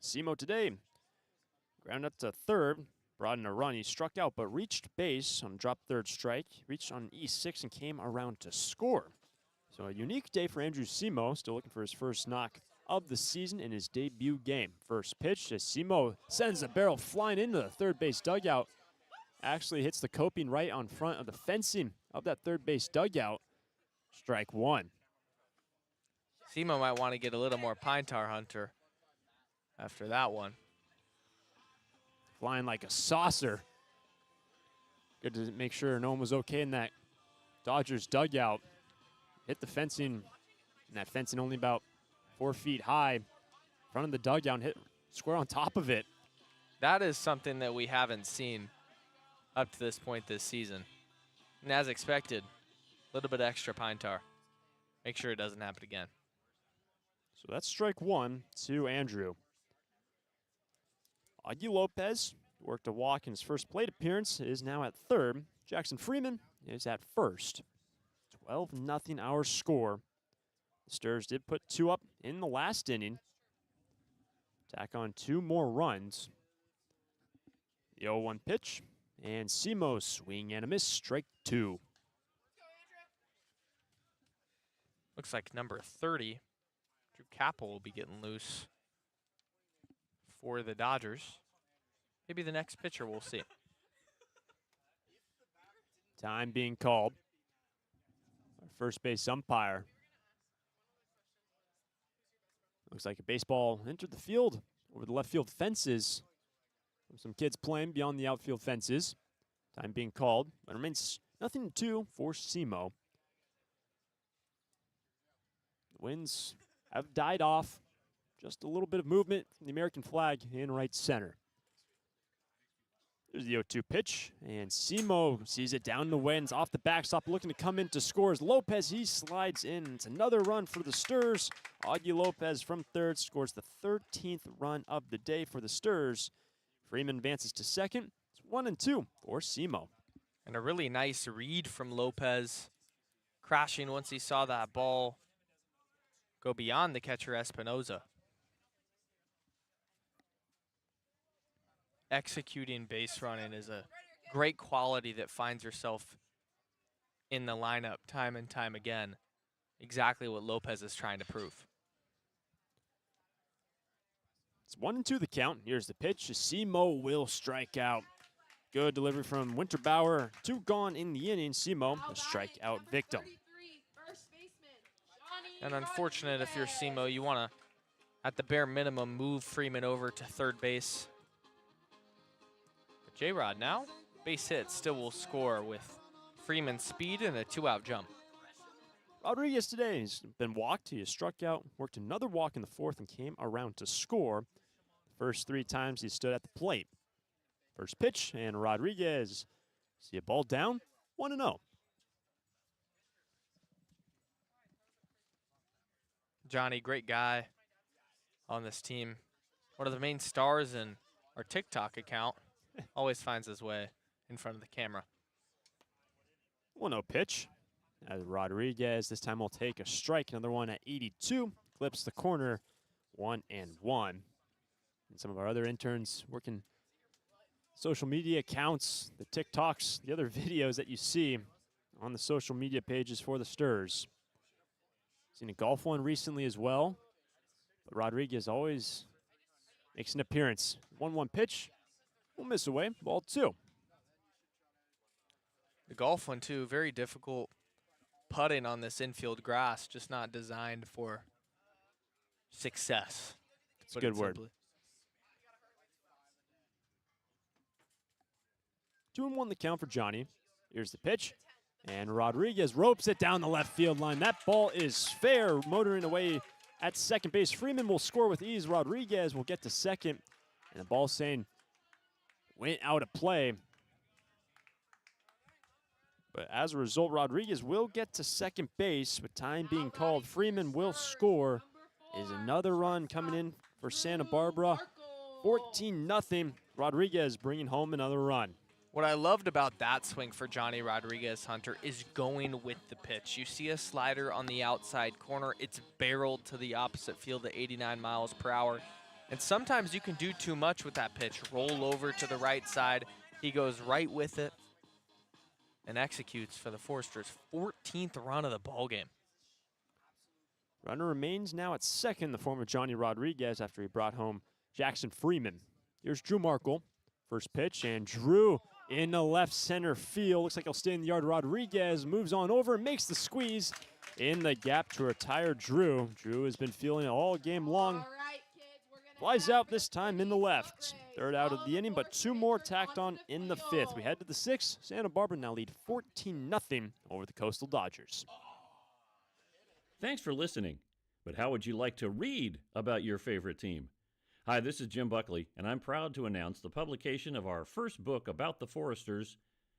Simo today, ground up to third, brought in a run. He struck out but reached base on drop third strike, reached on E6 and came around to score. So a unique day for Andrew Simo, still looking for his first knock of the season in his debut game. First pitch as Simo sends the barrel flying into the third base dugout. Actually hits the coping right on front of the fencing of that third base dugout. Strike one. Simo might want to get a little more pine tar, Hunter, after that one. Flying like a saucer. Good to make sure no one was okay in that Dodgers dugout. Hit the fencing, and that fencing only about 4 feet high. In front of the dugout and hit square on top of it. That is something that we haven't seen up to this point this season. And as expected, a little bit extra pine tar. Make sure it doesn't happen again. So that's strike one to Andrew. Augie Lopez worked a walk in his first plate appearance, is now at third. Jackson Freeman is at first. 12-0 our score. The Stars did put 2 up in the last inning. Tack on 2 more runs. The 0-1 pitch, and Simo swing and a miss, strike 2. Looks like number 30, Drew Capel, will be getting loose for the Dodgers. Maybe the next pitcher, we'll see. Time being called. Our first base umpire. Looks like a baseball entered the field over the left field fences. Some kids playing beyond the outfield fences. Time being called, but it remains 0-2 for Simo. The winds have died off. Just a little bit of movement from the American flag in right center. There's the 0-2 pitch, and Simo sees it down the winds off the backstop, looking to come in to score. As Lopez, he slides in. It's another run for the Stars. Augie Lopez from third scores the 13th run of the day for the Stars. Freeman advances to second. It's 1-2 for Simo. And a really nice read from Lopez, crashing once he saw that ball go beyond the catcher Espinoza. Executing base running is a great quality that finds yourself in the lineup time and time again. Exactly what Lopez is trying to prove. It's 1-2 the count. Here's the pitch. Simo will strike out. Good delivery from Winterbauer. 2 gone in the inning. Simo, a strikeout victim. And unfortunate if you're Simo, you want to, at the bare minimum, move Freeman over to third base. But J-Rod now, base hit, still will score with Freeman's speed and a 2-out jump. Rodriguez today has been walked. He has struck out, worked another walk in the 4th, and came around to score. The first 3 times he stood at the plate. First pitch, and Rodriguez, see a ball down, 1-0. Johnny, great guy on this team. One of the main stars in our TikTok account. Always finds his way in front of the camera. 1-0 pitch. As Rodriguez this time will take a strike. Another one at 82. Clips the corner. 1-1. And some of our other interns working social media accounts, the TikToks, the other videos that you see on the social media pages for the Stars. Seen a golf one recently as well. But Rodriguez always makes an appearance. 1-1 pitch. We'll miss away. Ball 2. The golf one, too, very difficult putting on this infield grass. Just not designed for success. It's a good word. Simply. 2-1 the count for Johnny. Here's the pitch. And Rodriguez ropes it down the left field line. That ball is fair, motoring away at second base. Freeman will score with ease. Rodriguez will get to second. And the ball saying went out of play. But as a result, Rodriguez will get to second base with time being called. Freeman will score. Is another run coming in for Santa Barbara. 14-0. Rodriguez bringing home another run. What I loved about that swing for Johnny Rodriguez, Hunter, is going with the pitch. You see a slider on the outside corner. It's barreled to the opposite field at 89 miles per hour. And sometimes you can do too much with that pitch. Roll over to the right side. He goes right with it and executes for the Foresters' 14th run of the ballgame. Runner remains now at second, the former Johnny Rodriguez, after he brought home Jackson Freeman. Here's Drew Markle. First pitch, and Drew in the left center field. Looks like he'll stay in the yard. Rodriguez moves on over, makes the squeeze in the gap to retire Drew. Drew has been feeling it all game long. Flies out this time in the left. Third out of the inning, but two more tacked on in the fifth. We head to the sixth. Santa Barbara now lead 14-0 over the Coastal Dodgers. Thanks for listening. But how would you like to read about your favorite team? Hi, this is Jim Buckley, and I'm proud to announce the publication of our first book about the Foresters,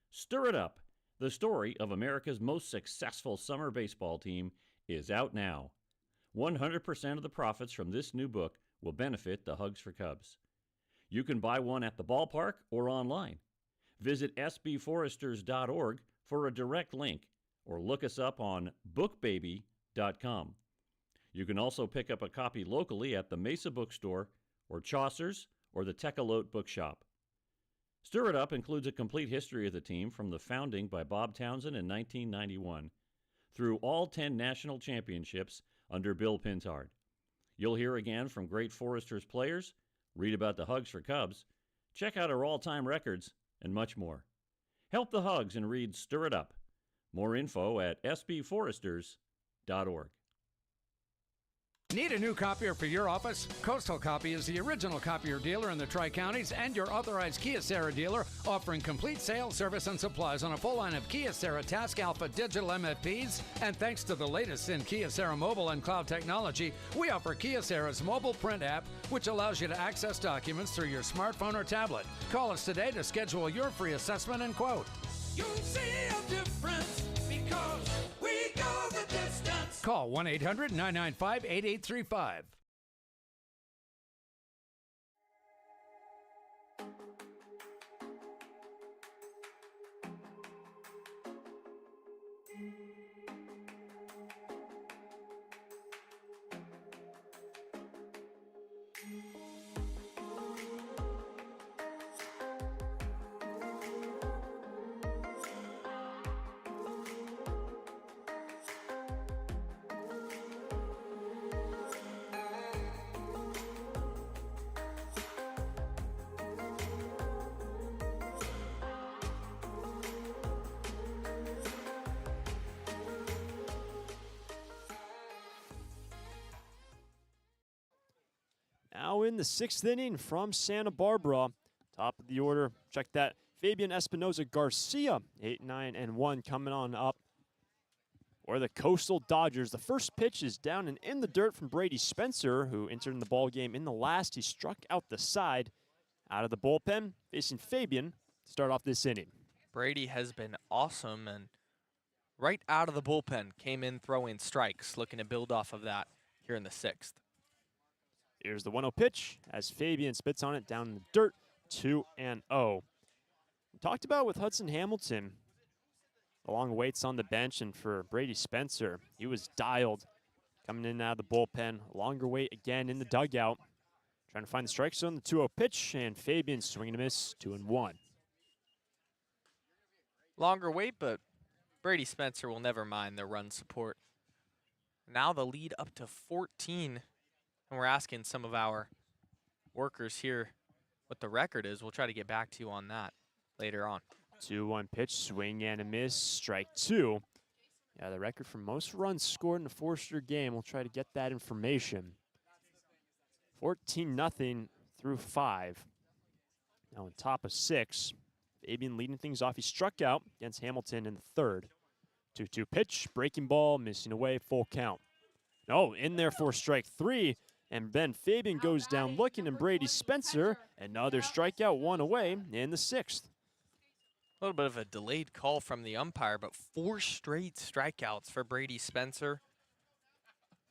Stir It Up, the story of America's most successful summer baseball team, is out now. 100% of the profits from this new book will benefit the Hugs for Cubs. You can buy one at the ballpark or online. Visit sbforesters.org for a direct link, or look us up on bookbaby.com. You can also pick up a copy locally at the Mesa Bookstore, or Chaucer's, or the Tecolote Bookshop. Stir It Up includes a complete history of the team from the founding by Bob Townsend in 1991 through all 10 national championships under Bill Pintard. You'll hear again from great Foresters players, read about the Hugs for Cubs, check out our all-time records, and much more. Help the Hugs and read Stir It Up. More info at sbforesters.org. Need a new copier for your office? Coastal Copy is the original copier dealer in the Tri-Counties and your authorized Kyocera dealer, offering complete sales, service, and supplies on a full line of Kyocera Task Alpha digital MFPs. And thanks to the latest in Kyocera mobile and cloud technology, we offer Kyocera's mobile print app, which allows you to access documents through your smartphone or tablet. Call us today to schedule your free assessment and quote. You'll see a difference because we go the distance. Call 1-800-995-8835. Now in the sixth inning from Santa Barbara. Top of the order, check that. Fabian Espinoza Garcia, 8-9-1 coming on up. Or the Coastal Dodgers. The first pitch is down and in the dirt from Brady Spencer, who entered in the ball game in the last. He struck out the side. Out of the bullpen, facing Fabian to start off this inning. Brady has been awesome, and right out of the bullpen came in throwing strikes, looking to build off of that here in the sixth. Here's the 1-0 pitch as Fabian spits on it down in the dirt, 2-0. We talked about with Hudson Hamilton, the long waits on the bench, and for Brady Spencer, he was dialed coming in and out of the bullpen. Longer wait again in the dugout. Trying to find the strike zone, the 2-0 pitch, and Fabian swinging a miss, 2-1. Longer wait, but Brady Spencer will never mind the run support. Now the lead up to 14. And we're asking some of our workers here what the record is. We'll try to get back to you on that later on. 2-1 pitch, swing and a miss, strike 2. Yeah, the record for most runs scored in a Forester game. We'll try to get that information. 14-0 through 5. Now on top of 6. Fabian leading things off. He struck out against Hamilton in the third. 2-2 pitch, breaking ball, missing away, full count. No, in there for strike 3. And then Fabian goes down looking, and Brady Spencer, another strikeout, 1 away in the 6th. A little bit of a delayed call from the umpire, but 4 straight strikeouts for Brady Spencer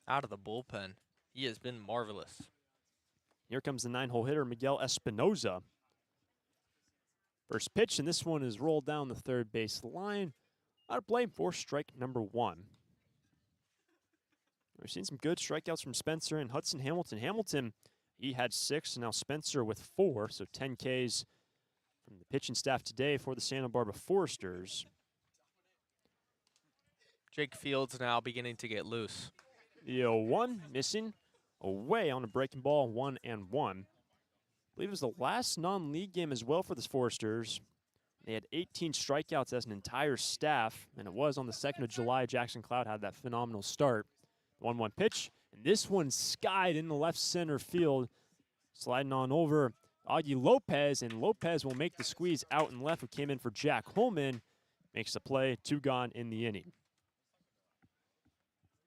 out of the bullpen. He has been marvelous. Here comes the 9-hole hitter, Miguel Espinoza. First pitch, and this one is rolled down the third base line. Out of play for strike number 1. We've seen some good strikeouts from Spencer and Hudson Hamilton. Hamilton, he had 6, and now Spencer with 4, so 10 Ks from the pitching staff today for the Santa Barbara Foresters. Jake Fields now beginning to get loose. The 0-1 missing away on a breaking ball, 1-1. I believe it was the last non-league game as well for the Foresters. They had 18 strikeouts as an entire staff, and it was on the 2nd of July. Jackson Cloud had that phenomenal start. 1-1 pitch, and this one skied in the left center field. Sliding on over Augie Lopez, and Lopez will make the squeeze out and left, who came in for Jack Holman. Makes the play, 2 gone in the inning.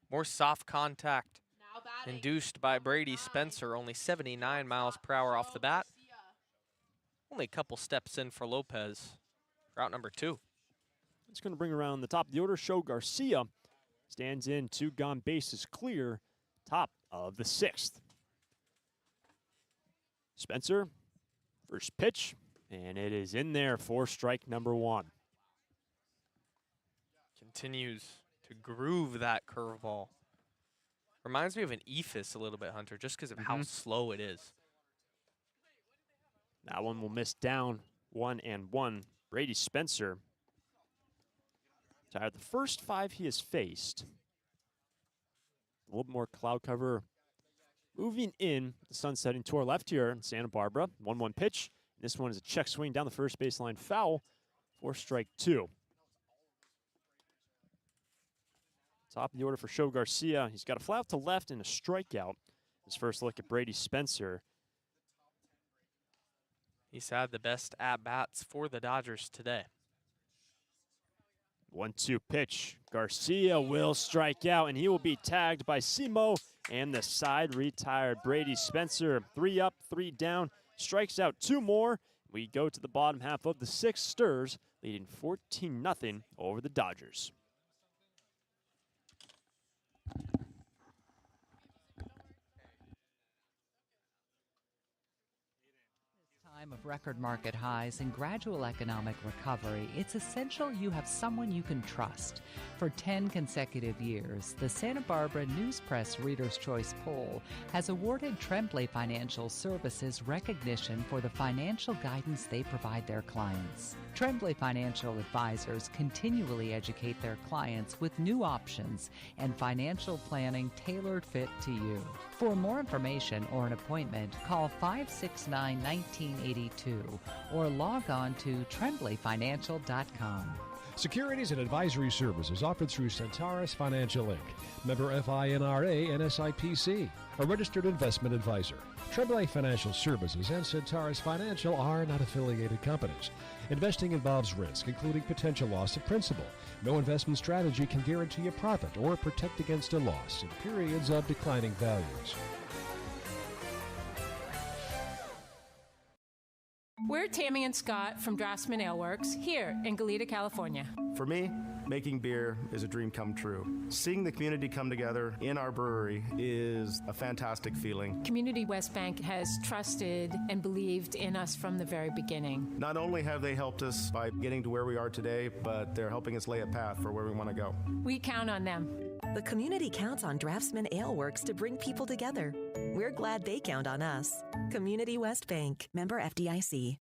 More soft contact induced by Brady Spencer, only 79 miles per hour off the bat. Only a couple steps in for Lopez. Route number 2. It's going to bring around the top of the order. Show Garcia stands in, 2 gone, bases clear, top of the 6th. Spencer, first pitch, and it is in there for strike number 1. Continues to groove that curveball. Reminds me of an Ephus a little bit, Hunter, just because of how slow it is. That one will miss down, 1-1. Brady Spencer, tired the first 5 he has faced. A little more cloud cover. Moving in, the sun setting to our left here in Santa Barbara. 1-1 pitch. This one is a check swing down the first baseline, foul for strike 2. Top of the order for Show Garcia. He's got a fly out to left and a strikeout. His first look at Brady Spencer. He's had the best at-bats for the Dodgers today. 1-2 pitch. Garcia will strike out, and he will be tagged by Simo, and the side retired. Brady Spencer, 3 up, 3 down, strikes out 2 more. We go to the bottom half of the 6th. Stars leading 14-0 over the Dodgers. Of record market highs and gradual economic recovery, it's essential you have someone you can trust. For 10 consecutive years, the Santa Barbara News Press Reader's Choice Poll has awarded Tremblay Financial Services recognition for the financial guidance they provide their clients. Tremblay Financial Advisors continually educate their clients with new options and financial planning tailored fit to you. For more information or an appointment, call 569-1982 or log on to tremblayfinancial.com. Securities and advisory services offered through Centaurus Financial Inc., member FINRA and SIPC, a registered investment advisor. Tremblay Financial Services and Centaurus Financial are not affiliated companies. Investing involves risk, including potential loss of principal. No investment strategy can guarantee a profit or protect against a loss in periods of declining values. We're Tammy and Scott from Draftsman Ale Works here in Goleta, California. For me, making beer is a dream come true. Seeing the community come together in our brewery is a fantastic feeling. Community West Bank has trusted and believed in us from the very beginning. Not only have they helped us by getting to where we are today, but they're helping us lay a path for where we want to go. We count on them. The community counts on Draftsman Ale Works to bring people together. We're glad they count on us. Community West Bank, member FDIC.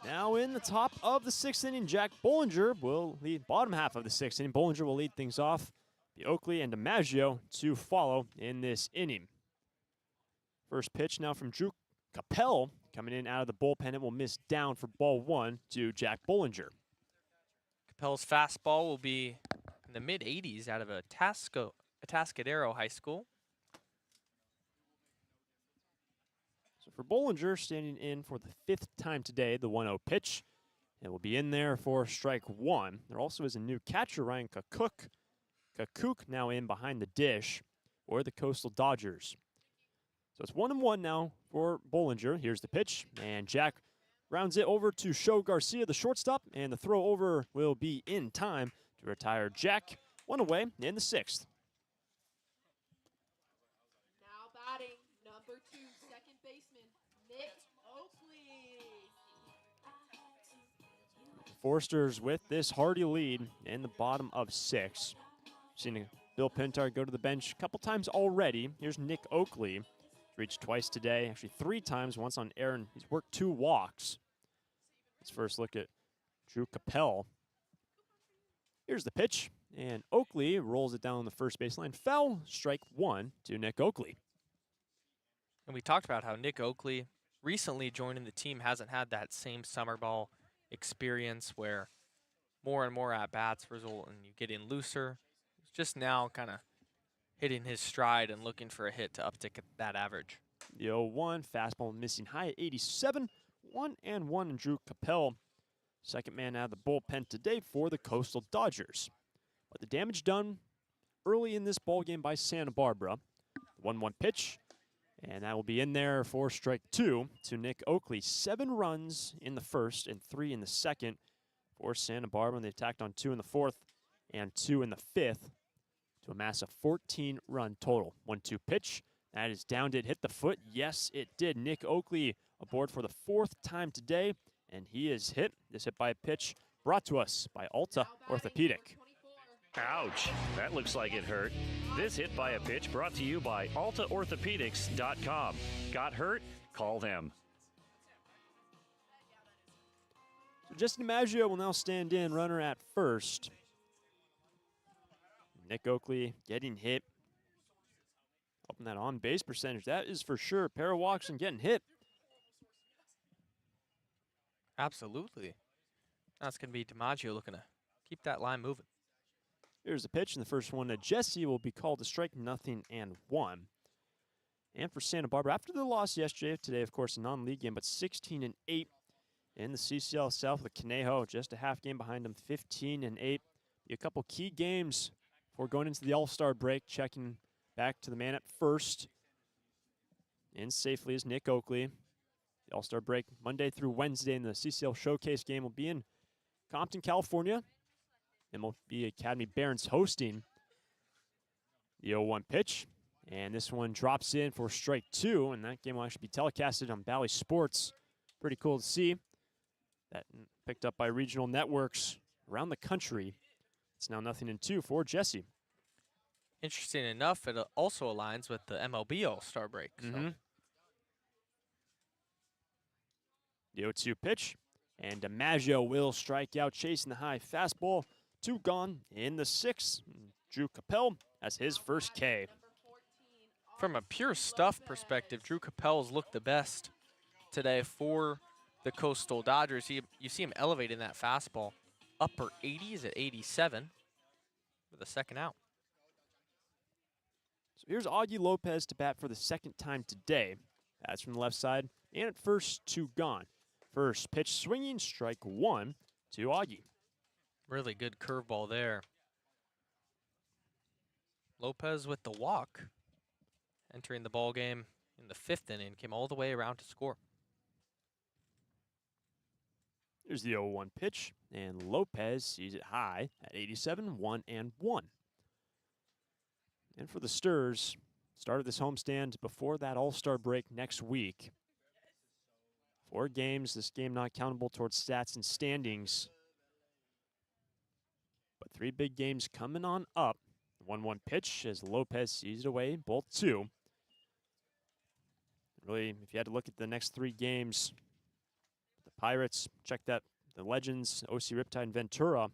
Now in the top of the 6th inning, Jack Bollinger will lead bottom half of the 6th inning. Bollinger will lead things off. The Oakley and DiMaggio to follow in this inning. First pitch now from Drew Capel coming in out of the bullpen. It will miss down for ball 1 to Jack Bollinger. Capel's fastball will be in the mid-80s out of a Atascadero High School. So for Bollinger, standing in for the 5th time today, the 1-0 pitch. It will be in there for strike 1. There also is a new catcher, Ryan Kakuk now in behind the dish for the Coastal Dodgers. So it's 1-1 now for Bollinger. Here's the pitch, and Jack rounds it over to Show Garcia, the shortstop, and the throw over will be in time to retire Jack. 1 away in the 6th. Now batting, number 2, second baseman, Nick Oakley. Forsters with this hearty lead in the bottom of 6. Seen Bill Pintar go to the bench a couple times already. Here's Nick Oakley. Reached twice today, actually 3 times, once on Aaron. He's worked 2 walks. Let's first look at Drew Capel. Here's the pitch, and Oakley rolls it down the first baseline. Foul, strike 1 to Nick Oakley. And we talked about how Nick Oakley, recently joining the team, hasn't had that same summer ball experience where more and more at-bats result in you getting looser. He's just now kind of hitting his stride and looking for a hit to uptick that average. The 0-1, fastball missing high at 87. 1-1 in Drew Capel. Second man out of the bullpen today for the Coastal Dodgers. But the damage done early in this ball game by Santa Barbara. 1-1 pitch, and that will be in there for strike 2 to Nick Oakley. 7 runs in the first and 3 in the second for Santa Barbara. And they attacked on 2 in the 4th and 2 in the 5th. To amass a 14-run total. 1-2 pitch. That is downed. It hit the foot. Yes, it did. Nick Oakley aboard for the 4th time today, and he is hit. This hit by a pitch brought to us by Alta Orthopedic. Ouch, that looks like it hurt. This hit by a pitch brought to you by AltaOrthopedics.com. Got hurt? Call them. So Justin DiMaggio will now stand in, runner at first. Nick Oakley getting hit. Hoping that on-base percentage, that is for sure. Pair of walks and getting hit. Absolutely. That's going to be DiMaggio looking to keep that line moving. Here's the pitch, and the first one to Jesse will be called a strike, 0-1. And for Santa Barbara, after the loss yesterday, today, of course, a non-league game, but 16-8 in the CCL South with Conejo, just a half game behind them, 15-8. A couple key games before going into the All-Star break, checking back to the man at first. In safely is Nick Oakley. The All-Star break Monday through Wednesday, and the CCL Showcase game will be in Compton, California. And will be Academy Barons hosting. The 0-1 pitch. And this one drops in for strike 2, and that game will actually be telecasted on Bally Sports. Pretty cool to see. That picked up by regional networks around the country. It's now 0-2 for Jesse. Interesting enough, it also aligns with the MLB All-Star break. So. The 0-2 pitch, and DiMaggio will strike out, chasing the high fastball. 2 gone in the 6th. Drew Capel has his first K. From a pure stuff perspective, Drew Capel's looked the best today for the Coastal Dodgers. You see him elevating that fastball. Upper 80s at 87 with a second out. So here's Augie Lopez to bat for the 2nd time today. That's from the left side, and at first, 2 gone. First pitch swinging, strike 1 to Augie. Really good curveball there. Lopez with the walk, entering the ball game in the 5th inning, came all the way around to score. Here's the 0-1 pitch, and Lopez sees it high at 87, 1-1. And for the Sturs, started this homestand before that All-Star break next week. 4 games, this game not countable towards stats and standings. But 3 big games coming on up. 1-1 pitch as Lopez sees it away, both 2. Really, if you had to look at the next 3 games, the Pirates, check that. The Legends, OC Riptide and Ventura.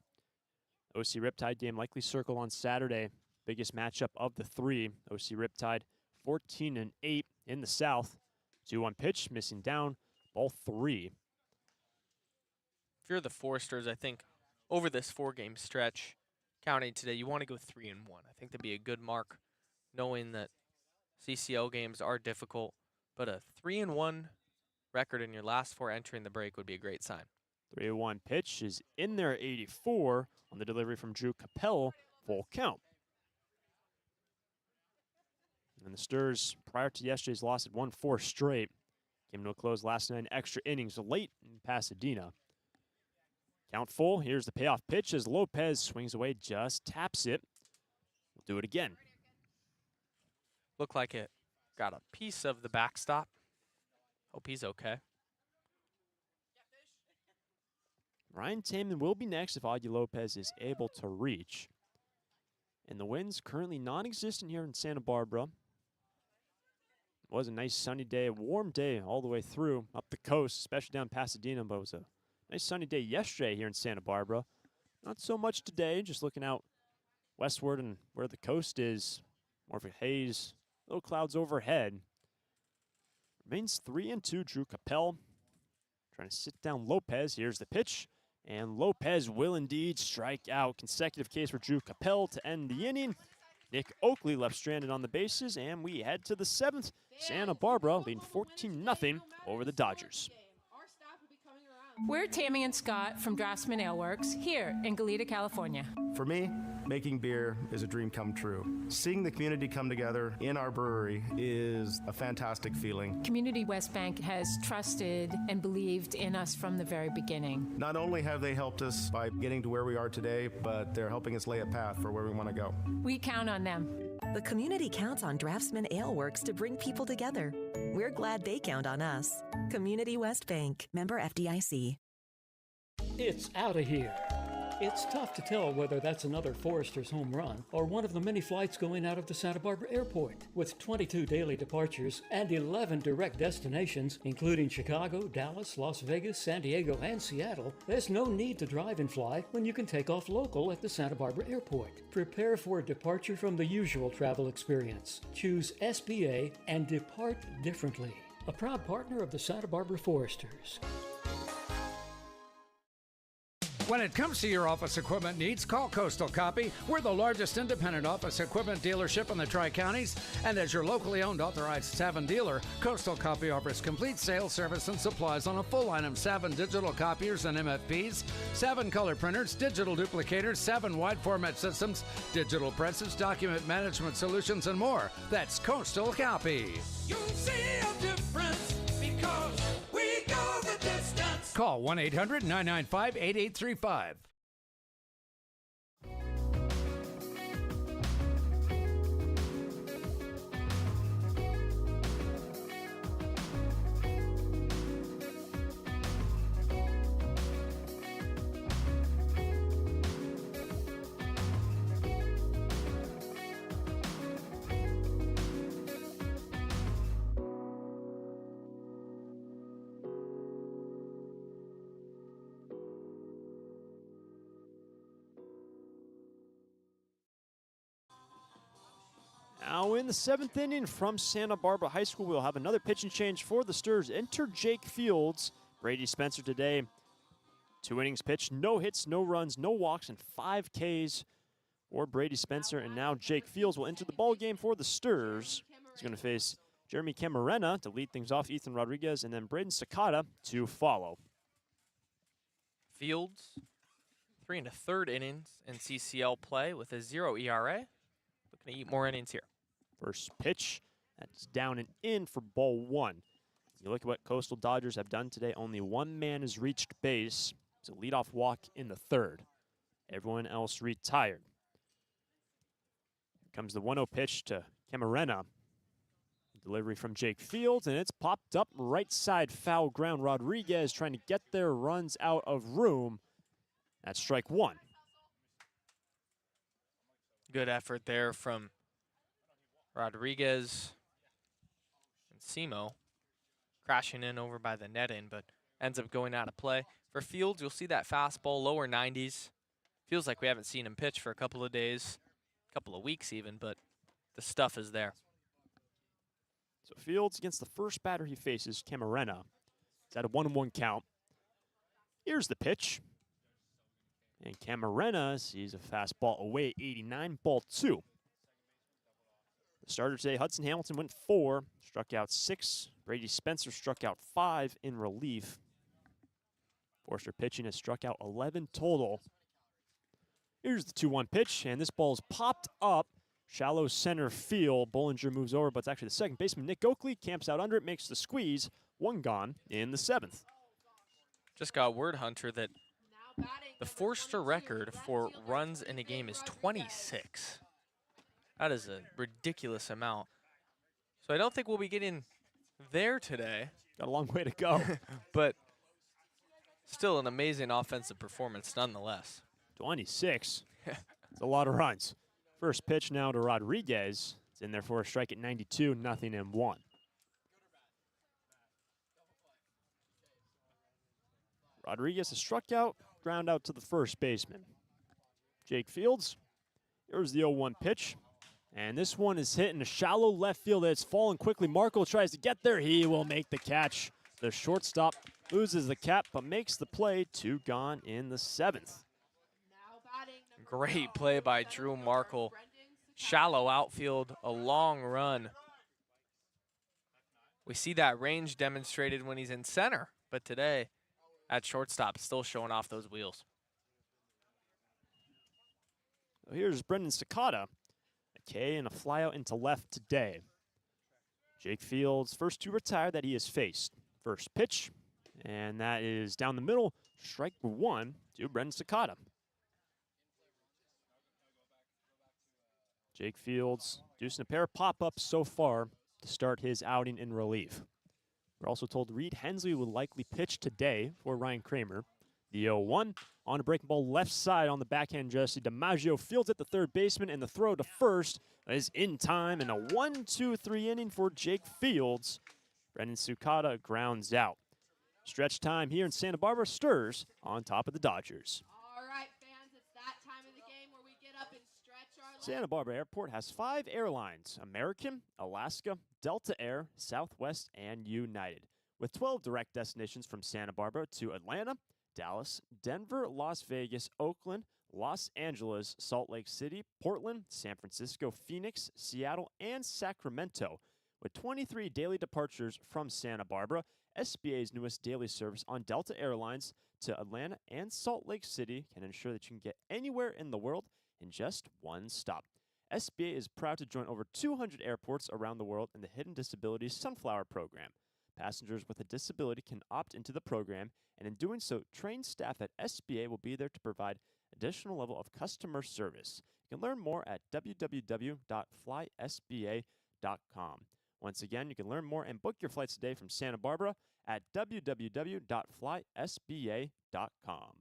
OC Riptide game likely circle on Saturday. Biggest matchup of the three. OC Riptide 14-8 in the South. 2-1 pitch, missing down, ball 3. If you're the Foresters, I think over this 4-game stretch, counting today, you want to go 3-1. I think that'd be a good mark, knowing that CCL games are difficult, but a 3-1 record in your last 4 entering the break would be a great sign. 3-1 pitch is in there, 84 on the delivery from Drew Capel, full count. And the Sturs, prior to yesterday's loss, had won 4 straight. Came to a close last night in extra innings late in Pasadena. Count full. Here's the payoff pitch as Lopez swings away, just taps it. We'll do it again. Looked like it got a piece of the backstop. Hope he's okay. Ryan Taman will be next if Augie Lopez is able to reach. And the wind's currently non-existent here in Santa Barbara. It was a nice sunny day, a warm day all the way through up the coast, especially down Pasadena, but it was a nice sunny day yesterday here in Santa Barbara. Not so much today, just looking out westward and where the coast is. More of a haze, little clouds overhead. Remains 3-2, Drew Capel. Trying to sit down Lopez. Here's the pitch. And Lopez will indeed strike out. Consecutive Ks for Drew Capel to end the inning. Nick Oakley left stranded on the bases, and we head to the 7th. Santa Barbara leading 14-0 over the Dodgers. We're Tammy and Scott from Draftsman Ale Works here in Goleta, California. For me, making beer is a dream come true. Seeing the community come together in our brewery is a fantastic feeling. Community West Bank has trusted and believed in us from the very beginning. Not only have they helped us by getting to where we are today, but they're helping us lay a path for where we want to go. We count on them. The community counts on Draftsman Ale Works to bring people together. We're glad they count on us. Community West Bank, member FDIC. It's out of here. It's tough to tell whether that's another Foresters home run or one of the many flights going out of the Santa Barbara airport. With 22 daily departures and 11 direct destinations, including Chicago, Dallas, Las Vegas, San Diego, and Seattle, there's no need to drive and fly when you can take off local at the Santa Barbara airport. Prepare for a departure from the usual travel experience. Choose SBA and depart differently. A proud partner of the Santa Barbara Foresters. When it comes to your office equipment needs, call Coastal Copy. We're the largest independent office equipment dealership in the Tri-Counties, and as your locally owned authorized Savin dealer, Coastal Copy offers complete sales, service, and supplies on a full line of Savin digital copiers and MFPs, Savin color printers, digital duplicators, Savin wide format systems, digital presses, document management solutions, and more. That's Coastal Copy. You'll see a difference because we go the distance. Call 1-800-995-8835. Now in the 7th inning from Santa Barbara High School, we'll have another pitching change for the Sturs. Enter Jake Fields. Brady Spencer today. 2 innings pitched, no hits, no runs, no walks, and 5 Ks for Brady Spencer. And now Jake Fields will enter the ball game for the Sturs. He's going to face Jeremy Camarena to lead things off, Ethan Rodriguez, and then Braden Sakata to follow. Fields, 3 1/3 innings in CCL play with a 0 ERA. Looking to eat more innings here. First pitch, that's down and in for ball 1. You look at what Coastal Dodgers have done today. Only one man has reached base. It's a leadoff walk in the 3rd. Everyone else retired. Here comes the 1-0 pitch to Camarena. Delivery from Jake Fields, and it's popped up right side foul ground. Rodriguez trying to get their runs out of room. That's strike 1. Good effort there from Rodriguez and Simo, crashing in over by the net in, but ends up going out of play. For Fields, you'll see that fastball, lower 90s. Feels like we haven't seen him pitch for a couple of days, a couple of weeks even, but the stuff is there. So Fields against the first batter he faces, Camarena. It's at a 1-1 count. Here's the pitch. And Camarena sees a fastball away, 89, ball 2. The starter today, Hudson Hamilton, went 4, struck out 6. Brady Spencer struck out 5 in relief. Forster pitching has struck out 11 total. Here's the 2-1 pitch, and this ball's popped up. Shallow center field. Bollinger moves over, but it's actually the second baseman. Nick Oakley camps out under it, makes the squeeze. 1 gone in the 7th. Just got word, Hunter, that the Forster record for runs in a game is 26. That is a ridiculous amount. So I don't think we'll be getting there today. Got a long way to go. But still an amazing offensive performance nonetheless. 26. It's a lot of runs. First pitch now to Rodriguez. It's in there for a strike at 92, 0-1. Rodriguez has struck out, ground out to the first baseman. Jake Fields. Here's the 0-1 pitch. And this one is hit in a shallow left field. It's fallen quickly. Marco tries to get there. He will make the catch. The shortstop loses the cap, but makes the play. 2 gone in the 7th. Great play by Drew Markle. Shallow outfield, a long run. We see that range demonstrated when he's in center, but today at shortstop still showing off those wheels. So here's Brendan Sakata. A K and a flyout into left today. Jake Fields' first 2 retired that he has faced. First pitch, and that is down the middle. Strike 1 to Brendan Sakata. Jake Fields deucing a pair of pop-ups so far to start his outing in relief. We're also told Reed Hensley will likely pitch today for Ryan Kramer. The 0-1 on a breaking ball left side on the backhand. Jesse DiMaggio fields at the third baseman, and the throw to first is in time, and a 1-2-3 inning for Jake Fields. Brendan Sakata grounds out. Stretch time here in Santa Barbara. Stirs on top of the Dodgers. All right, fans, it's that time of the game where we get up and stretch our legs. Santa Barbara Airport has 5 airlines: American, Alaska, Delta Air, Southwest, and United, with 12 direct destinations from Santa Barbara to Atlanta, Dallas, Denver, Las Vegas, Oakland, Los Angeles, Salt Lake City, Portland, San Francisco, Phoenix, Seattle, and Sacramento. With 23 daily departures from Santa Barbara, SBA's newest daily service on Delta Airlines to Atlanta and Salt Lake City can ensure that you can get anywhere in the world in just one stop. SBA is proud to join over 200 airports around the world in the Hidden Disabilities Sunflower Program. Passengers with a disability can opt into the program, and in doing so, trained staff at SBA will be there to provide additional level of customer service. You can learn more at www.flysba.com. Once again, you can learn more and book your flights today from Santa Barbara at www.flysba.com.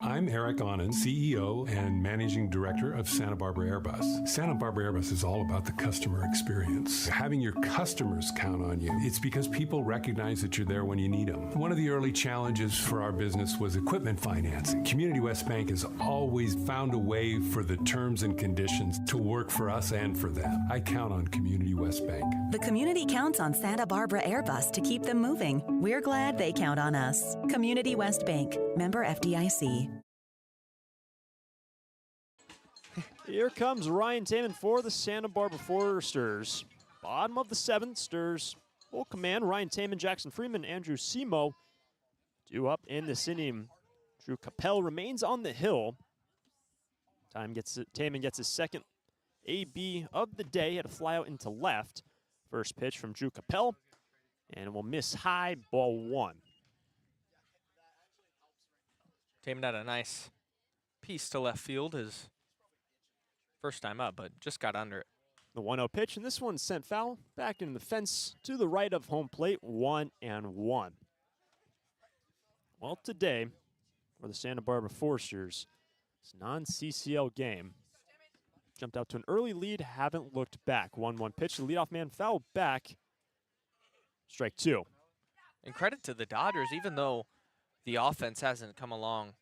I'm Eric Onen, CEO and Managing Director of Santa Barbara Airbus. Santa Barbara Airbus is all about the customer experience. Having your customers count on you. It's because people recognize that you're there when you need them. One of the early challenges for our business was equipment financing. Community West Bank has always found a way for the terms and conditions to work for us and for them. I count on Community West Bank. The community counts on Santa Barbara Airbus to keep them moving. We're glad they count on us. Community West Bank, member FDIC. Here comes Ryan Taman for the Santa Barbara Foresters. Bottom of the 7th, Stirs full command. Ryan Taman, Jackson Freeman, Andrew Simo due up in this inning. Drew Capel remains on the hill. Taman gets his second AB of the day. Had a flyout into left. First pitch from Drew Capel, and it will miss high, ball 1. Taman had a nice piece to left field. His first time up, but just got under it. The 1-0 pitch, and this one sent foul back into the fence to the right of home plate, 1-1. Well, today, for the Santa Barbara Foresters, it's a non-CCL game. Jumped out to an early lead, haven't looked back. 1-1 pitch, the leadoff man fouled back. Strike 2. And credit to the Dodgers, even though the offense hasn't come along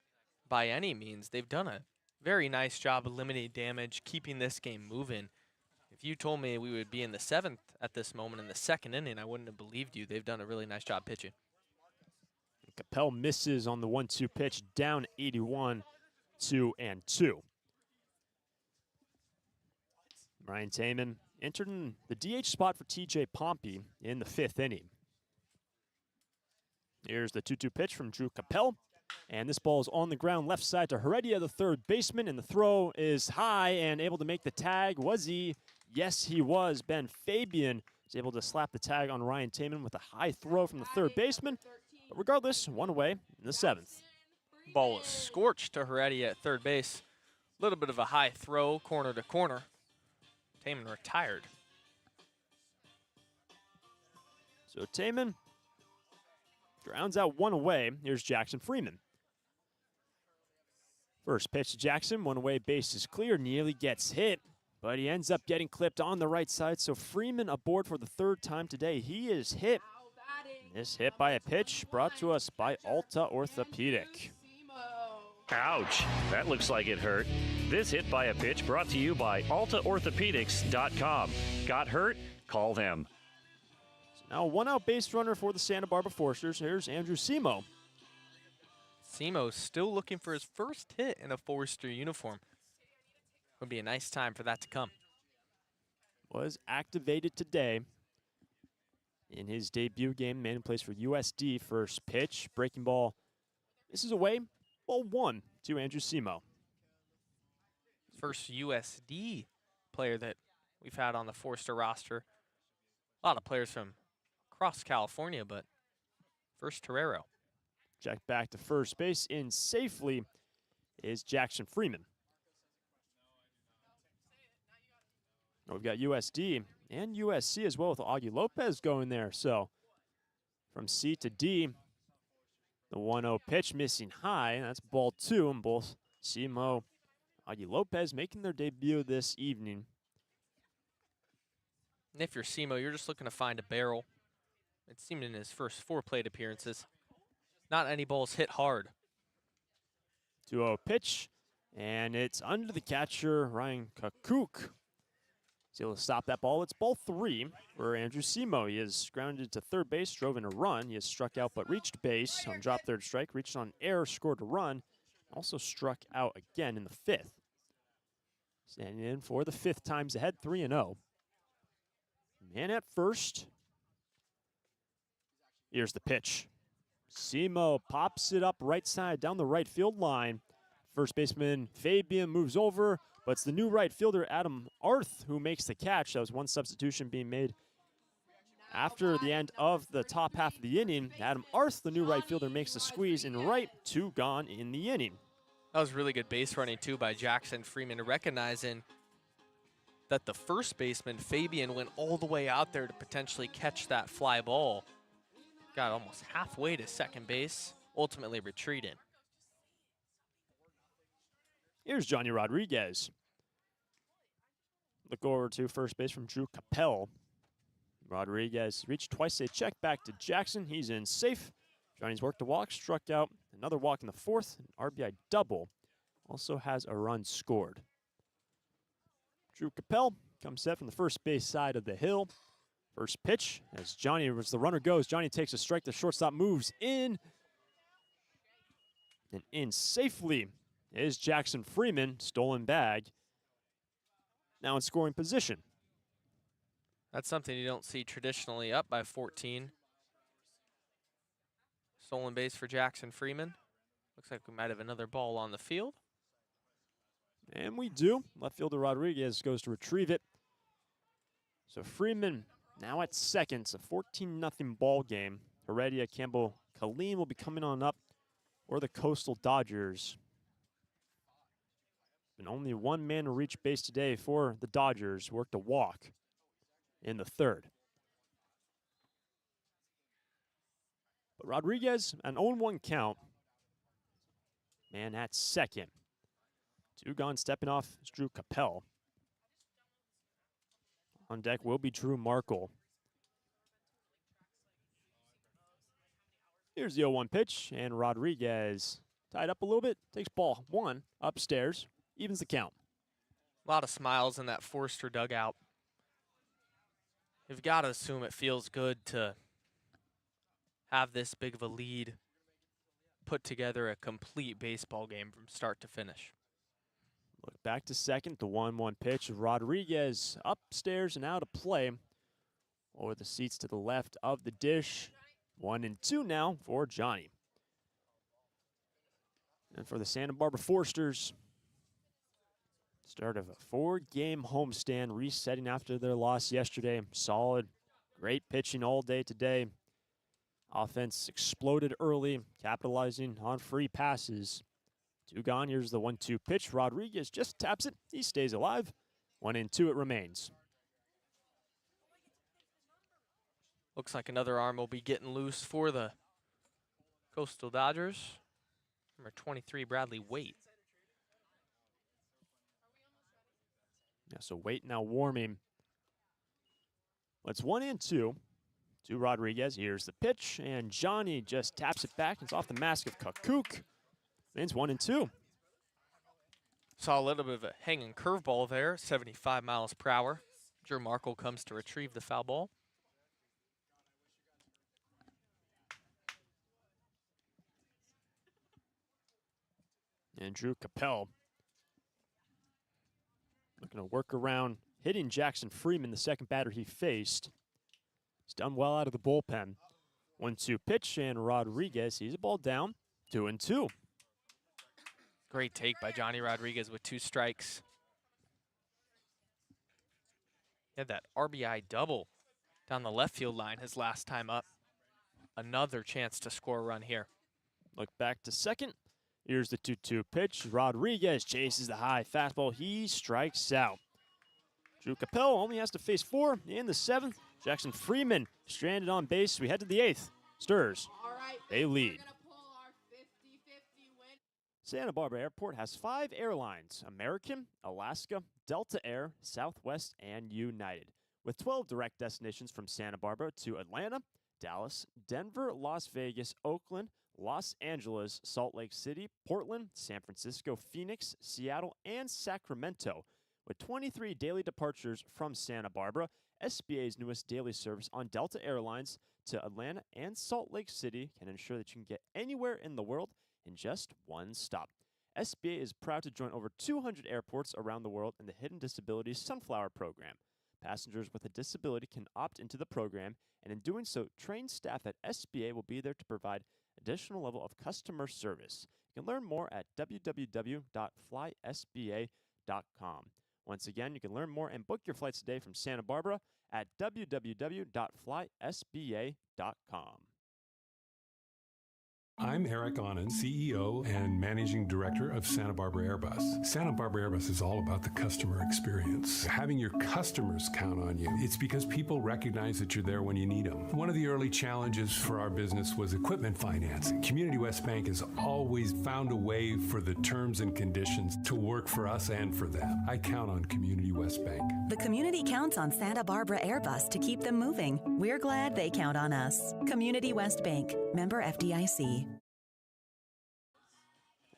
by any means, they've done a very nice job of limiting damage, keeping this game moving. If you told me we would be in the 7th at this moment in the 2nd inning, I wouldn't have believed you. They've done a really nice job pitching. Capel misses on the 1-2 pitch, down 81, 2-2. Ryan Taman entered in the DH spot for TJ Pompey in the 5th inning. Here's the 2-2 pitch from Drew Capel. And this ball is on the ground left side to Heredia, the third baseman, and the throw is high and able to make the tag. Was he? Yes, he was. Ben Fabian was able to slap the tag on Ryan Taman with a high throw from the third baseman. But regardless, one away in the 7th. Ball was scorched to Heredia at third base. A little bit of a high throw, corner to corner. Taman retired. So Taman grounds out one away. Here's Jackson Freeman. First pitch to Jackson, one away, base is clear, nearly gets hit, but he ends up getting clipped on the right side. So Freeman aboard for the 3rd time today. He is hit. This hit by a pitch brought to us by Alta Orthopedic. Ouch, that looks like it hurt. This hit by a pitch brought to you by AltaOrthopedics.com. Got hurt? Call them. So now a one-out base runner for the Santa Barbara Foresters. Here's Andrew Simo. Simo's still looking for his first hit in a Forester uniform. Would be a nice time for that to come. Was activated today in his debut game. Man who plays for USD. First pitch, breaking ball. This is away. Ball 1 to Andrew Simo. First USD player that we've had on the Forester roster. A lot of players from across California, but first Torero. Check back to first base in safely is Jackson Freeman. We've got USD and USC as well with Augie Lopez going there. So from C to D, the 1-0 pitch missing high. That's ball 2, and both Simo, Augie Lopez making their debut this evening. And if you're Simo, you're just looking to find a barrel. It seemed in his first 4 plate appearances. Not any balls hit hard. 2-0 pitch, and it's under the catcher, Ryan Kakuk. He's able to stop that ball. It's ball 3 for Andrew Simo. He is grounded to third base, drove in a run. He has struck out but reached base on drop third strike, reached on error, scored a run, also struck out again in the 5th. Standing in for the 5th times ahead, 3-0. Man at first. Here's the pitch. Simo pops it up right side down the right field line. First baseman Fabian moves over, but it's the new right fielder Adam Arth who makes the catch. That was one substitution being made after the end of the top half of the inning. Adam Arth, the new right fielder, makes the squeeze in right, 2 gone in the inning. That was really good base running, too, by Jackson Freeman, recognizing that the first baseman, Fabian, went all the way out there to potentially catch that fly ball. Got almost halfway to second base, ultimately retreating. Here's Johnny Rodriguez. Look over to first base from Drew Capel. Rodriguez reached twice a check back to Jackson. He's in safe. Johnny's worked a walk, struck out. Another walk in the 4th. An RBI double. Also has a run scored. Drew Capel comes set from the first base side of the hill. First pitch, as the runner goes, Johnny takes a strike. The shortstop moves in. And in safely is Jackson Freeman, stolen bag. Now in scoring position. That's something you don't see traditionally, up by 14. Stolen base for Jackson Freeman. Looks like we might have another ball on the field. And we do. Left fielder Rodriguez goes to retrieve it. So Freeman now at second. It's a 14-0 ball game. Heredia, Campbell, Colleen will be coming on up, or the Coastal Dodgers. And only one man to reach base today for the Dodgers. Worked a walk in the 3rd. But Rodriguez, an 0-1 count. Man at second. 2 gone, stepping off is Drew Capel. On deck will be Drew Markle. Here's the 0-1 pitch, and Rodriguez tied up a little bit, takes ball 1 upstairs, evens the count. A lot of smiles in that Forster dugout. You've got to assume it feels good to have this big of a lead, put together a complete baseball game from start to finish. Look back to second, the 1-1 pitch. Rodriguez upstairs and out of play. Over the seats to the left of the dish. 1-2 now for Johnny. And for the Santa Barbara Forsters, start of a 4-game homestand, resetting after their loss yesterday. Solid, great pitching all day today. Offense exploded early, capitalizing on free passes. 2 gone. Here's the 1-2 pitch. Rodriguez just taps it. He stays alive. 1-2 it remains. Looks like another arm will be getting loose for the Coastal Dodgers. Number 23, Bradley Waite. Yeah, so Waite now warming. It's 1-2 to Rodriguez. Here's the pitch, and Johnny just taps it back. It's off the mask of Kakuk. Remains 1-2. Saw a little bit of a hanging curveball there, 75 miles per hour. Drew Markle comes to retrieve the foul ball. And Drew Capel looking to work around, hitting Jackson Freeman, the second batter he faced. He's done well out of the bullpen. 1-2 pitch, and Rodriguez sees a ball down. 2-2. Great take by Johnny Rodriguez with 2 strikes. He had that RBI double down the left field line his last time up. Another chance to score a run here. Look back to second. Here's the 2-2 pitch. Rodriguez chases the high fastball. He strikes out. Drew Capel only has to face 4 in the 7th. Jackson Freeman stranded on base. We head to the 8th. Sturs. They lead. Santa Barbara Airport has 5 airlines: American, Alaska, Delta Air, Southwest, and United, with 12 direct destinations from Santa Barbara to Atlanta, Dallas, Denver, Las Vegas, Oakland, Los Angeles, Salt Lake City, Portland, San Francisco, Phoenix, Seattle, and Sacramento. With 23 daily departures from Santa Barbara, SBA's newest daily service on Delta Airlines to Atlanta and Salt Lake City can ensure that you can get anywhere in the world in just one stop. SBA is proud to join over 200 airports around the world in the Hidden Disabilities Sunflower Program. Passengers with a disability can opt into the program, and in doing so, trained staff at SBA will be there to provide additional level of customer service. You can learn more at www.flysba.com. Once again, you can learn more and book your flights today from Santa Barbara at www.flysba.com. I'm Eric Onen, CEO and Managing Director of Santa Barbara Airbus. Santa Barbara Airbus is all about the customer experience. Having your customers count on you. It's because people recognize that you're there when you need them. One of the early challenges for our business was equipment financing. Community West Bank has always found a way for the terms and conditions to work for us and for them. I count on Community West Bank. The community counts on Santa Barbara Airbus to keep them moving. We're glad they count on us. Community West Bank, member FDIC.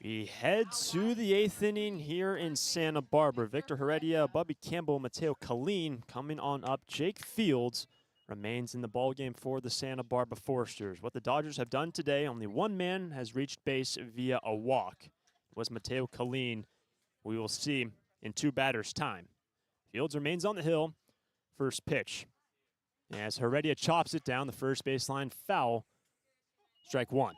We head to the 8th inning here in Santa Barbara. Victor Heredia, Bubby Campbell, Mateo Colleen coming on up. Jake Fields remains in the ballgame for the Santa Barbara Foresters. What the Dodgers have done today, only one man has reached base via a walk. It was Mateo Colleen. We will see in 2 batters' time. Fields remains on the hill. First pitch. As Heredia chops it down the first baseline, foul. Strike 1.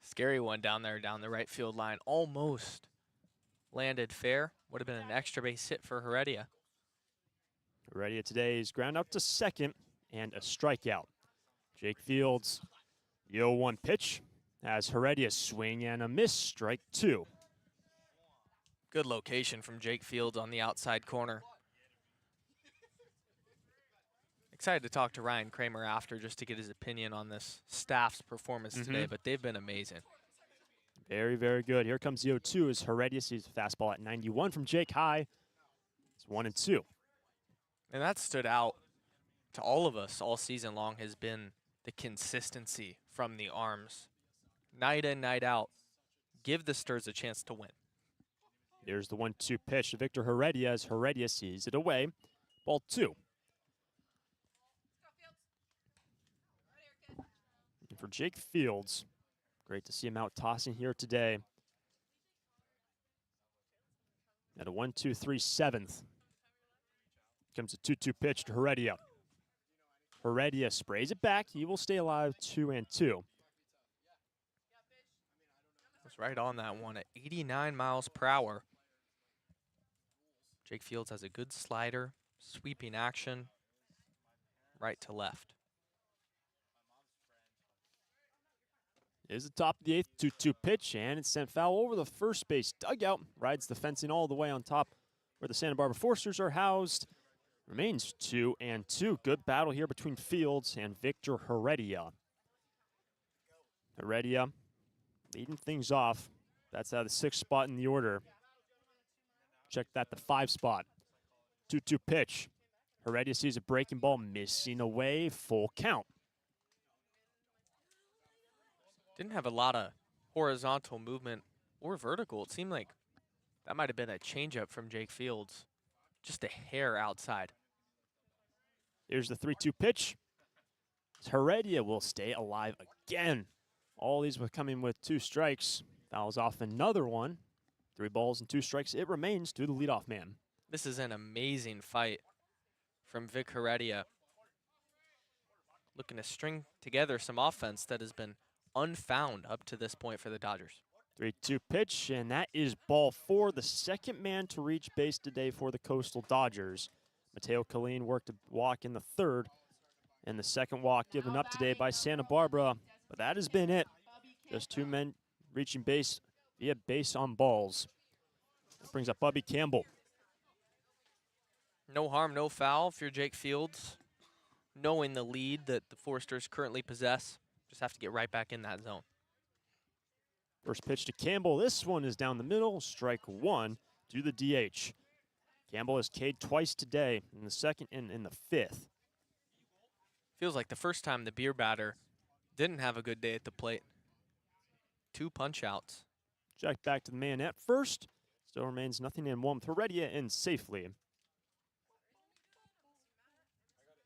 Scary one down there, down the right field line. Almost landed fair. Would have been an extra base hit for Heredia. Heredia today is ground out to second and a strikeout. Jake Fields, the 0-1 pitch, as Heredia swing and a miss, strike 2. Good location from Jake Fields on the outside corner. Excited to talk to Ryan Kramer after just to get his opinion on this staff's performance today, but they've been amazing. Very, very good. Here comes the 0-2 as Heredia sees the fastball at 91 from Jake high. It's 1-2. And that stood out to all of us all season long has been the consistency from the arms. Night in, night out. Give the Sturs a chance to win. Here's the 1-2 pitch to Victor Heredia as Heredia sees it away. Ball 2. And for Jake Fields, great to see him out tossing here today. At a 1-2-3 7th. Comes a 2-2 pitch to Heredia. Heredia sprays it back. He will stay alive 2-2. Was right on that one at 89 miles per hour. Jake Fields has a good slider, sweeping action, right to left. Is the top of the 8th, 2-2 pitch, and it's sent foul over the first base dugout. Rides the fencing all the way on top where the Santa Barbara Foresters are housed. Remains 2-2. Good battle here between Fields and Victor Heredia. Heredia leading things off. That's the 6th spot in the order. Check that, the 5 spot. 2-2 pitch. Heredia sees a breaking ball missing away. Full count. Didn't have a lot of horizontal movement or vertical. It seemed like that might have been a changeup from Jake Fields. Just a hair outside. Here's the 3-2 pitch. Heredia will stay alive again. All these were coming with 2 strikes. Fouls off another one. 3 balls and 2 strikes. It remains to the leadoff man. This is an amazing fight from Vic Heredia. Looking to string together some offense that has been unfound up to this point for the Dodgers. 3-2 pitch, and that is ball 4. The second man to reach base today for the Coastal Dodgers. Mateo Colleen worked a walk in the 3rd, and the second walk given up today by Santa Barbara. But that has been it. Just 2 men reaching base via base on balls. That brings up Bubby Campbell. No harm, no foul if you're Jake Fields. Knowing the lead that the Foresters currently possess, just have to get right back in that zone. First pitch to Campbell. This one is down the middle. Strike 1 to the DH. Campbell has K'd twice today, in the 2nd and in the 5th. Feels like the first time the beer batter didn't have a good day at the plate. 2 punch outs. Jack back to the man at first. Still remains nothing in 1 with Heredia in safely.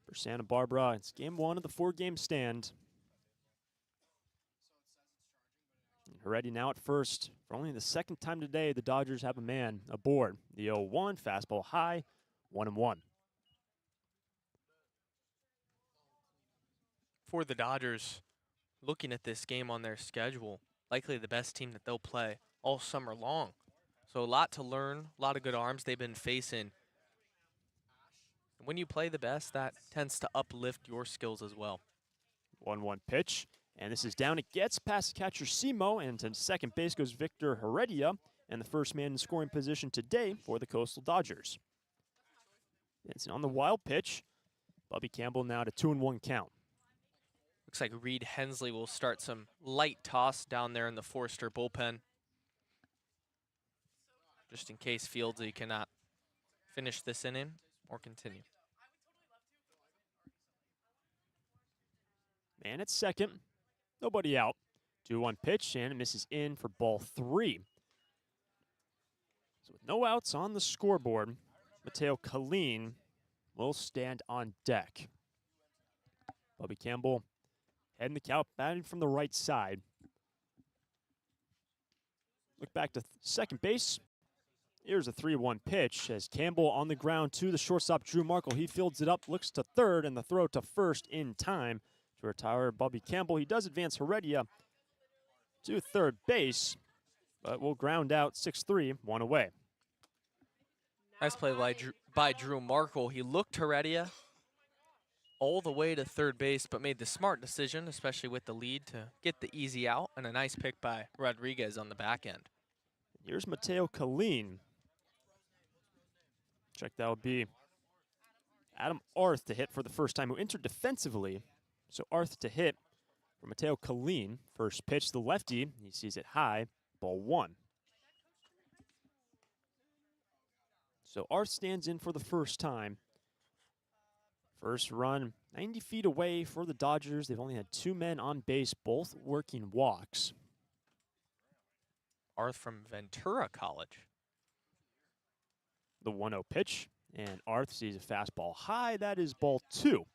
For Santa Barbara, it's game 1 of the 4-game stand. Heredia now at first. For only the 2nd time today, the Dodgers have a man aboard. The 0-1, fastball high, 1-1. For the Dodgers, looking at this game on their schedule, likely the best team that they'll play all summer long. So a lot to learn, a lot of good arms they've been facing. When you play the best, that tends to uplift your skills as well. 1-1 pitch. And this is down. It gets past catcher Simo, and to second base goes Victor Heredia, and the first man in scoring position today for the Coastal Dodgers. It's on the wild pitch. Bubby Campbell now to 2-1 count. Looks like Reed Hensley will start some light toss down there in the Forester bullpen. Just in case Fieldsy cannot finish this inning or continue. Man at second. Nobody out. 2-1 pitch, and it misses in for ball 3. So with no outs on the scoreboard, Mateo Colleen will stand on deck. Bubby Campbell heading the count, batting from the right side. Look back to second base. Here's a 3-1 pitch as Campbell on the ground to the shortstop, Drew Markle. He fields it up, looks to third, and the throw to first in time to retire Bubby Campbell. He does advance Heredia to third base, but will ground out 6-3, 1 away. Nice play by Drew Markle. He looked Heredia all the way to third base, but made the smart decision, especially with the lead, to get the easy out, and a nice pick by Rodriguez on the back end. Here's Mateo Colleen. Check, that would be Adam Arth to hit for the first time, who entered defensively. So Arth to hit for Mateo Colleen. First pitch, the lefty. He sees it high, ball 1. So Arth stands in for the first time First run, 90 feet away for the Dodgers. They've only had 2 men on base, both working walks. Arth from Ventura College. The 1-0 pitch, and Arth sees a fastball high. That is ball 2.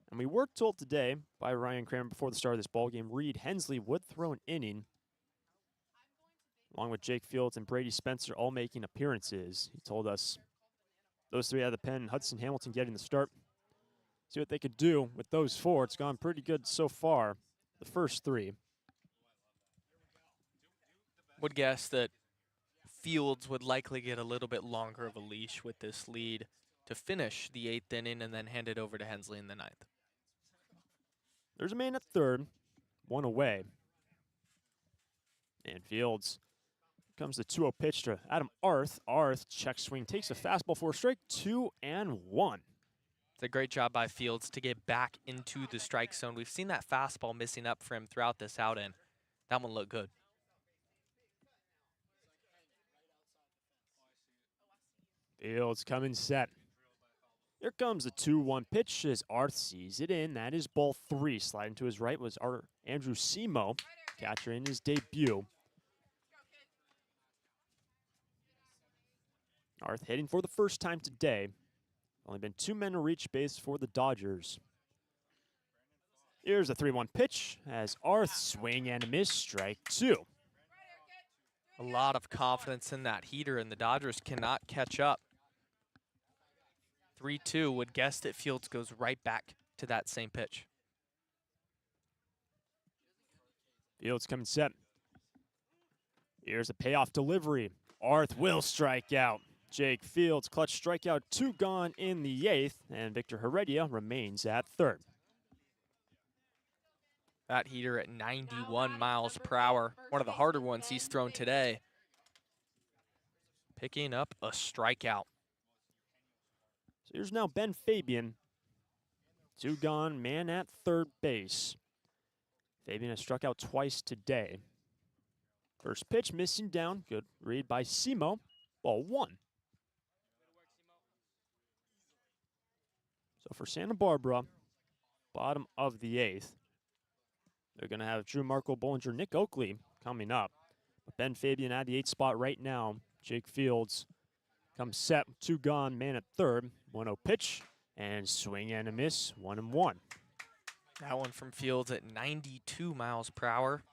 And we were told today by Ryan Kramer before the start of this ball game, Reed Hensley would throw an inning, along with Jake Fields and Brady Spencer all making appearances. He told us those 3 out of the pen, Hudson Hamilton getting the start. See what they could do with those 4. It's gone pretty good so far, the first 3. Would guess that Fields would likely get a little bit longer of a leash with this lead to finish the 8th inning and then hand it over to Hensley in the 9th. There's a man at third, 1 away. And Fields comes the 2-0 pitch to Adam Arth. Arth check swing, takes a fastball for a strike, 2-1. It's a great job by Fields to get back into the strike zone. We've seen that fastball missing up for him throughout this outing. That one looked good. Fields coming set. Here comes the 2-1 pitch as Arth sees it in. That is ball 3. Sliding to his right was Andrew Simo, catcher in his debut. Arth hitting for the first time today. Only been 2 men to reach base for the Dodgers. Here's a 3-1 pitch as Arth swing and a miss, strike 2. A lot of confidence in that heater, and the Dodgers cannot catch up. 3-2, would guess that Fields goes right back to that same pitch. Fields coming set. Here's a payoff delivery. Arth will strike out. Jake Fields, clutch strikeout, 2 gone in the 8th, and Victor Heredia remains at third. That heater at 91 miles per hour, one of the harder ones he's thrown today. Picking up a strikeout. So here's now Ben Fabian. 2 gone, man at third base. Fabian has struck out twice today. First pitch missing down. Good read by Simo. Ball 1. So for Santa Barbara, bottom of the 8th, they're going to have Drew Marco Bollinger, Nick Oakley coming up. But Ben Fabian at the 8th spot right now. Jake Fields comes set, 2 gone, man at third. 1-0 pitch, and swing and a miss, 1-1. That one from Fields at 92 miles per hour.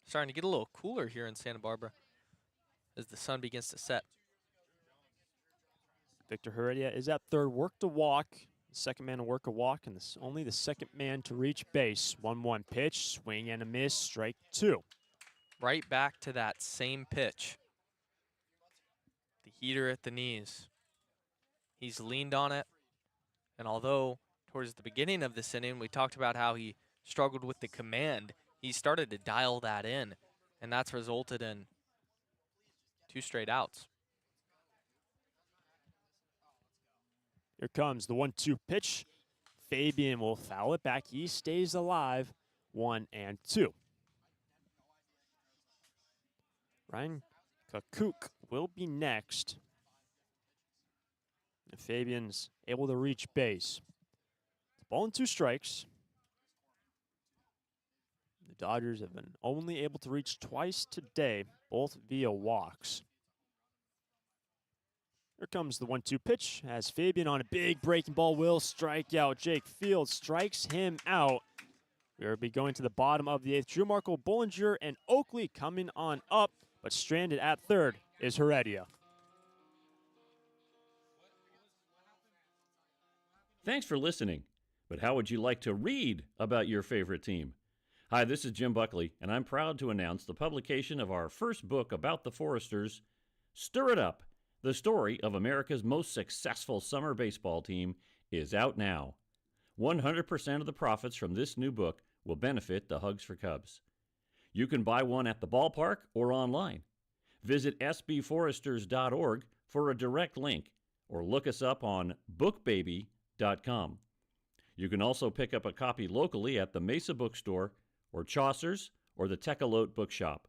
Starting to get a little cooler here in Santa Barbara as the sun begins to set. Victor Heredia is at third, worked a walk. Second man to work a walk, and only the second man to reach base. 1-1 pitch, swing and a miss, strike 2. Right back to that same pitch. The heater at the knees. He's leaned on it, and although towards the beginning of this inning we talked about how he struggled with the command, he started to dial that in, and that's resulted in 2 straight outs. Here comes the 1-2 pitch. Fabian will foul it back. He stays alive. 1-2. Ryan Kakuk will be next. And Fabian's able to reach base. Ball and 2 strikes. The Dodgers have been only able to reach twice today, both via walks. Here comes the 1-2 pitch as Fabian on a big breaking ball will strike out. Jake Fields strikes him out. We'll be going to the bottom of the 8th. Drew Marco Bollinger and Oakley coming on up, but stranded at third is Heredia. Thanks for listening. But how would you like to read about your favorite team? Hi, this is Jim Buckley, and I'm proud to announce the publication of our first book about the Foresters, Stir It Up, the story of America's most successful summer baseball team, is out now. 100% of the profits from this new book will benefit the Hugs for Cubs. You can buy one at the ballpark or online. Visit sbforesters.org for a direct link, or look us up on bookbaby.com. You can also pick up a copy locally at the Mesa Bookstore or Chaucer's or the Tecolote Bookshop.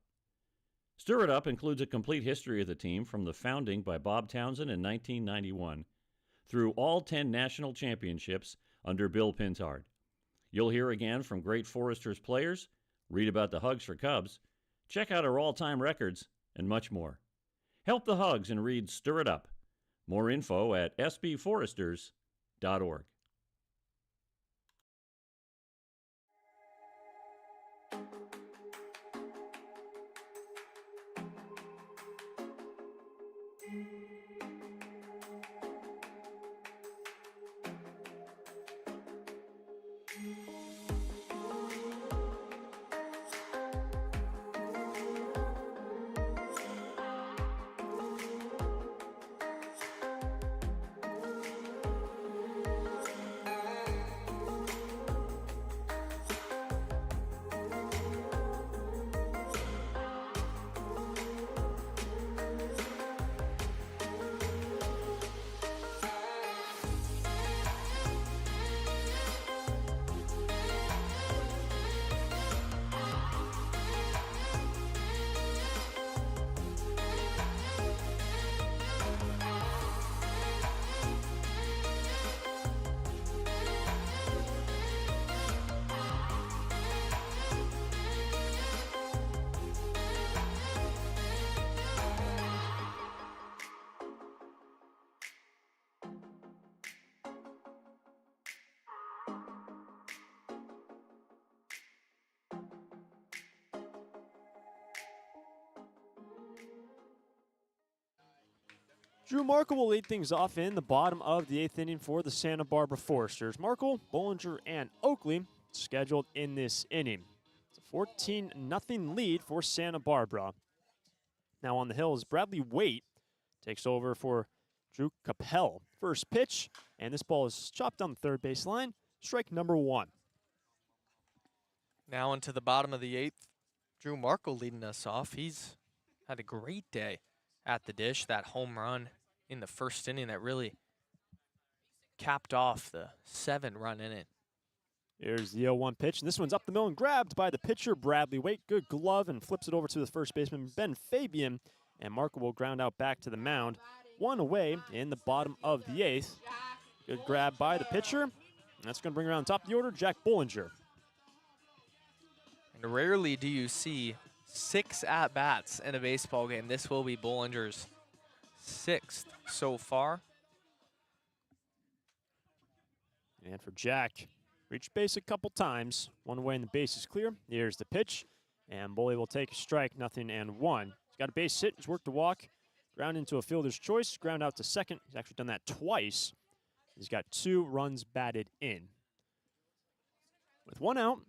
Stir It Up includes a complete history of the team from the founding by Bob Townsend in 1991 through all 10 national championships under Bill Pintard. You'll hear again from great Foresters players, read about the Hugs for Cubs, check out our all-time records, and much more. Help the Hugs and read Stir It Up. More info at sbforesters.org. Drew Markle will lead things off in the bottom of the 8th inning for the Santa Barbara Foresters. Markle, Bollinger, and Oakley scheduled in this inning. It's a 14-0 lead for Santa Barbara. Now on the hill is Bradley Waite. Takes over for Drew Capel. First pitch, and this ball is chopped down the third base line. Strike number 1. Now into the bottom of the 8th. Drew Markle leading us off. He's had a great day at the dish. That home run in the first inning that really capped off the 7-run inning. Here's the 0-1 pitch, and this one's up the middle and grabbed by the pitcher, Bradley Waite. Good glove, and flips it over to the first baseman, Ben Fabian, and Markle will ground out back to the mound. 1 away in the bottom of the 8th. Good grab by the pitcher, and that's going to bring around top of the order, Jack Bollinger. And rarely do you see 6 at-bats in a baseball game. This will be Bollinger's 6th so far. And for Jack, reached base a couple times. 1 away and the base is clear. Here's the pitch, and Bolly will take a strike, 0-1. He's got a base hit, he's worked a walk, ground into a fielder's choice, ground out to second. He's actually done that twice. He's got 2 runs batted in. With 1 out,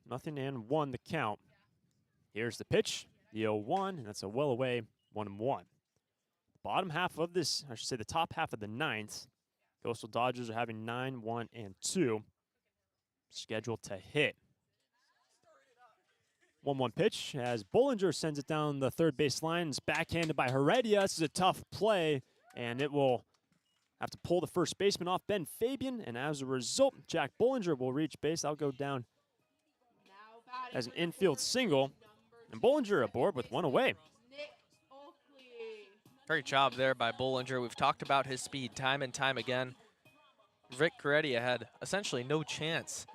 0-1 the count. Here's the pitch, the 0-1, and that's a well away 1-1. Bottom half of this, I should say the top half of the 9th, Coastal Dodgers are having 9, 1, and 2 scheduled to hit. 1-1 pitch as Bollinger sends it down the third base line. It's backhanded by Heredia. This is a tough play, and it will have to pull the first baseman off, Ben Fabian, and as a result, Jack Bollinger will reach base. That'll go down as an infield single, and Bollinger aboard with 1 away. Great job there by Bollinger. We've talked about his speed time and time again. Rick Heredia had essentially no chance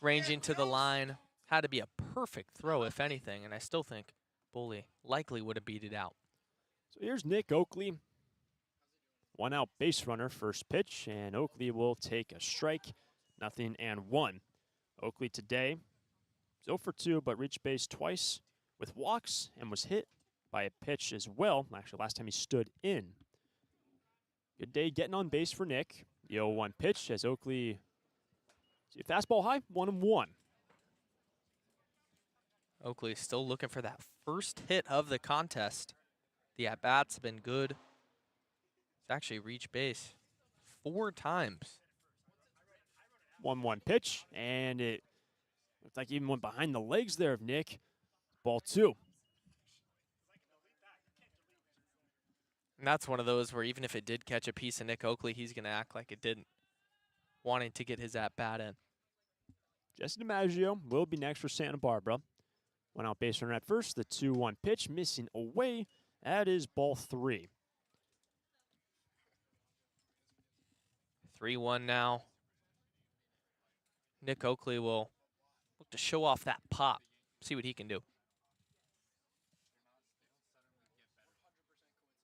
ranging to the line. Had to be a perfect throw, if anything, and I still think Bolly likely would have beat it out. So here's Nick Oakley. 1 out base runner, first pitch, and Oakley will take a strike, 0-1. Oakley today is 0 for 2, but reached base twice with walks and was hit by a pitch as well. Actually, last time he stood in. Good day getting on base for Nick. The 0-1 pitch as Oakley, see a fastball high, 1-1. Oakley still looking for that first hit of the contest. The at-bats have been good. He's actually reached base 4 times. 1-1 pitch, and it looked like he even went behind the legs there of Nick. Ball 2. And that's one of those where even if it did catch a piece of Nick Oakley, he's going to act like it didn't, wanting to get his at-bat in. Jesse DiMaggio will be next for Santa Barbara. 1 out base runner at first. The 2-1 pitch missing away. That is ball 3. 3-1 now. Nick Oakley will look to show off that pop, see what he can do.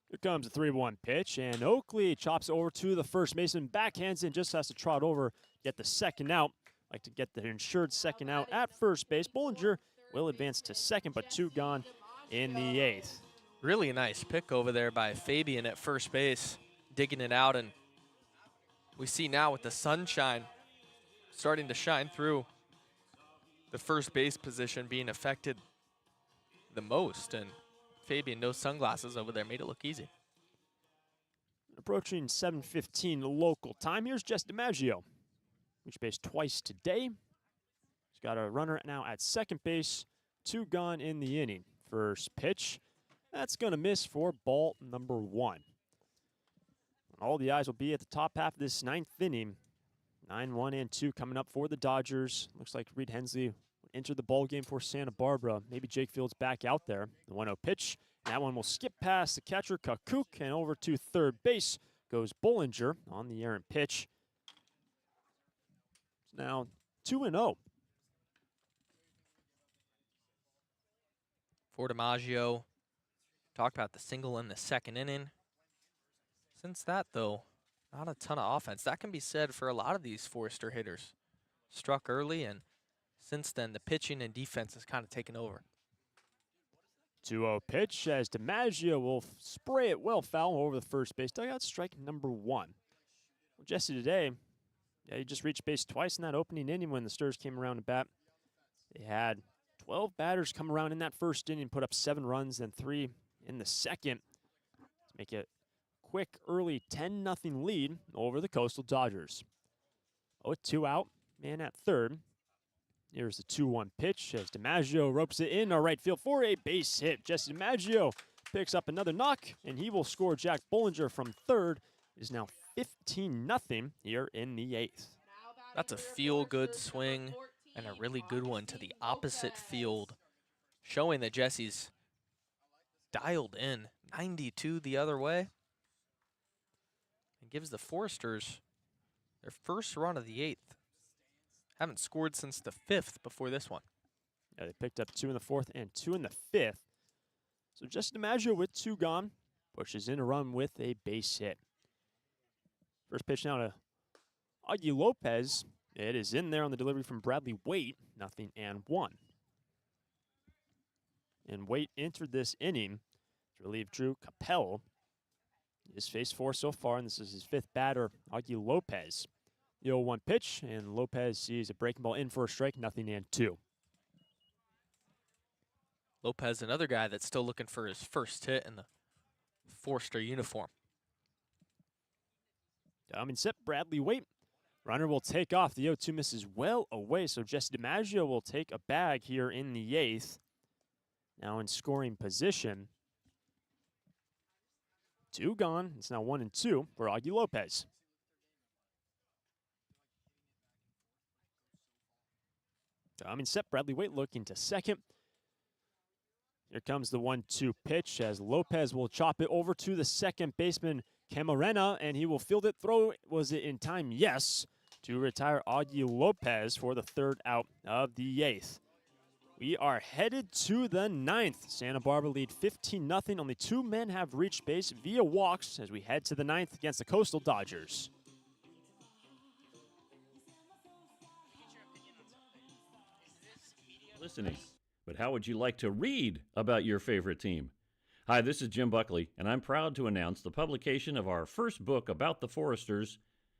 Here comes a 3-1 pitch, and Oakley chops over to the first baseman, backhands and just has to trot over, get the second out. Like to get the insured second out at first base. Bollinger will advance to second, but 2 gone in the 8th. Really nice pick over there by Fabian at first base, digging it out, and we see now with the sunshine starting to shine through, the first base position being affected the most, and Fabian, no sunglasses over there, made it look easy. Approaching 7:15 local time, here's Jesse DiMaggio. Reached base twice today. He's got a runner now at second base, 2 gone in the inning. First pitch, that's going to miss for ball number 1. All the eyes will be at the top half of this 9th inning. 9-1 and 2 coming up for the Dodgers. Looks like Reed Hensley entered the ball game for Santa Barbara. Maybe Jake Fields back out there. The 1-0 pitch. That one will skip past the catcher, Kakuk, and over to third base goes Bollinger on the errant pitch. It's now 2-0. For DiMaggio, talked about the single in the second inning. Since that, though, not a ton of offense. That can be said for a lot of these Forester hitters. Struck early, and since then, the pitching and defense has kind of taken over. 2-0 pitch as DiMaggio will spray it well foul over the first base dugout. Strike number 1. Well, Jesse today, he just reached base twice in that opening inning when the Stars came around to bat. They had 12 batters come around in that first inning, put up 7 runs and 3 in the second to make it quick early 10-0 lead over the Coastal Dodgers. 0-2 out, man at third. Here's the 2-1 pitch as DiMaggio ropes it in our right field for a base hit. Jesse DiMaggio picks up another knock, and he will score. Jack Bollinger from third. It is now 15-0 here in the 8th. That's a feel-good swing and a really good one to the opposite field, showing that Jesse's dialed in. 92 the other way. And gives the Foresters their first run of the 8th. Haven't scored since the 5th before this one. Yeah, they picked up 2 in the 4th and 2 in the 5th. So Jesse DiMaggio with 2 gone pushes in a run with a base hit. First pitch now to Augie Lopez. It is in there on the delivery from Bradley Waite. 0-1. And Waite entered this inning to relieve Drew Capel. He's faced 4 so far, and this is his 5th batter, Augie Lopez. The 0-1 pitch, and Lopez sees a breaking ball in for a strike, 0-2. Lopez, another guy that's still looking for his first hit in the Forester uniform. Set Bradley Waite. Runner will take off. The 0-2 misses well away, so Jesse DiMaggio will take a bag here in the 8th. Now in scoring position. 2 gone. It's now 1-2 for Augie Lopez. Set Bradley Waite looking to second. Here comes the 1-2 pitch as Lopez will chop it over to the second baseman, Camarena, and he will field it. Throw, was it in time? Yes, to retire Augie Lopez for the 3rd out of the 8th. We are headed to the 9th. Santa Barbara lead 15-0. Only 2 men have reached base via walks as we head to the 9th against the Coastal Dodgers. Listening. But how would you like to read about your favorite team? Hi, this is Jim Buckley, and I'm proud to announce the publication of our first book about the Foresters,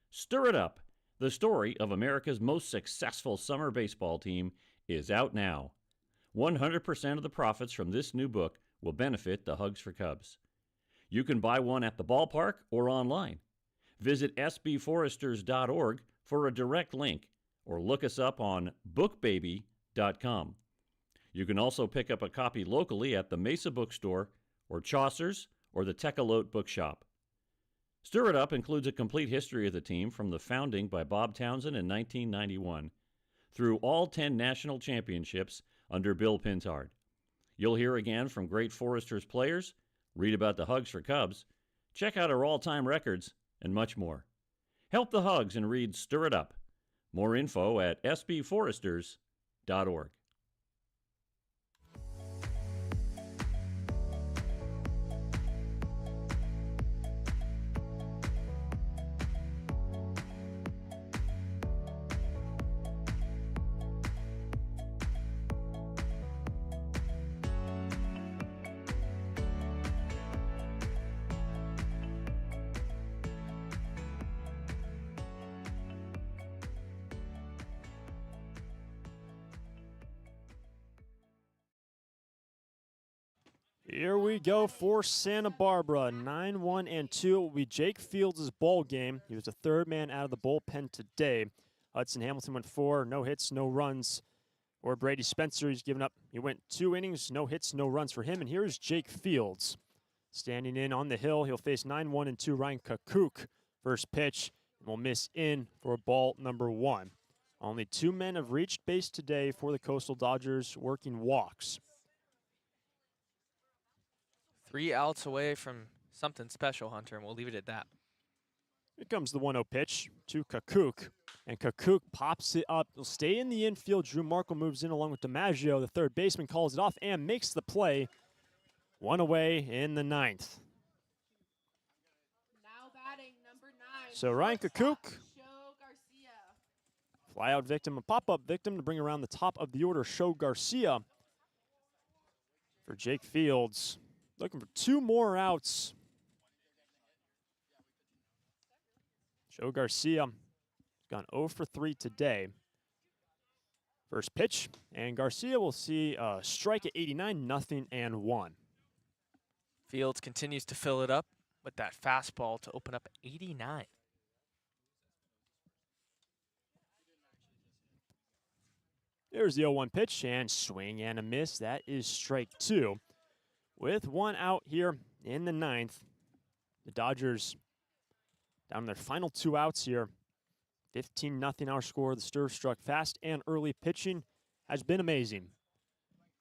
Stir It Up, the story of America's most successful summer baseball team, is out now. 100% of the profits from this new book will benefit the Hugs for Cubs. You can buy one at the ballpark or online. Visit sbforesters.org for a direct link, or look us up on bookbaby.com. You can also pick up a copy locally at the Mesa Bookstore or Chaucer's or the Tecolote Bookshop. Stir It Up includes a complete history of the team from the founding by Bob Townsend in 1991 through all 10 national championships under Bill Pintard. You'll hear again from great Foresters players, read about the Hugs for Cubs, check out our all-time records, and much more. Help the Hugs and read Stir It Up. More info at sbforesters.org. Here we go for Santa Barbara. 9-1-2 will be Jake Fields' ball game. He was the third man out of the bullpen today. Hudson Hamilton went 4, no hits, no runs. Or Brady Spencer, he's given up. He went 2 innings, no hits, no runs for him. And here's Jake Fields. Standing in on the hill, he'll face 9-1-2 Ryan Kakuk. First pitch, and will miss in for ball number 1. Only 2 men have reached base today for the Coastal Dodgers, working walks. 3 outs away from something special, Hunter, and we'll leave it at that. Here comes the 1-0 pitch to Kakuk. And Kakuk pops it up. He'll stay in the infield. Drew Markle moves in along with DiMaggio. The third baseman calls it off and makes the play. 1 away in the 9th. Now batting number 9. So Ryan Kakuk, Joe Garcia. fly-out victim, a pop-up victim to bring around the top of the order, Show Garcia. For Jake Fields, looking for 2 more outs. Joe Garcia gone 0 for 3 today. First pitch, and Garcia will see a strike at 89, 0-1. Fields continues to fill it up with that fastball to open up 89. There's the 0-1 pitch, and swing and a miss. That is strike 2. With 1 out here in the 9th, the Dodgers down their final 2 outs here. 15-0 our score. The stir struck fast, and early pitching has been amazing.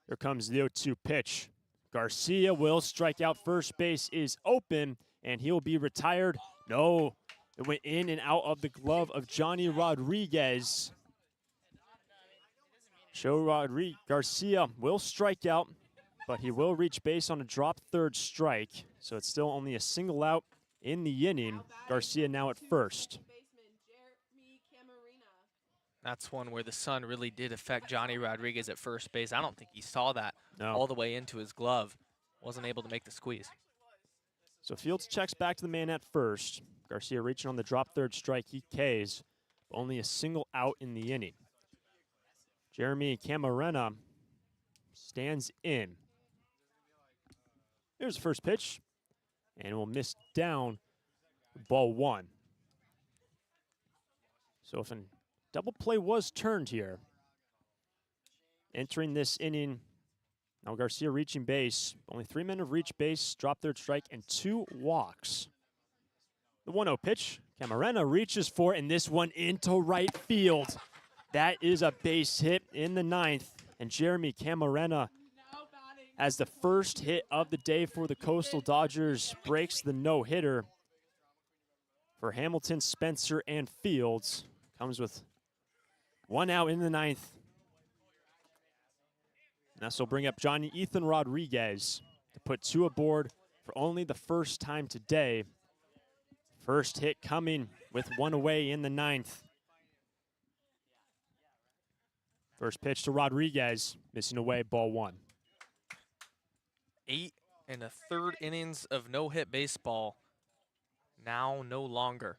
Here comes the 0-2 pitch. Garcia will strike out. First base is open, and he'll be retired. No, it went in and out of the glove of Johnny Rodriguez. Garcia will strike out, but he will reach base on a drop third strike. So it's still only a single out in the inning. Garcia now at first. That's one where the sun really did affect Johnny Rodriguez at first base. I don't think he saw that all the way into his glove. Wasn't able to make the squeeze. So Fields checks back to the man at first. Garcia reaching on the drop third strike. He Ks. Only a single out in the inning. Jeremy Camarena stands in. Here's the first pitch. And will miss down. Ball 1. So if a double play was turned here. Entering this inning, now Garcia reaching base. Only 3 men have reached base, drop third strike, and 2 walks. The 1-0 pitch. Camarena reaches for, and this one into right field. That is a base hit in the 9th. And Jeremy Camarena has the first hit of the day for the Coastal Dodgers. Breaks the no-hitter for Hamilton, Spencer, and Fields. Comes with 1 out in the 9th. And this will bring up Ethan Rodriguez to put 2 aboard for only the first time today. First hit coming with 1 away in the 9th. First pitch to Rodriguez, missing away, ball 1. 8 1/3 innings of no-hit baseball. Now no longer.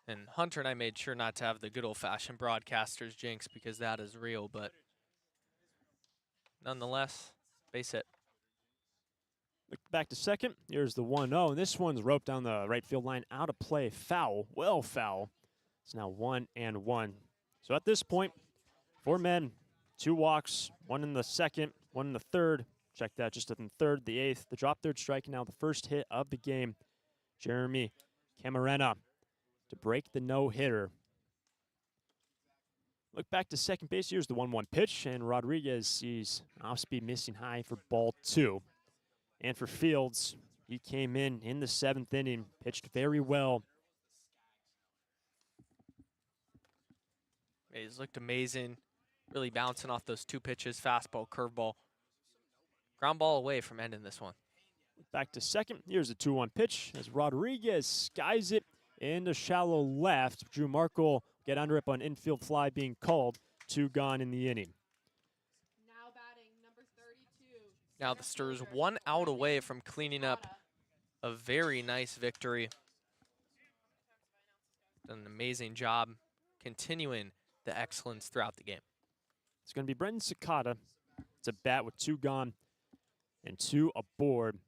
And Hunter and I made sure not to have the good old-fashioned broadcaster's jinx because that is real, but nonetheless, base hit. Look back to second. Here's the 1-0. And this one's roped down the right field line, out of play, foul, well foul. It's now 1-1. So at this point, 4 men, 2 walks, 1 in the second, 1 in the third. Check that, just in the third, the 8th, the drop third strike, and now the first hit of the game. Jeremy Camarena to break the no-hitter. Look back to second base. Here's the 1-1 pitch, and Rodriguez sees off-speed missing high for ball 2. And for Fields, he came in the 7th inning, pitched very well. He's looked amazing, really bouncing off those 2 pitches, fastball, curveball. Ground ball away from ending this one. Back to second. Here's a 2-1 pitch as Rodriguez skies it into shallow left. Drew Markle get under it on infield fly being called. 2 gone in the inning. Now batting number 32. Now the Stars 1 out away from cleaning up a very nice victory. Done an amazing job continuing the excellence throughout the game. It's going to be Brendan Sakata. It's a bat with 2 gone and 2 aboard.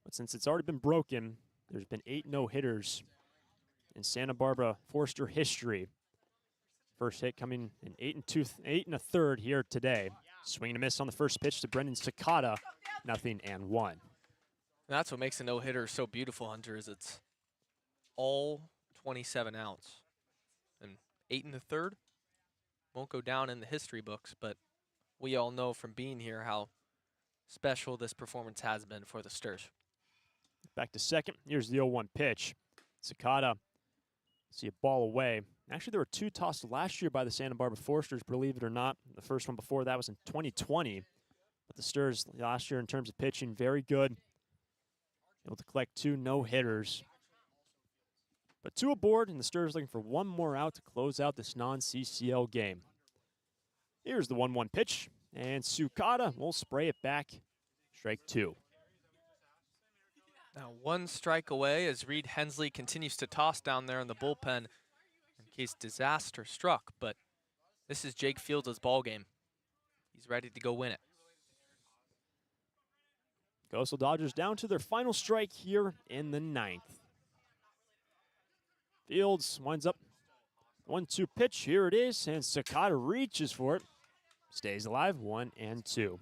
But since it's already been broken, there's been 8 no-hitters in Santa Barbara Forester history. First hit coming in 8 1/3 here today. Swing and a miss on the first pitch to Brendan Sakata. 0-1. And that's what makes a no-hitter so beautiful, Hunter, is it's all 27 outs. And 8 1/3 won't go down in the history books, but we all know from being here how special this performance has been for the Stars. Back to second. Here's the 0-1 pitch. Sakata, see a ball away. Actually, there were 2 tossed last year by the Santa Barbara Foresters, believe it or not. The first one before that was in 2020. But the Stars last year in terms of pitching, very good. Able to collect 2 no-hitters. But 2 aboard, and the Stars looking for 1 more out to close out this non-CCL game. Here's the 1-1 pitch, and Sakata will spray it back. Strike 2. Now 1 strike away as Reed Hensley continues to toss down there in the bullpen in case disaster struck, but this is Jake Fields' ball game. He's ready to go win it. Coastal Dodgers down to their final strike here in the 9th. Fields winds up 1-2 pitch. Here it is, and Sakata reaches for it. Stays alive, 1-2.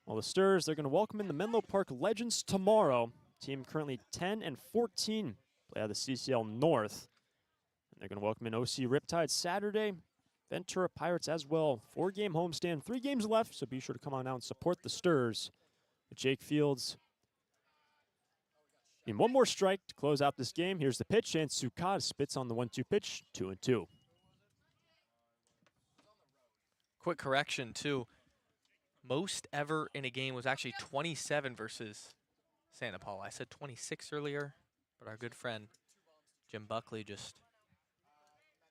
Well, the Stars, they're going to welcome in the Menlo Park Legends tomorrow. Team currently 10-14, play out of the CCL North. And they're going to welcome in OC Riptide Saturday. Ventura Pirates as well. 4-game homestand, 3 games left, so be sure to come on out and support the Stars. With Jake Fields in 1 more strike to close out this game. Here's the pitch, and Sakata spits on the 1-2 pitch, 2-2. Quick correction, too. Most ever in a game was actually 27 versus Santa Paula. I said 26 earlier, but our good friend Jim Buckley just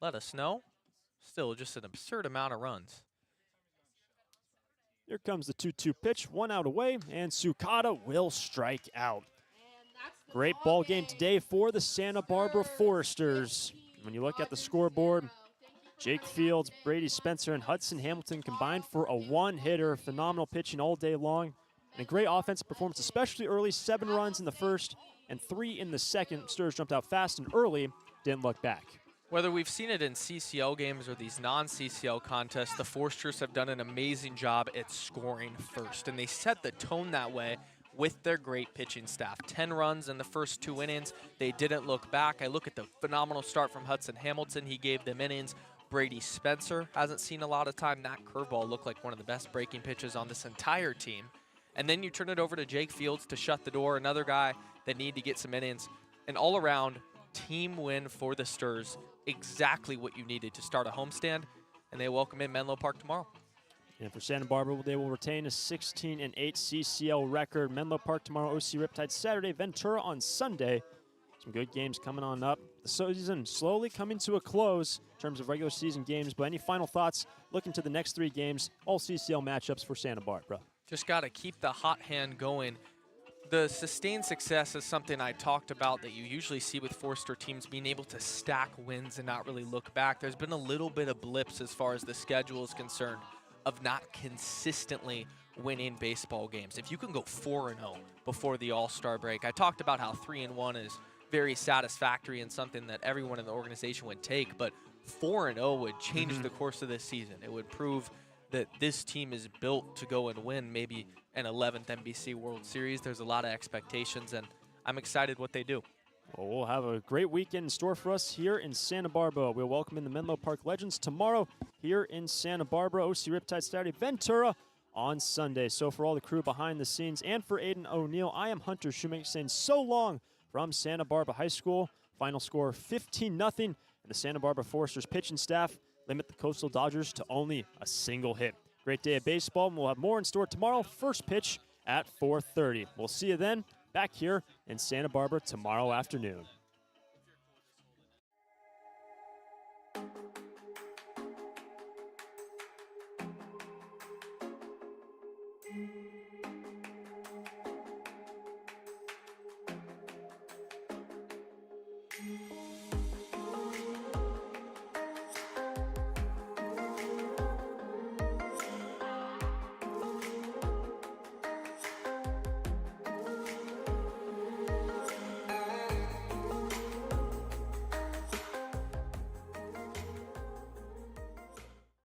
let us know. Still just an absurd amount of runs. Here comes the 2-2 pitch, 1 out away, and Sakata will strike out. Great ball game today for the Santa Barbara Foresters. When you look at the scoreboard, Jake Fields, Brady Spencer, and Hudson Hamilton combined for a 1-hitter. Phenomenal pitching all day long. And a great offensive performance, especially early. 7 runs in the first and 3 in the second. Stars jumped out fast and early, didn't look back. Whether we've seen it in CCL games or these non-CCL contests, the Foresters have done an amazing job at scoring first. And they set the tone that way with their great pitching staff. 10 runs in the first 2 innings. They didn't look back. I look at the phenomenal start from Hudson Hamilton. He gave them innings. Brady Spencer hasn't seen a lot of time. That curveball looked like one of the best breaking pitches on this entire team. And then you turn it over to Jake Fields to shut the door, another guy that needed to get some innings. An all-around team win for the Stars, exactly what you needed to start a homestand, and they welcome in Menlo Park tomorrow. And for Santa Barbara, they will retain a 16-8 CCL record. Menlo Park tomorrow, OC Riptide Saturday, Ventura on Sunday. Some good games coming on up. The season slowly coming to a close in terms of regular season games, but any final thoughts looking to the next 3 games, all CCL matchups for Santa Barbara? Just got to keep the hot hand going. The sustained success is something I talked about that you usually see with Forester teams being able to stack wins and not really look back. There's been a little bit of blips as far as the schedule is concerned of not consistently winning baseball games. If you can go 4-0 before the All-Star break, I talked about how 3-1 is very satisfactory and something that everyone in the organization would take, but 4-0 would change the course of this season. It would prove that this team is built to go and win maybe an 11th NBC World Series. There's a lot of expectations, and I'm excited what they do. Well, we'll have a great weekend in store for us here in Santa Barbara. We'll welcome in the Menlo Park Legends tomorrow here in Santa Barbara. OC Riptide Saturday, Ventura on Sunday. So for all the crew behind the scenes and for Aiden O'Neill, I am Hunter Shoemaker saying so long from Santa Barbara High School. Final score 15-0. and the Santa Barbara Foresters pitching staff limit the Coastal Dodgers to only a single hit. Great day of baseball, and we'll have more in store tomorrow. First pitch at 4:30. We'll see you then back here in Santa Barbara tomorrow afternoon. Thank you.